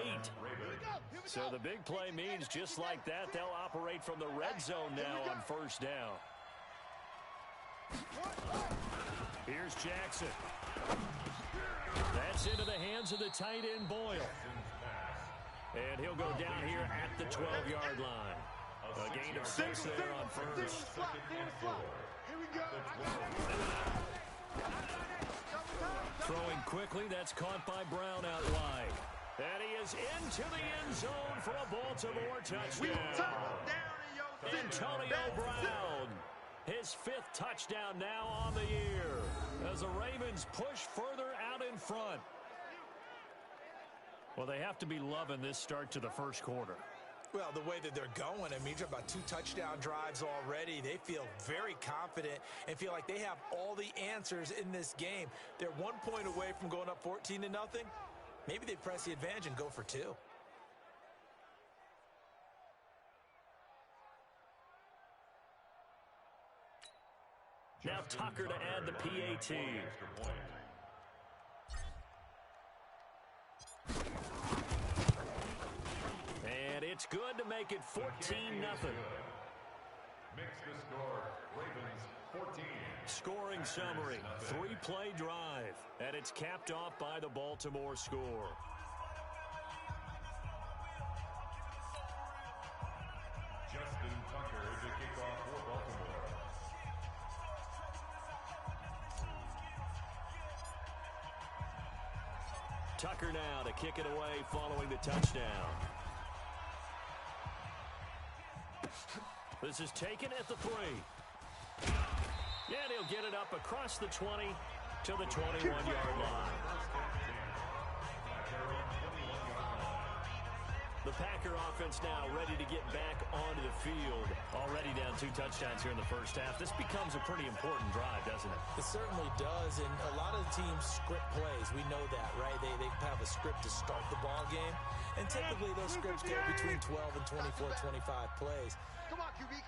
So the big play means just like that, they'll operate from the red zone now on first down. Here's Jackson. That's into the hands of the tight end Boyle. And he'll go down here at the 12-yard line. A gain of 6 there on first. Here we go. Throwing quickly, that's caught by Brown out wide. And he is into the end zone for a Baltimore touchdown. Antonio Brown, his 5th touchdown now on the year as the Ravens push further out in front. Well, they have to be loving this start to the first quarter. Well, the way that they're going, I mean, you're about 2 touchdown drives already. They feel very confident and feel like they have all the answers in this game. They're 1 point away from going up 14-0. Maybe they press the advantage and go for 2. Now Tucker to add the PAT. And it's good to make it 14-0. Makes the score Ravens 14. Scoring summary, 3-play drive, and it's capped off by the Baltimore score. Justin Tucker to kick off for Baltimore. Tucker now to kick it away following the touchdown. This is taken at the 3. Yeah, he'll get it up across the 20 to the 21-yard line. The Packer offense now ready to get back onto the field. Already down 2 touchdowns here in the first half. This becomes a pretty important drive, doesn't it? It certainly does, and a lot of the teams script plays. We know that, right? They have a script to start the ball game, and typically those scripts go between 12 and 24, 25 plays.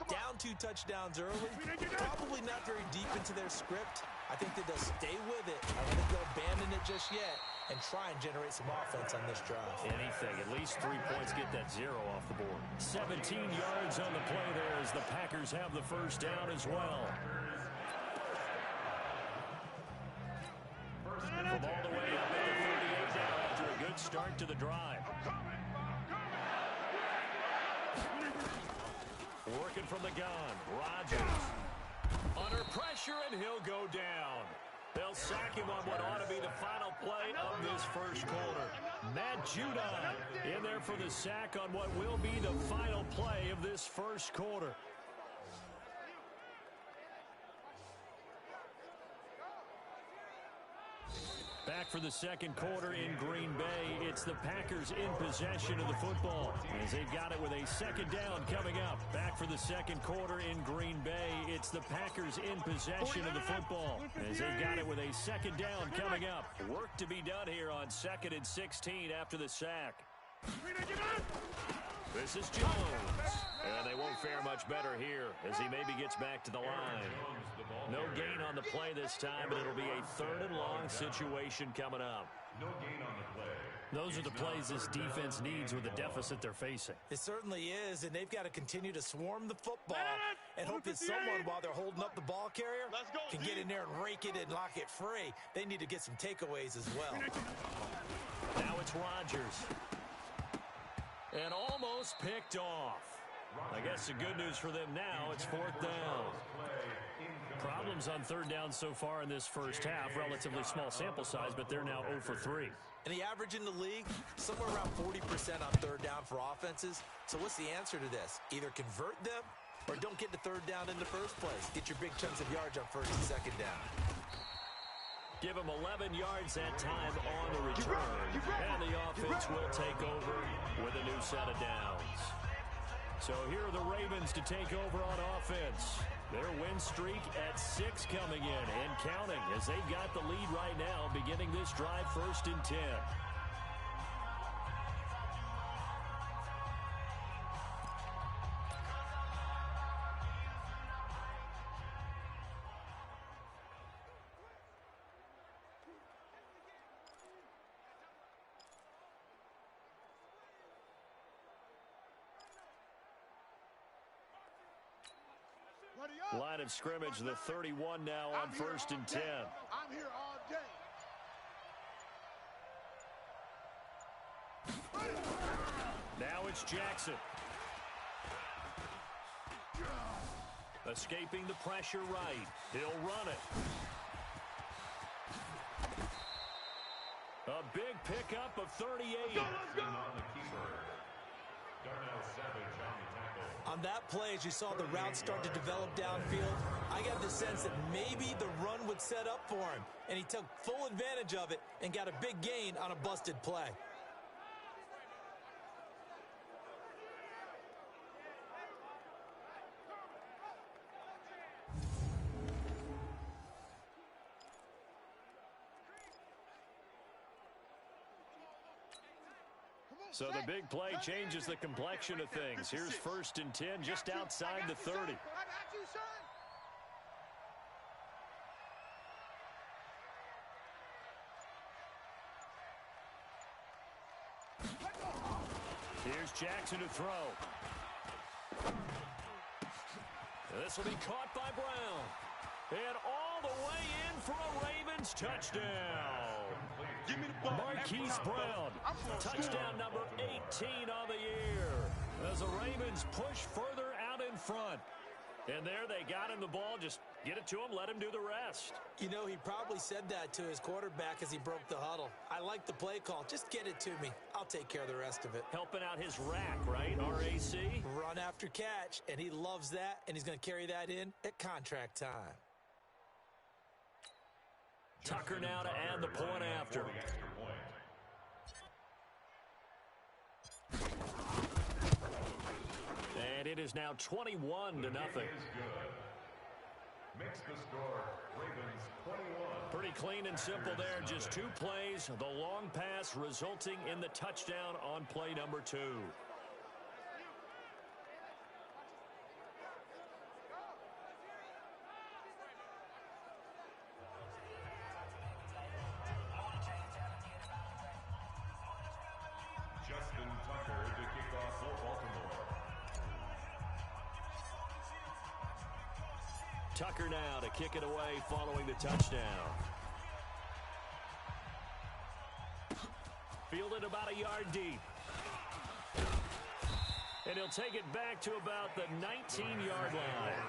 Down 2 touchdowns early, probably not very deep into their script. I think that they'll stay with it. I don't think they'll abandon it just yet and try and generate some offense on this drive. Anything. At least 3 points, get that 0 off the board. 17 yards on the play there as the Packers have the first down as well. From all the way up at the 38 now after a good start to the drive. Working from the gun. Rodgers. Under pressure, and he'll go down. They'll sack him on what ought to be the final play of this first quarter. Matt Judon in there for the sack on what will be the final play of this first quarter. Back for the second quarter in Green Bay. It's the Packers in possession of the football as they've got it with a second down coming up. Back for the second quarter in Green Bay. It's the Packers in possession of the football as they've got it with a second down coming up. Work to be done here on 2nd and 16 after the sack. This is Jones. And they won't fare much better here as he maybe gets back to the line. No gain on the play this time, but it'll be a 3rd and long situation coming up. No gain on the play. Those are the plays this defense needs with the deficit they're facing. It certainly is, and they've got to continue to swarm the football and hope that someone, while they're holding up the ball carrier, can get in there and rake it and lock it free. They need to get some takeaways as well. Now it's Rodgers. And almost picked off. I guess the good news for them now, it's 4th down. Problems on 3rd down so far in this first half. Relatively small sample size, but they're now 0 for 3. And the average in the league, somewhere around 40% on 3rd down for offenses. So what's the answer to this? Either convert them or don't get to 3rd down in the first place. Get your big chunks of yards on 1st and 2nd down. Give them 11 yards that time on the return. And the offense will take over with a new set of downs. So here are the Ravens to take over on offense. Their win streak at 6 coming in and counting as they've got the lead right now beginning this drive 1st and 10. Line of scrimmage, the 31 now on 1st and 10. I'm here all day. Now it's Jackson. Escaping the pressure right. He'll run it. A big pickup of 38. On that play, as you saw the route start to develop downfield, I got the sense that maybe the run would set up for him, and he took full advantage of it and got a big gain on a busted play. So the big play changes the complexion of things. Here's 1st and 10 just outside the 30. I got you, son. Here's Jackson to throw. This will be caught by Brown. And all the way in for a Ravens touchdown. Give me the ball. Marquise Brown, touchdown number 18 on the year. As the Ravens push further out in front. And there they got him the ball. Just get it to him, let him do the rest. You know, he probably said that to his quarterback as he broke the huddle. I like the play call. Just get it to me. I'll take care of the rest of it. Helping out his rack, right? RAC? Run after catch, and he loves that, and he's going to carry that in at contract time. Tucker now to add the point after. And it is now 21-0. Makes the score Ravens 21. Pretty clean and simple there. Just 2 plays. The long pass resulting in the touchdown on play number 2. Justin Tucker to kick off for Baltimore. Tucker now to kick it away following the touchdown. Fielded about a yard deep. And he'll take it back to about the 19-yard line.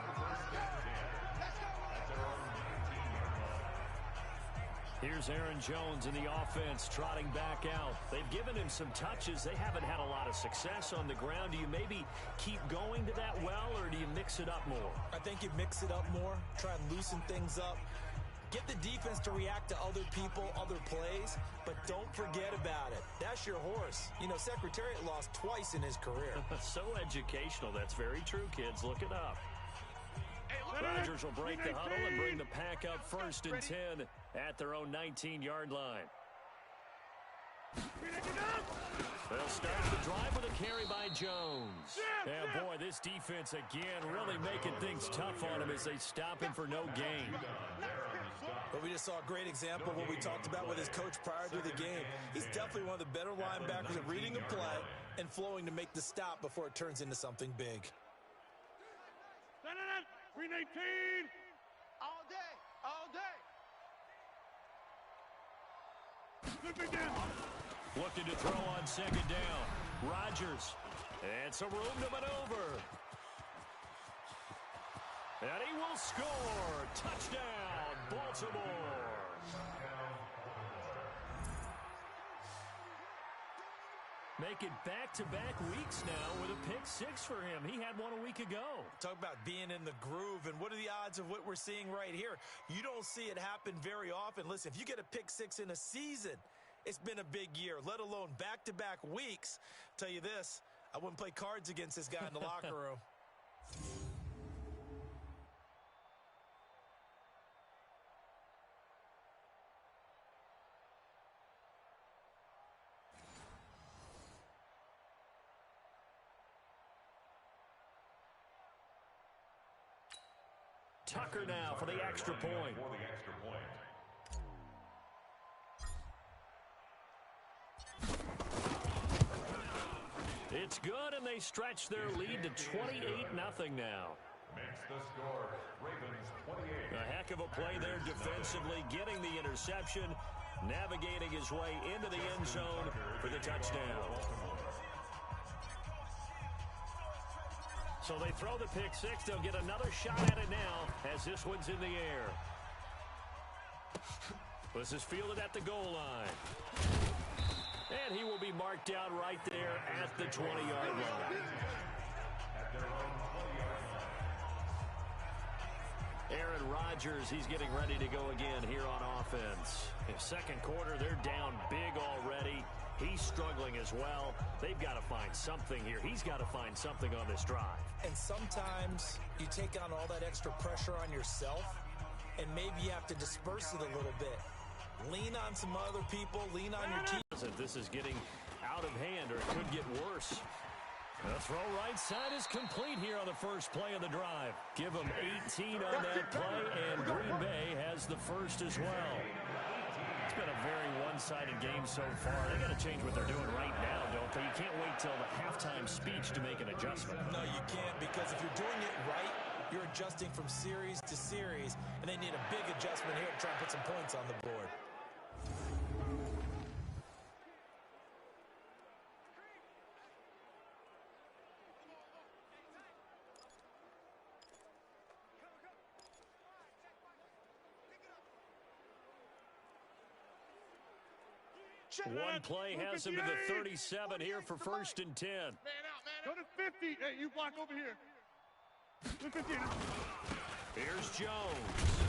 Here's Aaron Jones in the offense trotting back out. They've given him some touches. They haven't had a lot of success on the ground. Do you maybe keep going to that well, or do you mix it up more? I think you mix it up more, try and loosen things up. Get the defense to react to other people, other plays, but don't forget about it. That's your horse. You know, Secretariat lost twice in his career. So educational. That's very true, kids. Look it up. Rodgers will break the huddle and bring the pack up 1st and 10 at their own 19-yard line. They'll start the drive with a carry by Jones. Yeah, boy, this defense again really making things tough on him as they stop him for no gain. But we just saw a great example of what we talked about with his coach prior to the game. He's definitely one of the better linebackers at reading a play and flowing to make the stop before it turns into something big. 319. All day, all day. Looking to throw on 2nd down. Rodgers. And some room to maneuver. And he will score. Touchdown, Baltimore. Make it back-to-back weeks now with a pick 6 for him. He had one a week ago. Talk about being in the groove, and what are the odds of what we're seeing right here? You don't see it happen very often. Listen, if you get a pick 6 in a season, it's been a big year, let alone back-to-back weeks. Tell you this, I wouldn't play cards against this guy in the locker room. Tucker now for the extra point. It's good, and they stretch their lead to 28-0 now. Makes the score Ravens 28. A heck of a play there defensively, getting the interception, navigating his way into the end zone for the touchdown. So they throw the pick 6. They'll get another shot at it now as this one's in the air. This is fielded at the goal line. And he will be marked down right there at the 20-yard line. Aaron Rodgers, he's getting ready to go again here on offense. In 2nd quarter, they're down big already. He's struggling as well. They've got to find something here. He's got to find something on this drive. And sometimes you take on all that extra pressure on yourself, and maybe you have to disperse it a little bit. Lean on some other people. Lean on your team. This is getting out of hand, or it could get worse. The throw right side is complete here on the first play of the drive. Give them 18 on that play, and Green Bay has the first as well. It's been a very one-sided game so far. They got to change what they're doing right now, don't they? You can't wait till the halftime speech to make an adjustment. No, you can't, because if you're doing it right, you're adjusting from series to series, and they need a big adjustment here to try and put some points on the board. One play has him to the 37 here for 1st and 10. Go to 50. Hey, you block over here. 50. Here's Jones.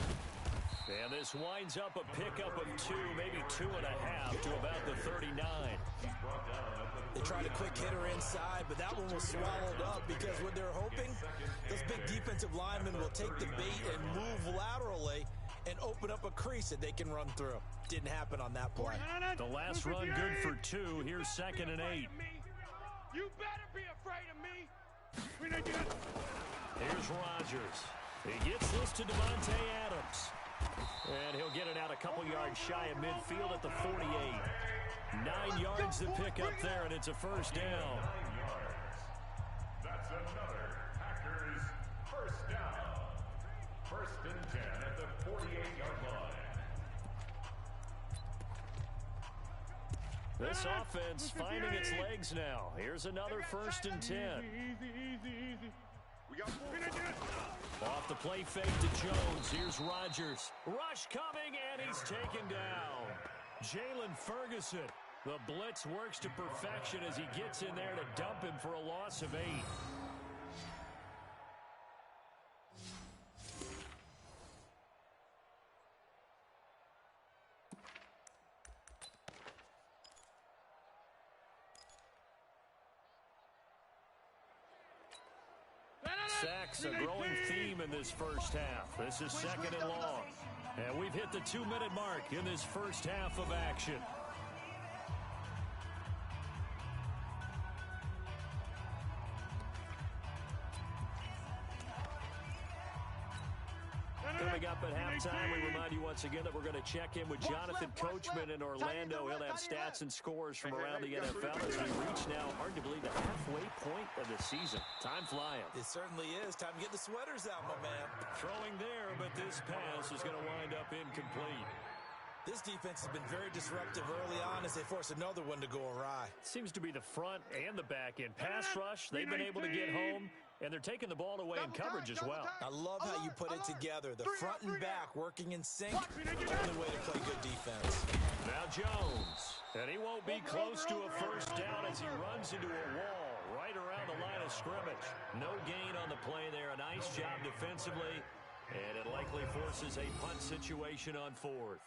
And this winds up a pickup of 2, maybe 2.5 to about the 39. He's brought down at the They tried a quick hitter inside, but that one was swallowed up because what they're hoping, those big defensive linemen will take the bait and move laterally and open up a crease that they can run through. Didn't happen on that play. The last run good for 2. Here's 2nd and 8. You better be afraid of me. Here's Rodgers. He gets this to Devontae Adams. And he'll get it out a couple yards shy of midfield at the 48. 9 yards to pick up there, and it's a first down. That's another Packers first down. 1st and 10 at the 48-yard line. This offense finding its legs now. Here's another 1st and 10. Easy. We got 4. Off the play fake to Jones. Here's Rodgers. Rush coming, and he's taken down. Jalen Ferguson. The blitz works to perfection as he gets in there to dump him for a loss of 8. Sacks a growing theme in this first half. This is 2nd and long. And we've hit the 2-minute mark in this first half of action. Coming up at halftime, we remind you once again that we're going to check in with Jonathan Coachman in Orlando. He'll have stats and scores from around the NFL as we reach now, hard to believe, the halfway point of the season. Time flying. It certainly is. Time to get the sweaters out, my man. Throwing there, but this pass is going to wind up incomplete. This defense has been very disruptive early on as they force another one to go awry. Seems to be the front and the back end. Pass rush, they've been able to get home, and they're taking the ball away in coverage as well. I love how you put it together. The front and back working in sync. Only way to play good defense. Now Jones. And he won't be close to a first down as he runs into a wall right around the line of scrimmage. No gain on the play there. A nice job defensively. And it likely forces a punt situation on 4th.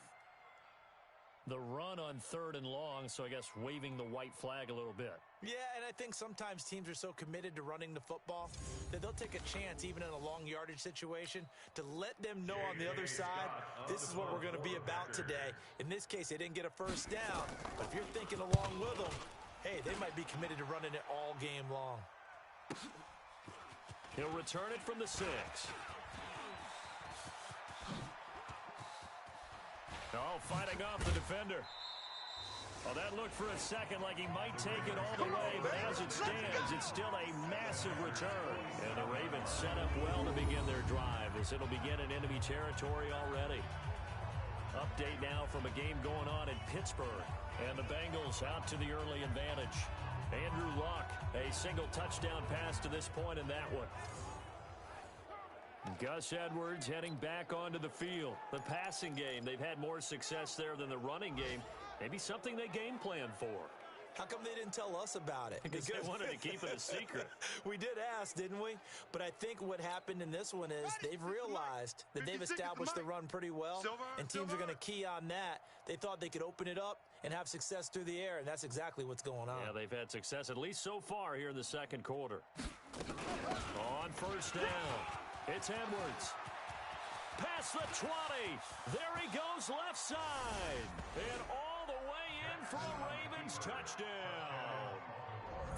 The run on 3rd and long, so I guess waving the white flag a little bit. Yeah, and I think sometimes teams are so committed to running the football that they'll take a chance, even in a long yardage situation, to let them know on the other side, this is what we're going to be about today. In this case, they didn't get a first down, but if you're thinking along with them, hey, they might be committed to running it all game long. He'll return it from the 6. Oh, fighting off the defender. Well, that looked for a second like he might take it all the way, but as it stands, it's still a massive return. And the Ravens set up well to begin their drive as it'll begin in enemy territory already. Update now from a game going on in Pittsburgh. And the Bengals out to the early advantage. Andrew Luck, a single touchdown pass to this point in that one. Gus Edwards heading back onto the field. The passing game, they've had more success there than the running game. Maybe something they game planned for. How come they didn't tell us about it? Because they wanted to keep it a secret. We did ask, didn't we? But I think what happened in this one is they've realized that they've established the run pretty well, and teams are going to key on that. They thought they could open it up and have success through the air, and that's exactly what's going on. Yeah, they've had success, at least so far here in the second quarter. On first down. It's Edwards. Past the 20. There he goes left side. And all the way in for a Ravens touchdown.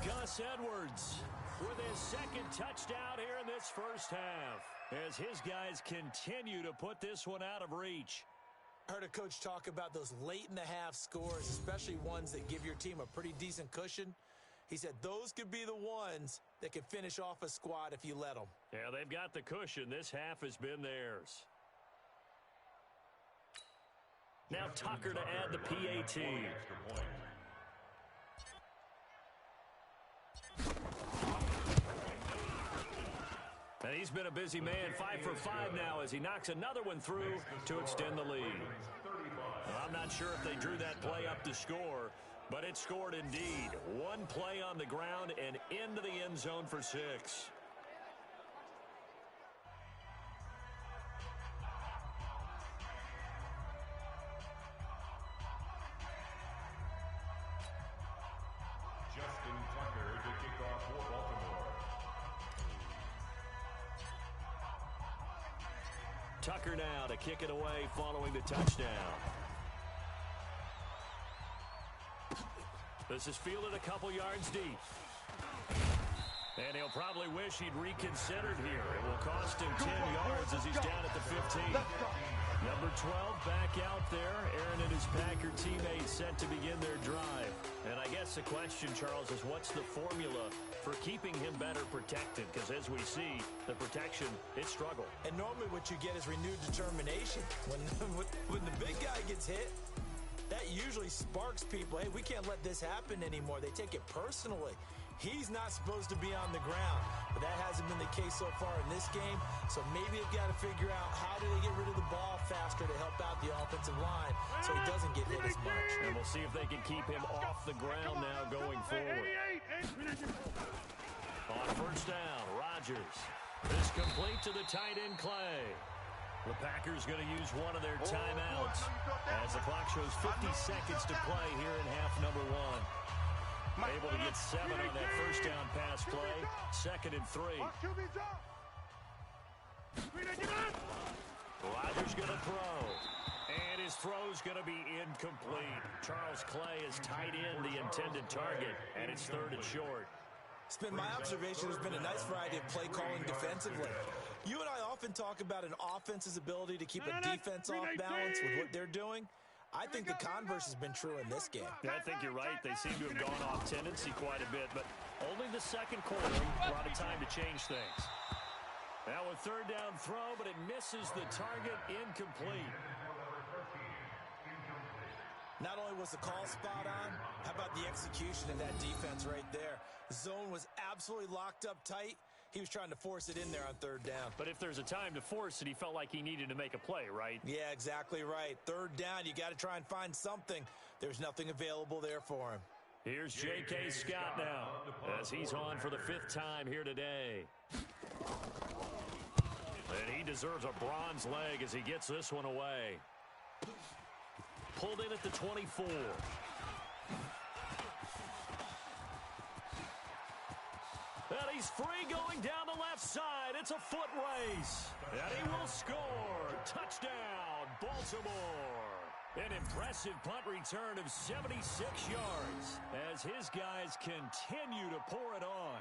Gus Edwards with his second touchdown here in this first half as his guys continue to put this one out of reach. I heard a coach talk about those late in the half scores, especially ones that give your team a pretty decent cushion. He said those could be the ones that can finish off a squad if you let them. Yeah, they've got the cushion. This half has been theirs. Now Tucker to add the PAT. And he's been a busy man, 5 for 5 now as he knocks another one through to extend the lead. Well, I'm not sure if they drew that play up to score, but it scored indeed. One play on the ground and into the end zone for 6. Justin Tucker now to kick it away following the touchdown. This is fielded a couple yards deep. And he'll probably wish he'd reconsidered here. It will cost him 10 yards as he's down at the 15. Number 12 back out there. Aaron and his Packer teammates set to begin their drive. And I guess the question, Charles, is what's the formula for keeping him better protected? Because as we see, the protection, it struggled. And normally what you get is renewed determination. When the big guy gets hit, that usually sparks people. Hey, we can't let this happen anymore. They take it personally. He's not supposed to be on the ground, but that hasn't been the case so far in this game. So maybe they've got to figure out how do they get rid of the ball faster to help out the offensive line so he doesn't get hit as much. And we'll see if they can keep him off the ground now going forward. On first down, Rodgers. This complete to the tight end, Clay. The Packers going to use one of their timeouts as the clock shows 50 seconds to play here in half number 1. Able to get 7 on that first down pass play. 2nd and 3. Rodgers going to throw. And his throw's going to be incomplete. Charles Clay is tight end, the intended target, and it's 3rd and short. It's been my observation. There's been a nice variety of play calling defensively. You and I often talk about an offense's ability to keep a defense off balance with what they're doing. I think the converse has been true in this game. Yeah, I think you're right. They seem to have gone off tendency quite a bit, but only the second quarter brought a time to change things. Now a 3rd down throw, but it misses the target, incomplete. Not only was the call spot on, how about the execution of that defense right there? The zone was absolutely locked up tight. He was trying to force it in there on 3rd down. But if there's a time to force it, he felt like he needed to make a play, right? Yeah, exactly right. 3rd down, you got to try and find something. There's nothing available there for him. Here's J.K. Scott now as he's on for the 5th time here today. And he deserves a bronze leg as he gets this one away. Pulled in at the 24. And he's free going down the left side. It's a foot race. And he will score. Touchdown, Baltimore. An impressive punt return of 76 yards as his guys continue to pour it on.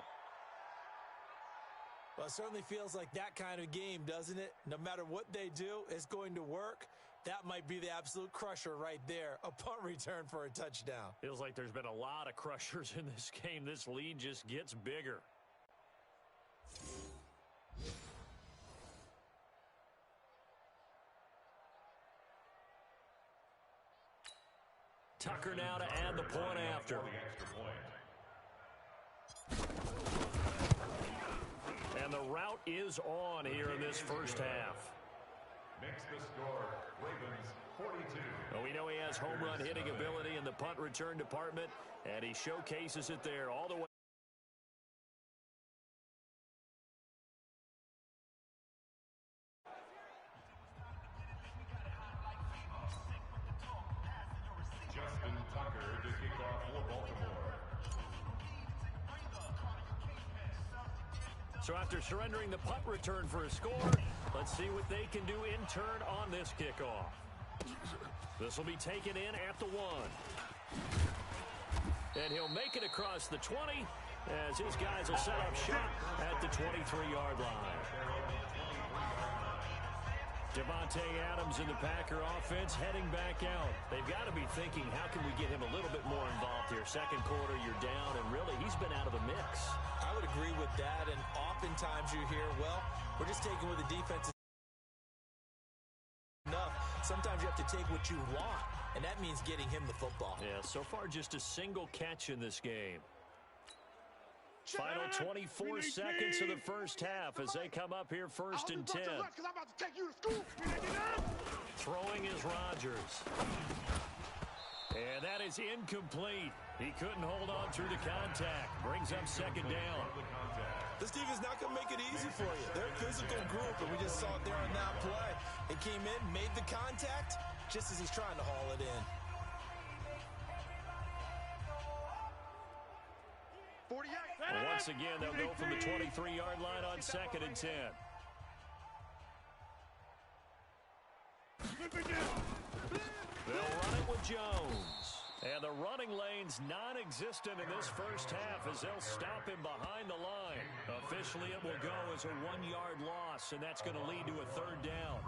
Well, it certainly feels like that kind of game, doesn't it? No matter what they do, it's going to work. That might be the absolute crusher right there. A punt return for a touchdown. Feels like there's been a lot of crushers in this game. This lead just gets bigger. Tucker now to add the point after. And the route is on here in this first half. Makes the score, Ravens 42. Well, we know he has home run hitting ability in the punt return department, and he showcases it there all the way. Justin Tucker to kick off for Baltimore. So after surrendering the punt return for a score, let's see what they can do in turn on this kickoff. This will be taken in at the 1. And he'll make it across the 20 as his guys will set up shop at the 23-yard line. Devontae Adams in the Packer offense heading back out. They've got to be thinking, how can we get him a little bit more involved here? Second quarter, you're down, and really, he's been out of the mix. I would agree with that, and oftentimes you hear, well, we're just taking what the defense is enough. Sometimes you have to take what you want, and that means getting him the football. Yeah, so far just a single catch in this game. Final 24 seconds of the first half as they come up here 1st and 10. Throwing is Rodgers. And that is incomplete. He couldn't hold on through the contact. Brings up 2nd down. This defense not going to make it easy for you. They're a physical group, and we just saw it there on that play. It came in, made the contact, just as he's trying to haul it in. 48. Well, once again, they'll go from the 23-yard line on 2nd and 10. They'll run it with Jones. And the running lane's non-existent in this first half as they'll stop him behind the line. Officially, it will go as a 1-yard loss, and that's going to lead to a third down.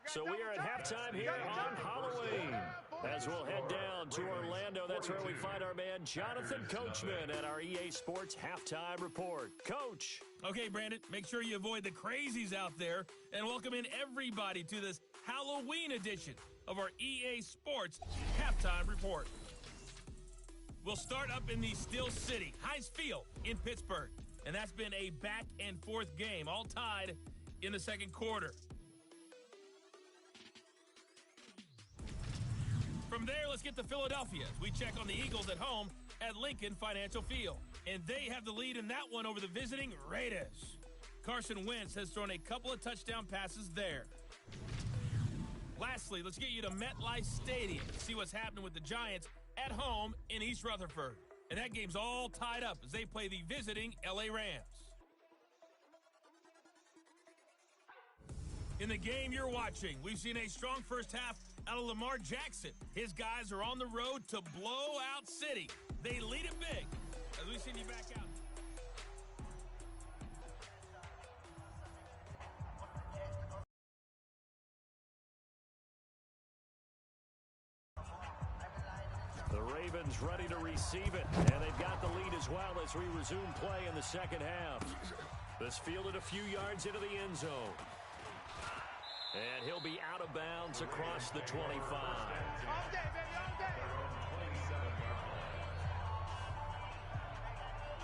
So we are at halftime here on Halloween. As we'll head down to Orlando, that's where we find our man Jonathan Coachman at our EA Sports Halftime Report. Coach. Okay, Brandon, make sure you avoid the crazies out there and welcome in everybody to this Halloween edition of our EA Sports Halftime Report. We'll start up in the Steel City, Heinz Field in Pittsburgh. And that's been a back-and-forth game, all tied in the second quarter. From there, let's get to Philadelphia as we check on the Eagles at home at Lincoln Financial Field. And they have the lead in that one over the visiting Raiders. Carson Wentz has thrown a couple of touchdown passes there. Lastly, let's get you to MetLife Stadium to see what's happening with the Giants at home in East Rutherford. And that game's all tied up as they play the visiting LA Rams. In the game you're watching, we've seen a strong first half out of Lamar Jackson. His guys are on the road to blow out City. They lead it big as we send you back out. The Ravens ready to receive it, and they've got the lead as well as we resume play in the second half. This fielded a few yards into the end zone. And he'll be out of bounds across the 25. All day, baby, all day.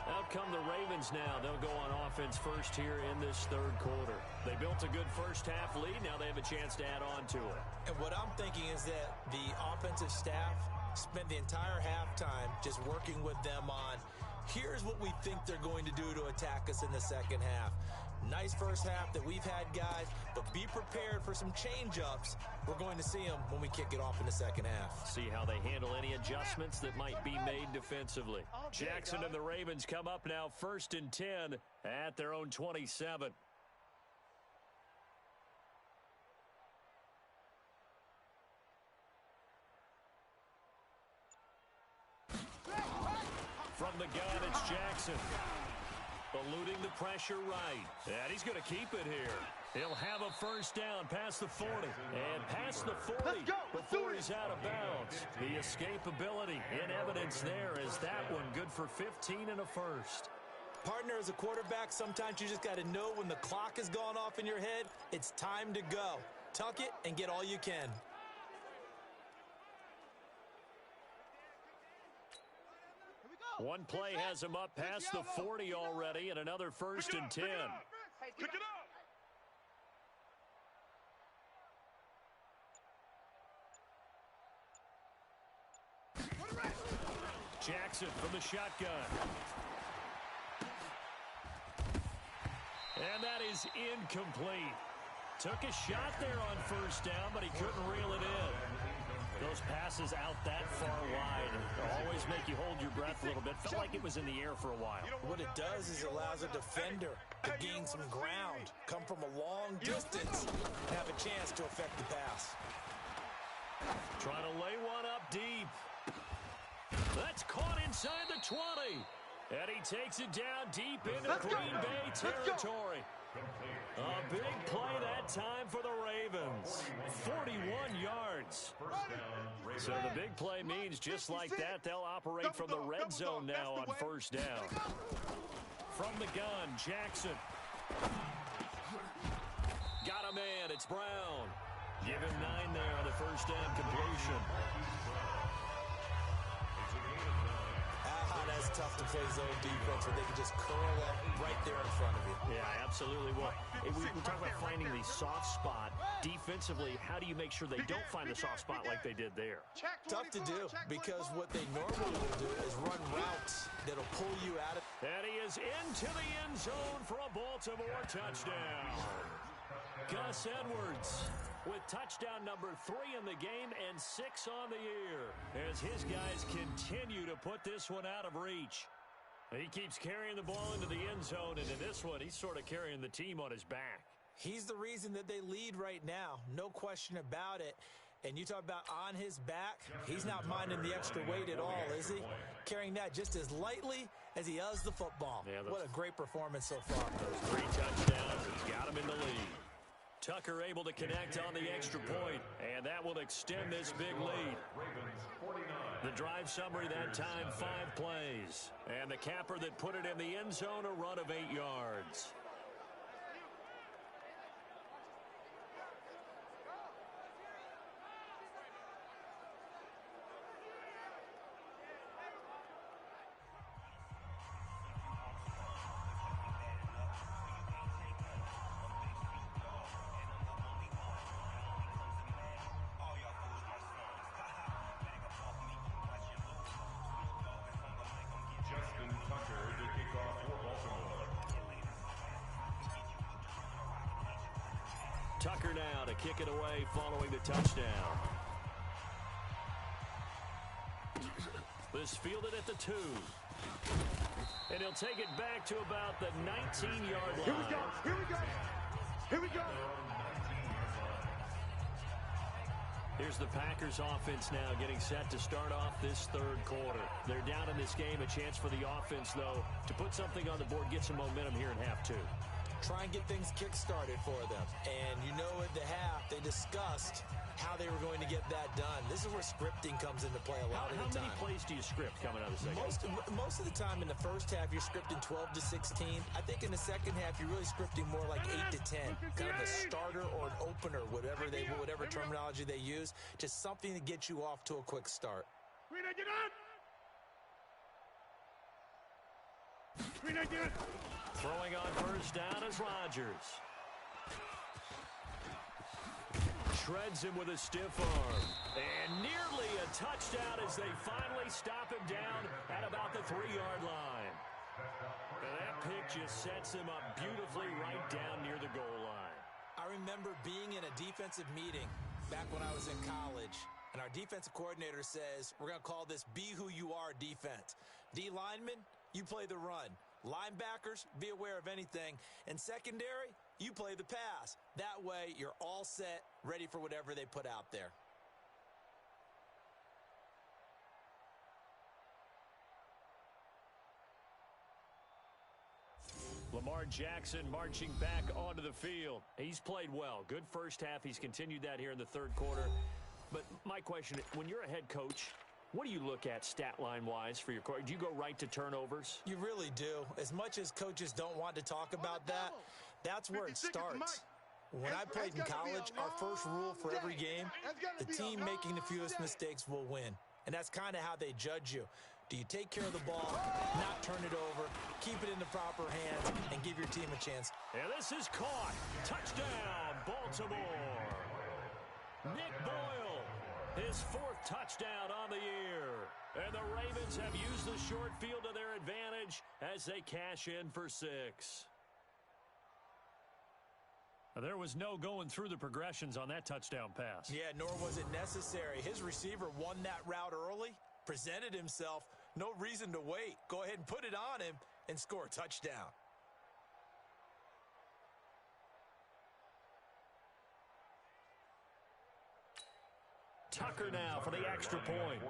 Out come the Ravens now. They'll go on offense first here in this third quarter. They built a good first half lead. Now they have a chance to add on to it. And what I'm thinking is that the offensive staff spent the entire halftime just working with them on, here's what we think they're going to do to attack us in the second half. Nice first half that we've had, guys, but be prepared for some change-ups. We're going to see them when we kick it off in the second half. See how they handle any adjustments that might be made defensively. Jackson and the Ravens come up now 1st and 10 at their own 27. From the gun, it's Jackson. Eluding the pressure right. And he's going to keep it here. He'll have a first down past the 40. And past the 40 before he's out of bounds. The escapability in evidence there is that one good for 15 and a first. Partner, as a quarterback, sometimes you just got to know when the clock has gone off in your head, it's time to go. Tuck it and get all you can. One play has him up past the 40 already, and another 1st and 10. Pick it up. Jackson from the shotgun. And that is incomplete. Took a shot there on first down, but he couldn't reel it in. Those passes out that far wide always make you hold your breath a little bit. Felt like it was in the air for a while. What it does is it allows a defender to gain some ground, come from a long distance, and have a chance to affect the pass. Trying to lay one up deep. That's caught inside the 20. And he takes it down deep into Green Bay territory. A big play that time for the Ravens. 41 yards. So the big play means just like that, they'll operate from the red zone now on first down. From the gun, Jackson. Got a man, it's Brown. Give him 9 there on the first down completion. that's tough to play zone defense when they can just curl up right there in front of you. Yeah, absolutely. Well, we talk about finding the soft spot. Defensively, how do you make sure they don't find the soft spot like they did there? Tough to do, because what they normally will do is run routes that'll pull you out of. And he is into the end zone for a Baltimore touchdown. Gus Edwards with touchdown number 3 in the game and 6 on the year as his guys continue to put this one out of reach. He keeps carrying the ball into the end zone, and in this one, he's sort of carrying the team on his back. He's the reason that they lead right now, no question about it. And you talk about on his back, he's not minding the extra weight at all, is he? Carrying that just as lightly as he does the football. Yeah, what a great performance so far. Those 3 touchdowns, he's got him in the lead. Tucker able to connect on the extra point, and that will extend this big lead. The drive summary that time, 5 plays. And the capper that put it in the end zone, a run of 8 yards. Tucker now to kick it away following the touchdown. This fielded at the 2. And he'll take it back to about the 19-yard line. Here we go. Here we go. Here we go. Here's the Packers offense now getting set to start off this 3rd quarter. They're down in this game. A chance for the offense, though, to put something on the board, get some momentum here in half 2. Try and get things kick-started for them. And you know at the half, they discussed how they were going to get that done. This is where scripting comes into play a lot of the time. How many plays do you script coming out of the second? Most of the time in the first half, you're scripting 12 to 16. I think in the second half, you're really scripting more like 8 to 10. Kind of a starter or an opener, whatever terminology they use. Just something to get you off to a quick start. Throwing on first down is Rodgers. Shreds him with a stiff arm. And nearly a touchdown as they finally stop him down at about the 3-yard line. And that pick just sets him up beautifully right down near the goal line. I remember being in a defensive meeting back when I was in college, and our defensive coordinator says, we're going to call this Be Who You Are defense. D linemen, you play the run. Linebackers, be aware of anything. And secondary, you play the pass. That way, you're all set, ready for whatever they put out there. Lamar Jackson marching back onto the field. He's played well. Good first half. He's continued that here in the 3rd quarter. But my question, when you're a head coach, what do you look at stat line-wise for your coach? Do you go right to turnovers? You really do. As much as coaches don't want to talk about that, that's where it starts. When I played in college, our first rule for every game, the team making the fewest mistakes will win. And that's kind of how they judge you. Do you take care of the ball, not turn it over, keep it in the proper hands, and give your team a chance? And this is caught. Touchdown, Baltimore. Nick Boyle, his 4th touchdown on the year. And the Ravens have used the short field to their advantage as they cash in for 6. There was no going through the progressions on that touchdown pass. Yeah, nor was it necessary. His receiver won that route early, presented himself, no reason to wait. Go ahead and put it on him and score a touchdown. Tucker now for the extra point.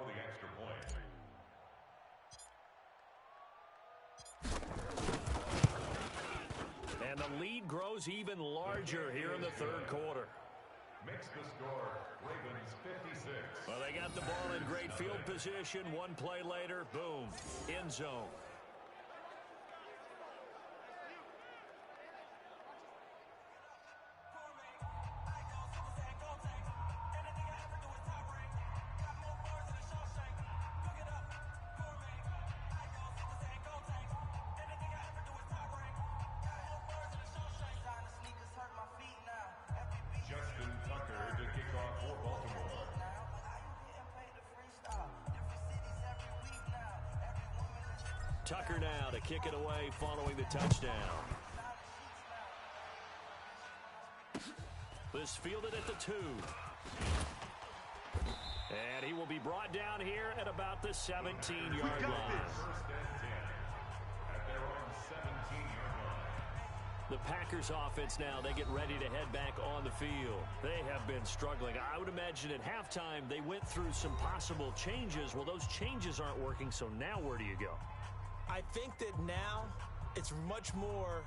And the lead grows even larger here in the 3rd quarter. Makes the score Ravens 56. Well, they got the ball in great field position. One play later, boom, end zone. Tucker now to kick it away following the touchdown. This fielded at the 2. And he will be brought down here at about the 17-yard line. The Packers offense now, they get ready to head back on the field. They have been struggling. I would imagine at halftime they went through some possible changes. Well, those changes aren't working, so now where do you go? I think that now it's much more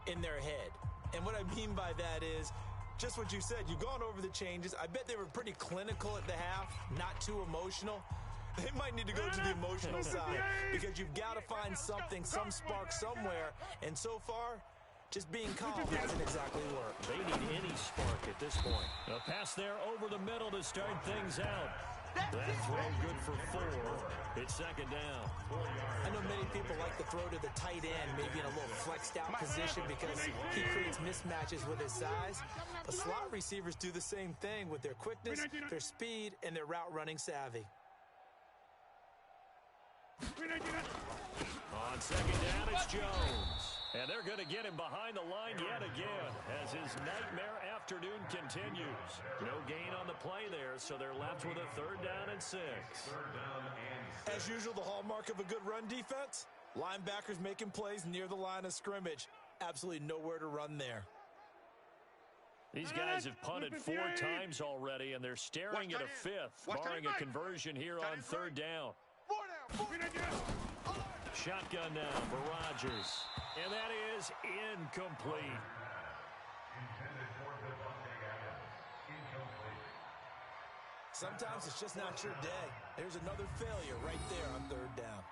in their head. And what I mean by that is just what you said. You've gone over the changes. I bet they were pretty clinical at the half, not too emotional. They might need to go to the emotional side because you've got to find something, some spark somewhere. And so far, just being calm hasn't exactly worked. They need any spark at this point. A pass there over the middle to start things out. That throw good for 4. It's second down. I know many people like to throw to the tight end, maybe in a little flexed out position because he creates mismatches with his size. But slot receivers do the same thing with their quickness, their speed, and their route running savvy. On second down, it's Jones. And they're going to get him behind the line yet again as his nightmare afternoon continues. No gain on the play there, so they're left with a 3rd down and 6. As usual, the hallmark of a good run defense, linebackers making plays near the line of scrimmage. Absolutely nowhere to run there. These guys have punted 4 times already, and they're staring at a 5th, barring a conversion here on 3rd down. Shotgun now for Rodgers. And that is incomplete. Sometimes it's just not your day. There's another failure right there on 3rd down.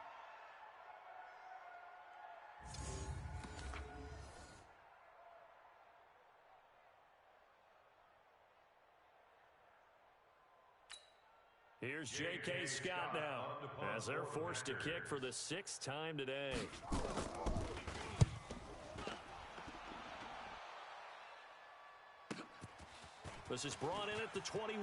Here's J.K. Scott now as they're forced to kick for the 6th time today. This is brought in at the 21.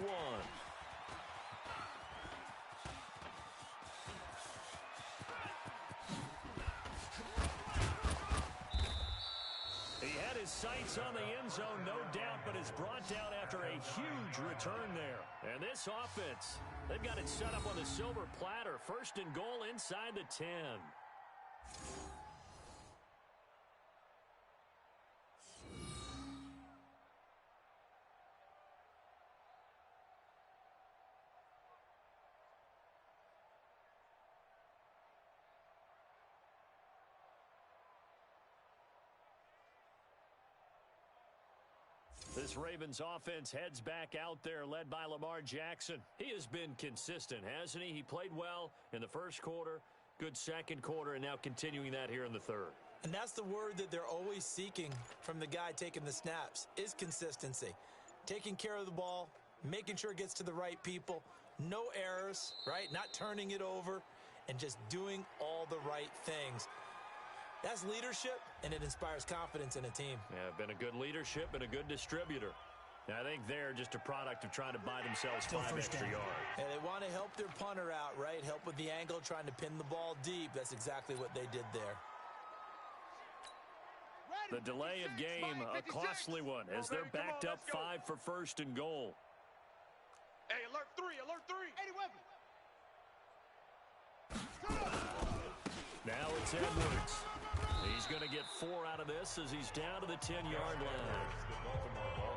He had his sights on the end zone, no doubt, but is brought down after a huge return there. And this offense, they've got it set up on the silver platter. 1st and goal inside the 10. This Ravens offense heads back out there, led by Lamar Jackson. He has been consistent, hasn't he? He played well in the 1st quarter, good 2nd quarter, and now continuing that here in the 3rd. And that's the word that they're always seeking from the guy taking the snaps, is consistency. Taking care of the ball, making sure it gets to the right people, no errors, right? Not turning it over, and just doing all the right things. That's leadership, and it inspires confidence in a team. Yeah, been a good leadership and a good distributor. And I think they're just a product of trying to buy themselves 5 extra yards. And they want to help their punter out, right? Help with the angle, trying to pin the ball deep. That's exactly what they did there. The delay of game, a costly one, as they're backed up 5 for 1st and goal. Hey, alert 3, alert 3. Eddie Weber. Now it's Edwards. He's going to get 4 out of this as he's down to the 10-yard line.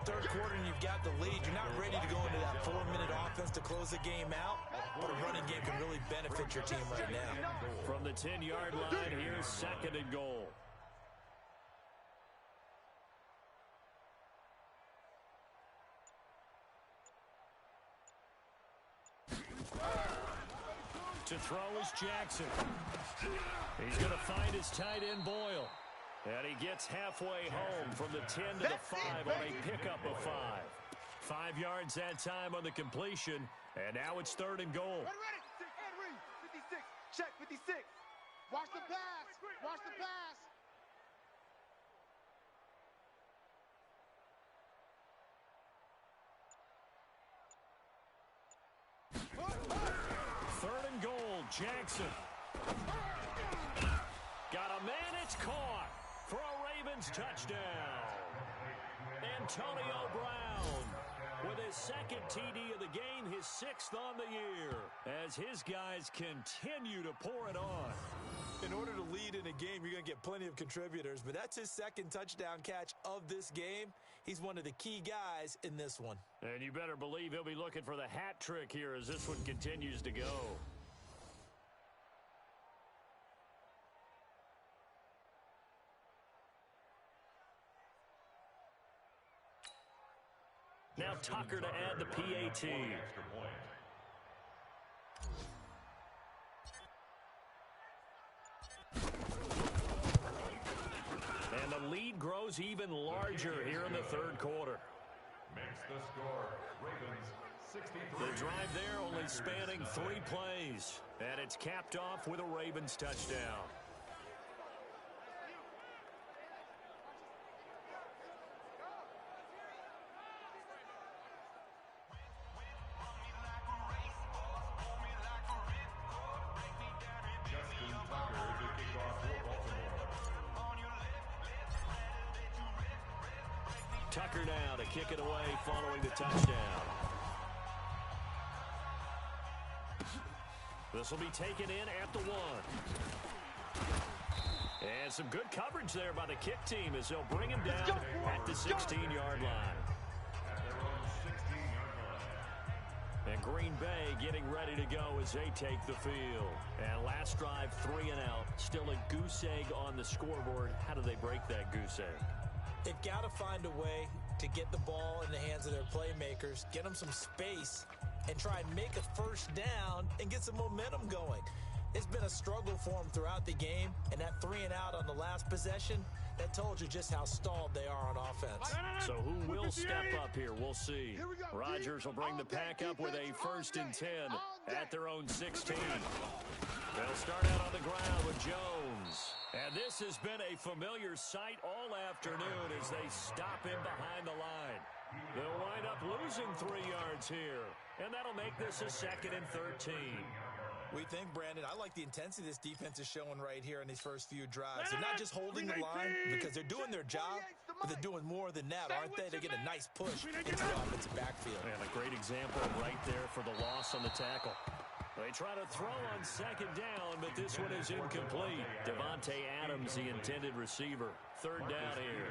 3rd quarter and you've got the lead. You're not ready to go into that 4-minute offense to close the game out, but a running game can really benefit your team right now. From the 10-yard line, here's 2nd and goal. To throw is Jackson. He's going to find his tight end Boyle. And he gets halfway home from the 10 to the 5 on a pickup of 5. 5 yards that time on the completion. And now it's 3rd and goal. Ready. Henry, 56. Check, 56. Watch the pass. Watch the pass. Third and goal, Jackson. man, it's caught for a Ravens touchdown. Antonio Brown with his second TD of the game, his 6th on the year, as his guys continue to pour it on. In order to lead in a game, you're going to get plenty of contributors, but that's his second touchdown catch of this game. He's one of the key guys in this one. And you better believe he'll be looking for the hat trick here as this one continues to go. Now Tucker to add the PAT. And the lead grows even larger here in the third quarter. Makes the score Ravens 63. The drive there only spanning 3 plays. And it's capped off with a Ravens touchdown. Tucker now to kick it away following the touchdown. This will be taken in at the 1. And some good coverage there by the kick team as they'll bring him down at the 16-yard line. And Green Bay getting ready to go as they take the field. And last drive, 3 and out. Still a goose egg on the scoreboard. How do they break that goose egg? They've got to find a way to get the ball in the hands of their playmakers, get them some space, and try and make a first down and get some momentum going. It's been a struggle for them throughout the game, and that 3 and out on the last possession, that told you just how stalled they are on offense. So who will step up here? We'll see. Rodgers will bring the pack up with a 1st and 10 at their own 16. They'll start out on the ground with Jones. And this has been a familiar sight all afternoon as they stop him behind the line. They'll wind up losing 3 yards here. And that'll make this a 2nd and 13. We think, Brandon, I like the intensity this defense is showing right here in these first few drives. They're not just holding the line because they're doing their job, but they're doing more than that, aren't they? They get a nice push into the offensive backfield. And a great example right there for the loss on the tackle. They try to throw on 2nd down, but this one is incomplete. Devontae Adams, the intended receiver. 3rd down here.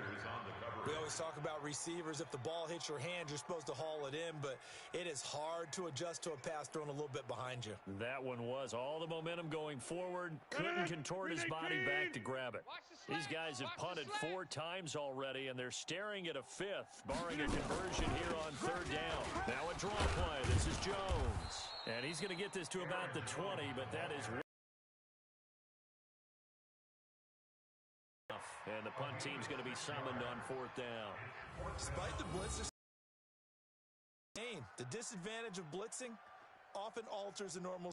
We always talk about receivers. If the ball hits your hand, you're supposed to haul it in, but it is hard to adjust to a pass thrown a little bit behind you. That one was all the momentum going forward. Couldn't contort his body back to grab it. These guys have punted 4 times already, and they're staring at a 5th, barring a conversion here on 3rd down. Now a draw play. This is Jones. And he's going to get this to about the 20, but that is enough. And the punt team's going to be summoned on 4th down. Despite the blitz, the disadvantage of blitzing often alters the normal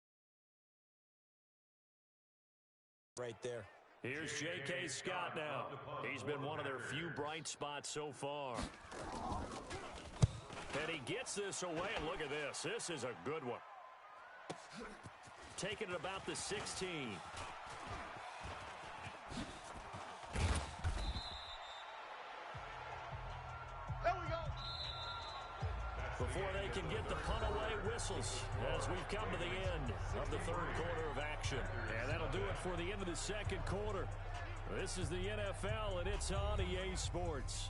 right there. Here's J.K. Scott now. He's been one of their few bright spots so far. And he gets this away, and look at this. This is a good one. Taking it about the 16. There we go. Before they can get the punt away, whistles as we've come to the end of the 3rd quarter of action. And that'll do it for the end of the 2nd quarter. This is the NFL, and it's on EA Sports.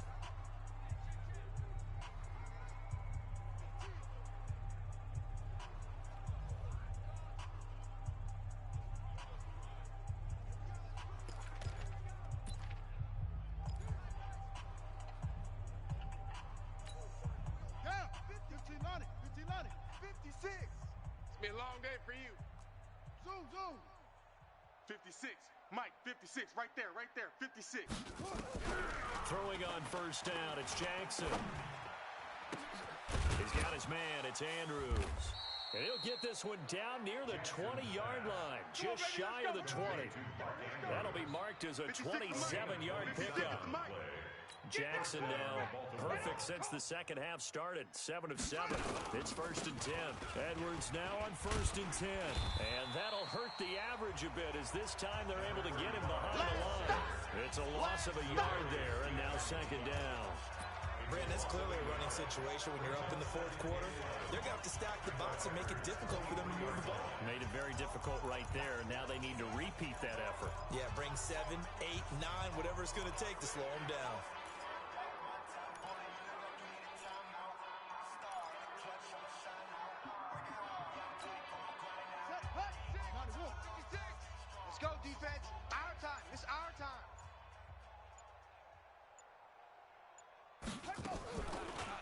Been a long day for you. Zoom. 56. Mike, 56. Right there, 56. Throwing on 1st down, it's Jackson. He's got his man, it's Andrews. And he'll get this one down near the 20-yard line, just shy of the 20. That'll be marked as a 27-yard pickup. Jackson now perfect since the second half started. 7 of 7. It's 1st and 10. Edwards now on 1st and 10. And that'll hurt the average a bit as this time they're able to get him behind the line. It's a loss of a yard there, and now 2nd down. Brandon, that's clearly a running situation when you're up in the 4th quarter. They're going to have to stack the box and make it difficult for them to move the ball. Made it very difficult right there. Now they need to repeat that effort. Yeah, bring 7, 8, 9, whatever it's going to take to slow them down. Let's go, defense. Our time. It's our time.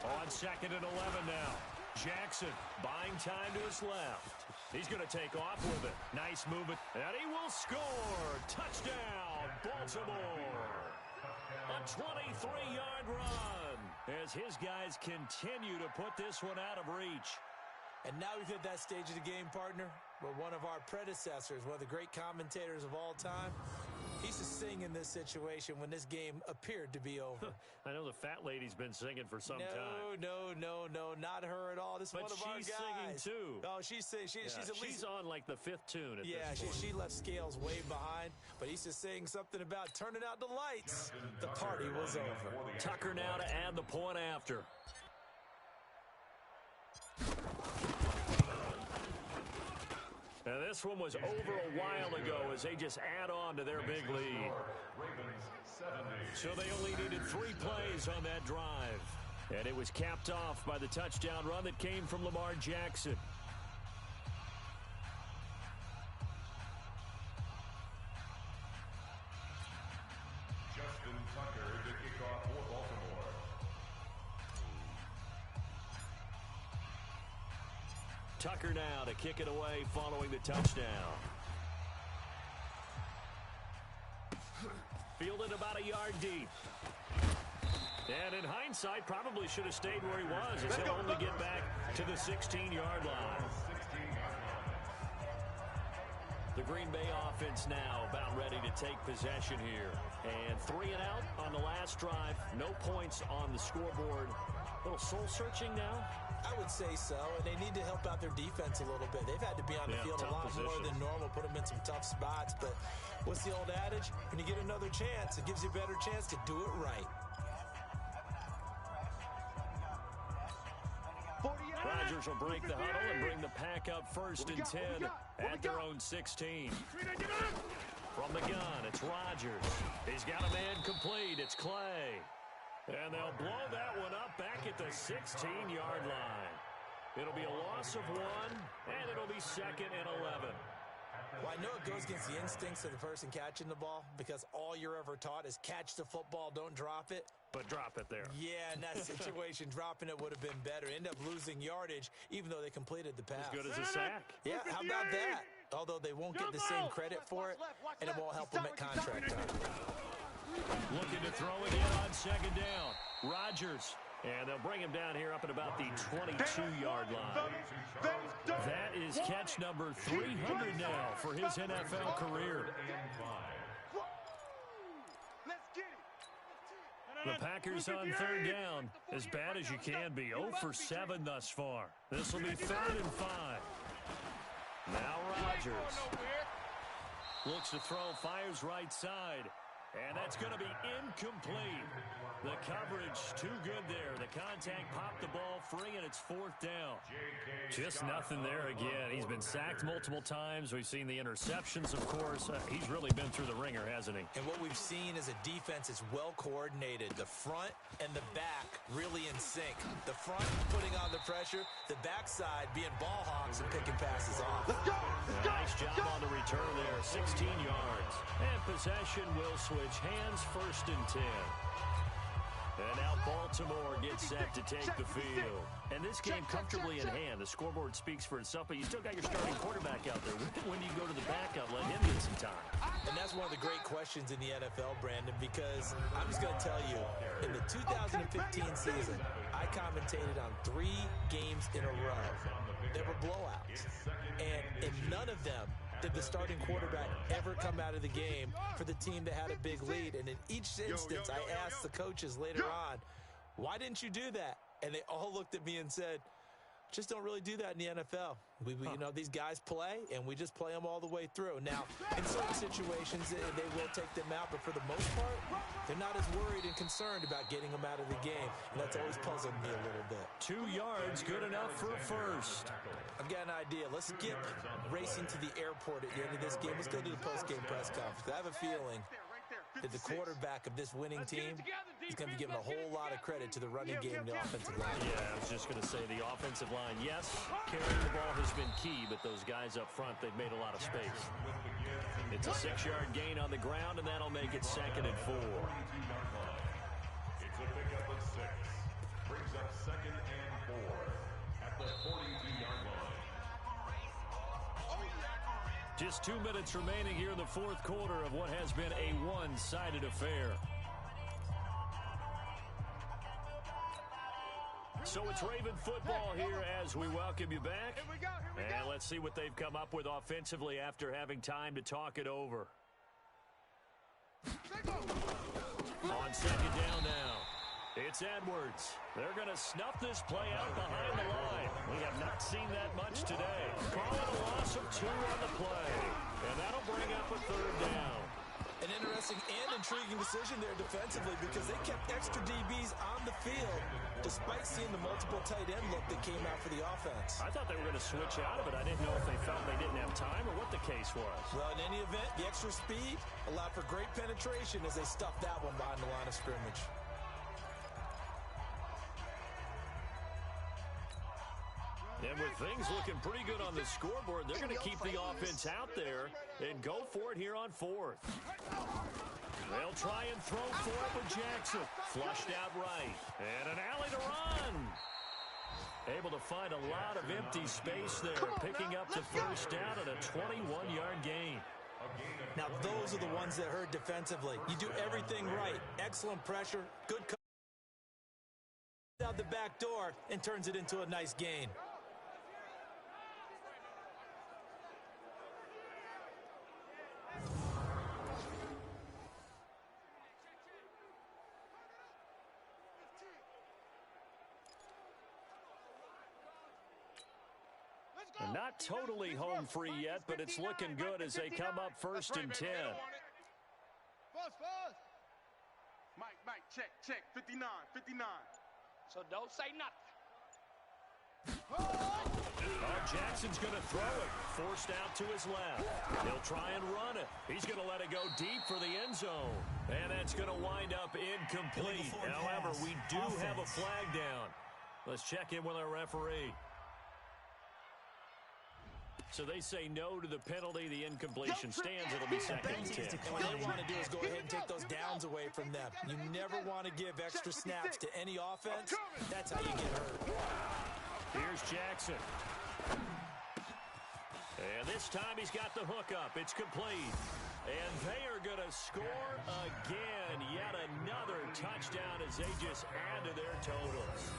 On 2nd and 11 now. Jackson buying time to his left. He's going to take off with it. Nice movement. And he will score. Touchdown, Baltimore. A 23-yard run as his guys continue to put this one out of reach. And now we've hit that stage of the game, partner, where one of our predecessors, one of the great commentators of all time, he used to sing in this situation when this game appeared to be over. I know the fat lady's been singing for some time. No, not her at all. This is one of our guys. But she's singing too. Oh, she's at least... She's on like the 5th tune at this point. She left Scales way behind, but he used to sing something about turning out the lights. The party was over. Tucker now to add the point after. Now this one was over a while ago as they just add on to their big lead. So they only needed 3 plays on that drive. And it was capped off by the touchdown run that came from Lamar Jackson. Justin Tucker to kick off for Baltimore. Tucker now to kick it away following the touchdown. Fielded about a yard deep. And in hindsight, probably should have stayed where he was as he'll only get back to the 16-yard line. The Green Bay offense now about ready to take possession here. And 3 and out on the last drive. No points on the scoreboard. A little soul-searching now? I would say so, and they need to help out their defense a little bit. They've had to be on the field a lot more than normal, put them in some tough spots. But what's the old adage? When you get another chance, it gives you a better chance to do it right. Rodgers will break the huddle and bring the pack up 1st and 10 at their own 16. From the gun, it's Rodgers. He's got a man complete. It's Clay. And they'll blow that one up back at the 16-yard line. It'll be a loss of 1, and it'll be 2nd and 11. Well, I know it goes against the instincts of the person catching the ball because all you're ever taught is catch the football, don't drop it. But drop it there. Yeah, in that situation, dropping it would have been better. End up losing yardage, even though they completed the pass. As good as a sack. Yeah, how about that? Although they won't get the same credit for it, and it won't help them at contract time. Looking to throw it in on 2nd down. Rodgers. And they'll bring him down here up at about the 22-yard line. That is catch number 300 now for his NFL career. The Packers on 3rd down, as bad as you can be. 0 for 7 thus far. This will be 3rd and 5. Now Rodgers. Looks to throw, fires right side. And that's going to be incomplete. The coverage too good there. The contact popped the ball free, and it's 4th down. Just nothing there again. He's been sacked multiple times. We've seen the interceptions, of course. He's really been through the ringer, hasn't he? And what we've seen is a defense is well coordinated. The front and the back really in sync. The front putting on the pressure. The backside being ball hawks and picking passes off. Let's go! Nice job on the return there. 16 yards. And possession will switch hands 1st and 10. And now Baltimore gets set to take the field. And this game comfortably in hand. The scoreboard speaks for itself, but you still got your starting quarterback out there. When do you go to the backup, let him get some time? And that's one of the great questions in the NFL, Brandon, because I'm just going to tell you, in the 2015 season, I commentated on 3 games in a row. There were blowouts. And in none of them did the starting quarterback ever come out of the game for the team that had a big lead. And in each instance, I asked the coaches later on, why didn't you do that? And they all looked at me and said, just don't really do that in the NFL. You know, these guys play, and we just play them all the way through. Now, in certain situations, they will take them out, but for the most part, they're not as worried and concerned about getting them out of the game, and that's always puzzled me a little bit. 2 yards, good enough for a first. I've got an idea. Let's skip racing to the airport at the end of this game. Let's go to the post-game press conference. I have a feeling that the quarterback of this winning team is going to be given a whole lot of credit to the running game and the offensive line. Yeah, I was just going to say the offensive line, yes, carrying the ball has been key, but those guys up front, they've made a lot of space. It's a 6-yard gain on the ground, and that'll make it 2nd and 4. It's a pickup of 6. Brings up 2nd and 4 at the 42-yard line. Just 2 minutes remaining here in the 4th quarter of what has been a one-sided affair. So it's Raven football here as we welcome you back. And let's see what they've come up with offensively after having time to talk it over. On 2nd down now, it's Edwards. They're going to snuff this play out behind the line. We have not seen that much today. Call it a loss of 2 on the play. And that'll bring up a 3rd down. An interesting and intriguing decision there defensively because they kept extra DBs on the field despite seeing the multiple tight end look that came out for the offense. I thought they were going to switch out of it. I didn't know if they felt they didn't have time or what the case was. Well, in any event, the extra speed allowed for great penetration as they stuffed that one behind the line of scrimmage. And with things looking pretty good on the scoreboard, they're going to keep the offense out there and go for it here on 4th. They'll try and throw for it with Jackson. Flushed out right. And an alley to run. Able to find a lot of empty space there, picking up the 1st down and a 21-yard gain. Now, those are the ones that hurt defensively. You do everything right. Excellent pressure, good out the back door, and turns it into a nice gain. Not totally home free yet, but it's looking good as they come up 1st and 10. Mike, check, 59. So don't say nothing. Oh, Jackson's going to throw it. Forced out to his left. He'll try and run it. He's going to let it go deep for the end zone. And that's going to wind up incomplete. However, we do have a flag down. Let's check in with our referee. So they say no to the penalty. The incompletion stands. It'll be 2nd and 10. And what they want to do is go ahead and take those downs away from them. You never want to give extra snaps to any offense. That's how you get hurt. Here's Jackson. And this time he's got the hook up. It's complete. And they are going to score again. Yet another touchdown as they just add to their totals.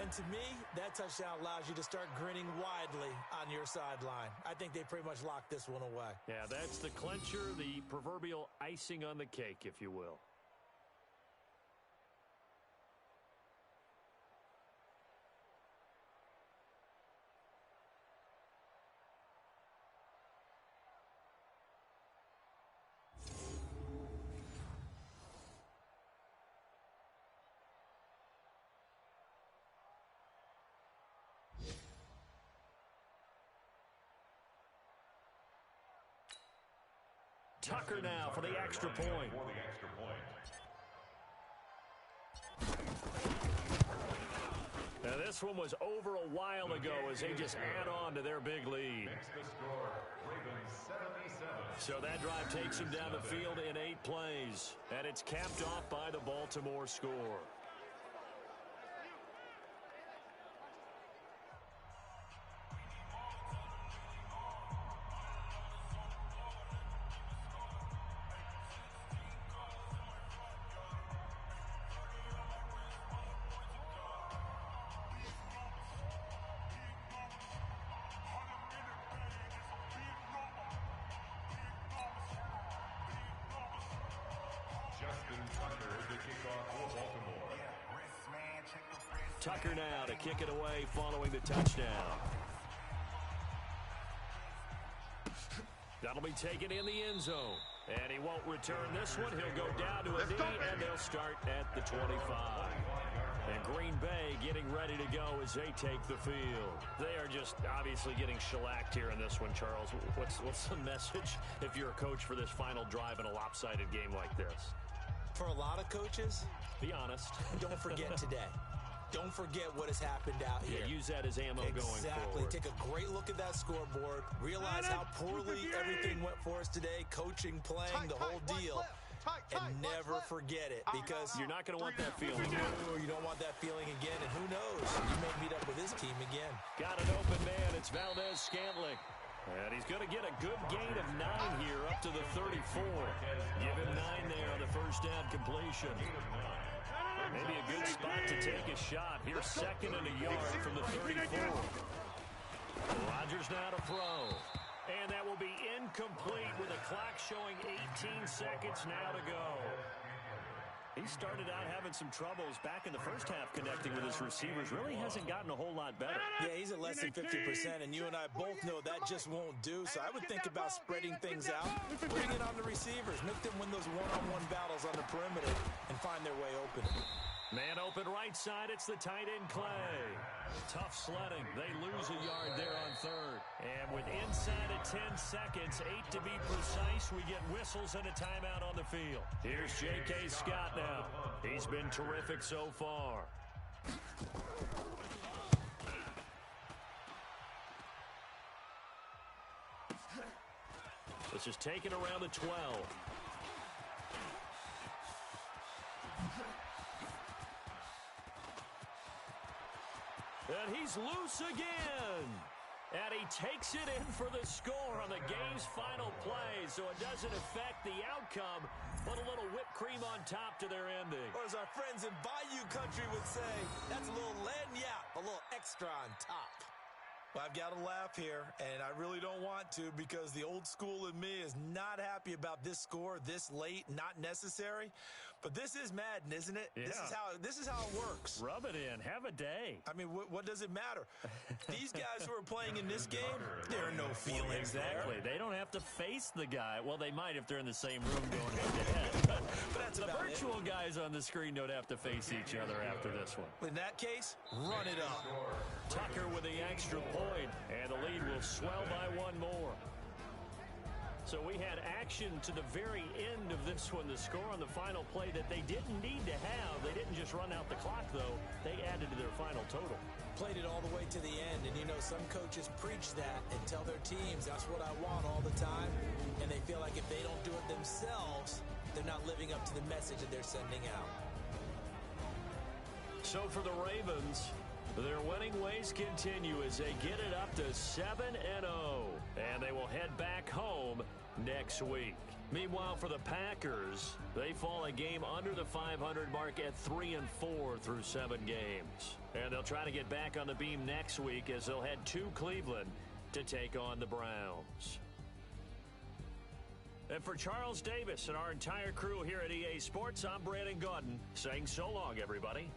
And to me, that touchdown allows you to start grinning widely on your sideline. I think they pretty much locked this one away. Yeah, that's the clincher, the proverbial icing on the cake, if you will. Tucker now for the extra point. Now this one was over a while ago as they just add on to their big lead. So that drive takes them down the field in 8 plays. And it's capped off by the Baltimore score. Tucker now to kick it away following the touchdown. That'll be taken in the end zone. And he won't return this one. He'll go down to a knee, and they'll start at the 25. And Green Bay getting ready to go as they take the field. They are just obviously getting shellacked here in this one, Charles. What's the message if you're a coach for this final drive in a lopsided game like this? For a lot of coaches, be honest. Don't forget today. Don't forget what has happened out here. Yeah, use that as ammo going forward. Exactly. Take a great look at that scoreboard. Realize how poorly everything went for us today. Coaching, playing, the whole deal. And never forget it, because you're not going to want that feeling. No, you don't want that feeling again, and who knows? You may meet up with this team again. Got an open man. It's Valdez-Scantling. And he's going to get a good gain of 9 here up to the 34. Give him 9 there on the first down completion. Maybe a good spot to take a shot. Here's 2nd and a yard from the 34. Rodgers now to throw. And that will be incomplete with a clock showing 18 seconds now to go. He started out having some troubles back in the first half connecting with his receivers. Really hasn't gotten a whole lot better. Yeah, he's at less than 50%, and you and I both know that just won't do. So I would think about spreading things out, putting it on the receivers, make them win those one-on-one battles on the perimeter and find their way open. Man open right side, it's the tight end Clay. Tough sledding. They lose a yard there on 3rd. And with inside of 10 seconds, 8 to be precise, we get whistles and a timeout on the field. Here's J.K. Scott now. He's been terrific so far. This is taken around the 12. And he's loose again. And he takes it in for the score on the game's final play. So it doesn't affect the outcome, but a little whipped cream on top to their ending. Or as our friends in Bayou Country would say, that's a little lagniappe, a little extra on top. Well, I've got to laugh here, and I really don't want to, because the old school in me is not happy about this score this late, not necessary. But this is Madden, isn't it? Yeah. This is how it works. Rub it in. Have a day. I mean, what does it matter? These guys who are playing in this game, there are no feelings exactly. there. They don't have to face the guy. Well, they might if they're in the same room going head-to-head. But that's the virtual guys on the screen don't have to face each other after this one. In that case, run it up. Tucker with the extra point, and the lead will swell by 1 more. So we had action to the very end of this one, the score on the final play that they didn't need to have. They didn't just run out the clock, though. They added to their final total. Played it all the way to the end, and you know some coaches preach that and tell their teams that's what I want all the time, and they feel like if they don't do it themselves, they're not living up to the message that they're sending out. So for the Ravens, their winning ways continue as they get it up to 7-0, and they will head back home next week. Meanwhile, for the Packers, they fall a game under the 500 mark at 3-4 through 7 games. And they'll try to get back on the beam next week as they'll head to Cleveland to take on the Browns. And for Charles Davis and our entire crew here at EA Sports, I'm Brandon Gaudin saying so long, everybody.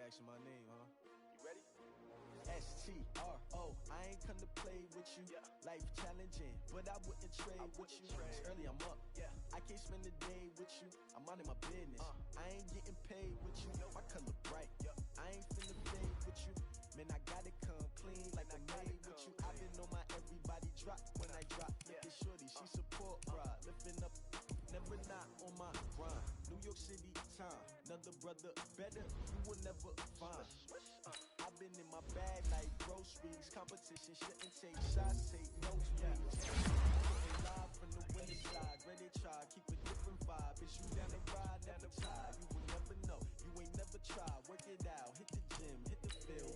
asking my name, huh? You ready? STRO, I ain't come to play with you. Life challenging, but I wouldn't trade with you. It's early, I'm up. I can't spend the day with you. I'm minding my business. I ain't getting paid with you. My color bright. I ain't finna fade with you. Man, I gotta come clean like I'm made with you. I've been on my everybody drop when I drop. Look at shorty, she support ride. Lifting up, never not on my grind. New York City time, another brother better, you will never find. I've been in my bag like groceries. Competition shouldn't take shots, take notes, please. Live from the winning side, ready to try, keep a different vibe. Is you down the ride, never tired. You will never know, you ain't never tried. Work it out, hit the gym, hit the field.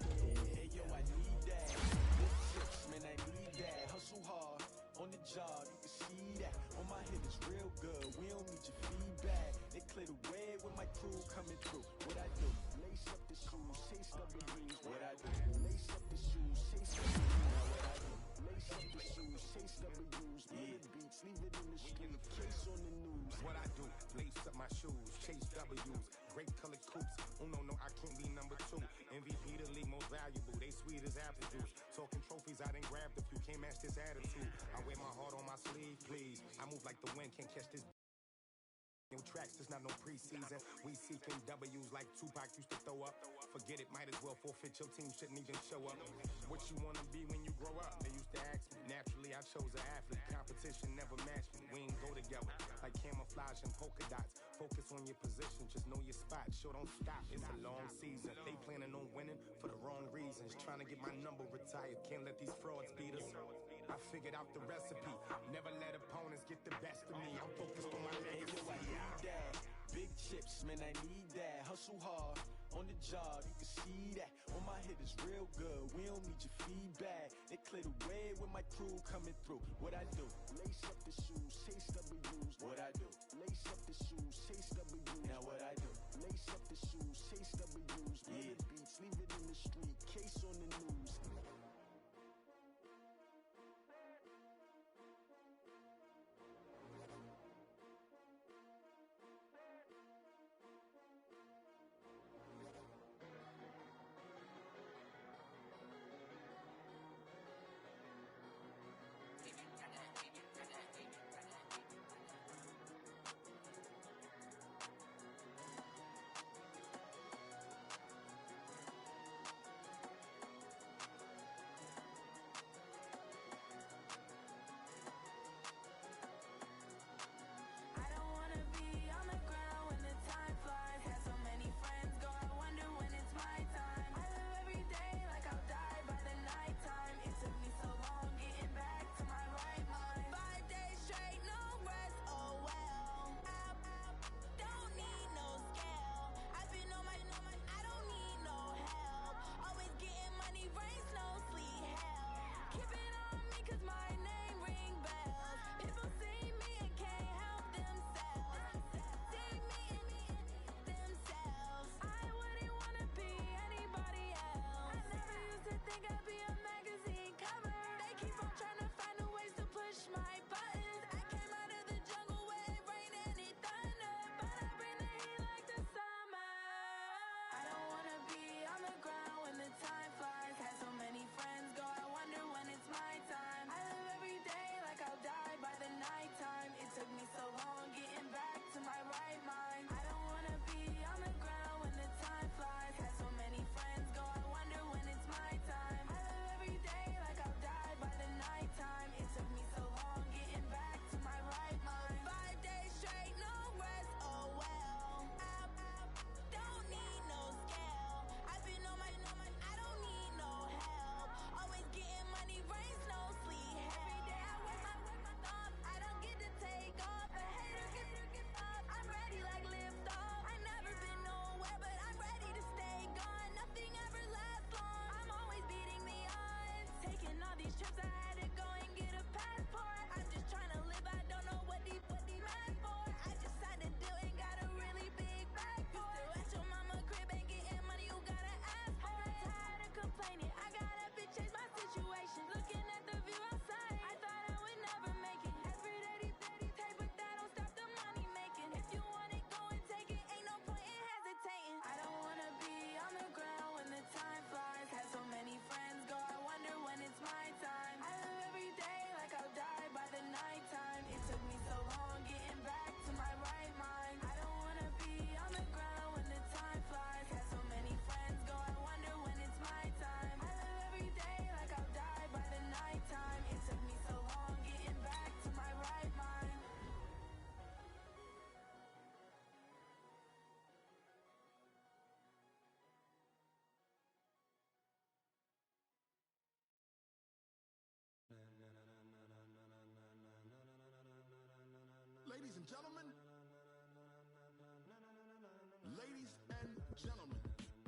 Hey yo, I need that. Big chips, man, I need that. Hustle hard on the job, you can see that. On my head is real good. We don't need your feedback. They clear the way with my crew coming through. What I do? Lace up the shoes, chase W's. What I do? Lace up the shoes, chase W's. Now what I do? Lace up the shoes, chase W's. Million beats, leave it in the street. Case on the news. What I do? Lace up my shoes, chase W's. Great colored coupes. Oh no, I can't be number 2. MVP the league most valuable. They sweet as apple juice. Talking trophies, I done grabbed a few. Can't match this attitude. I wear my heart on my sleeve, please. I move like the wind, can't catch this. Tracks, there's not no preseason. We seeking W's like Tupac used to throw up. Forget it, might as well forfeit. Your team shouldn't even show up. What you wanna be when you grow up? They used to ask me. Naturally, I chose an athlete. Competition never matched me. We ain't go together like camouflage and polka dots. Focus on your position, just know your spot. Sure, don't stop. It's a long season. They planning on winning for the wrong reasons. Trying to get my number retired. Can't let these frauds beat us. I figured out the recipe. Never let opponents get the best of me. I'm focused on my legacy. That. Big chips, man, I need that. Hustle hard on the job, you can see that. On my head is real good. We don't need your feedback. They clear the way with my crew coming through. What I do? Lace up the shoes, chase W's. What I do? Lace up the shoes, chase W's. Now what I do? Lace up the shoes, chase W's. Million beats, leave it in the street. Case on the news. and gentlemen, ladies and gentlemen,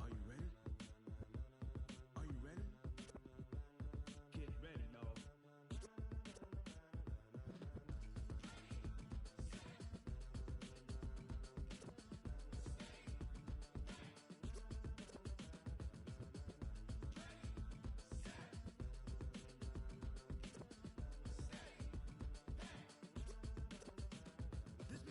are you ready? Are you ready? Get ready, dog. This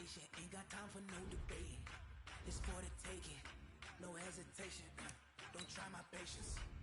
conversation, ain't got time for no debating. It's for the taking, no hesitation. Don't try my patience.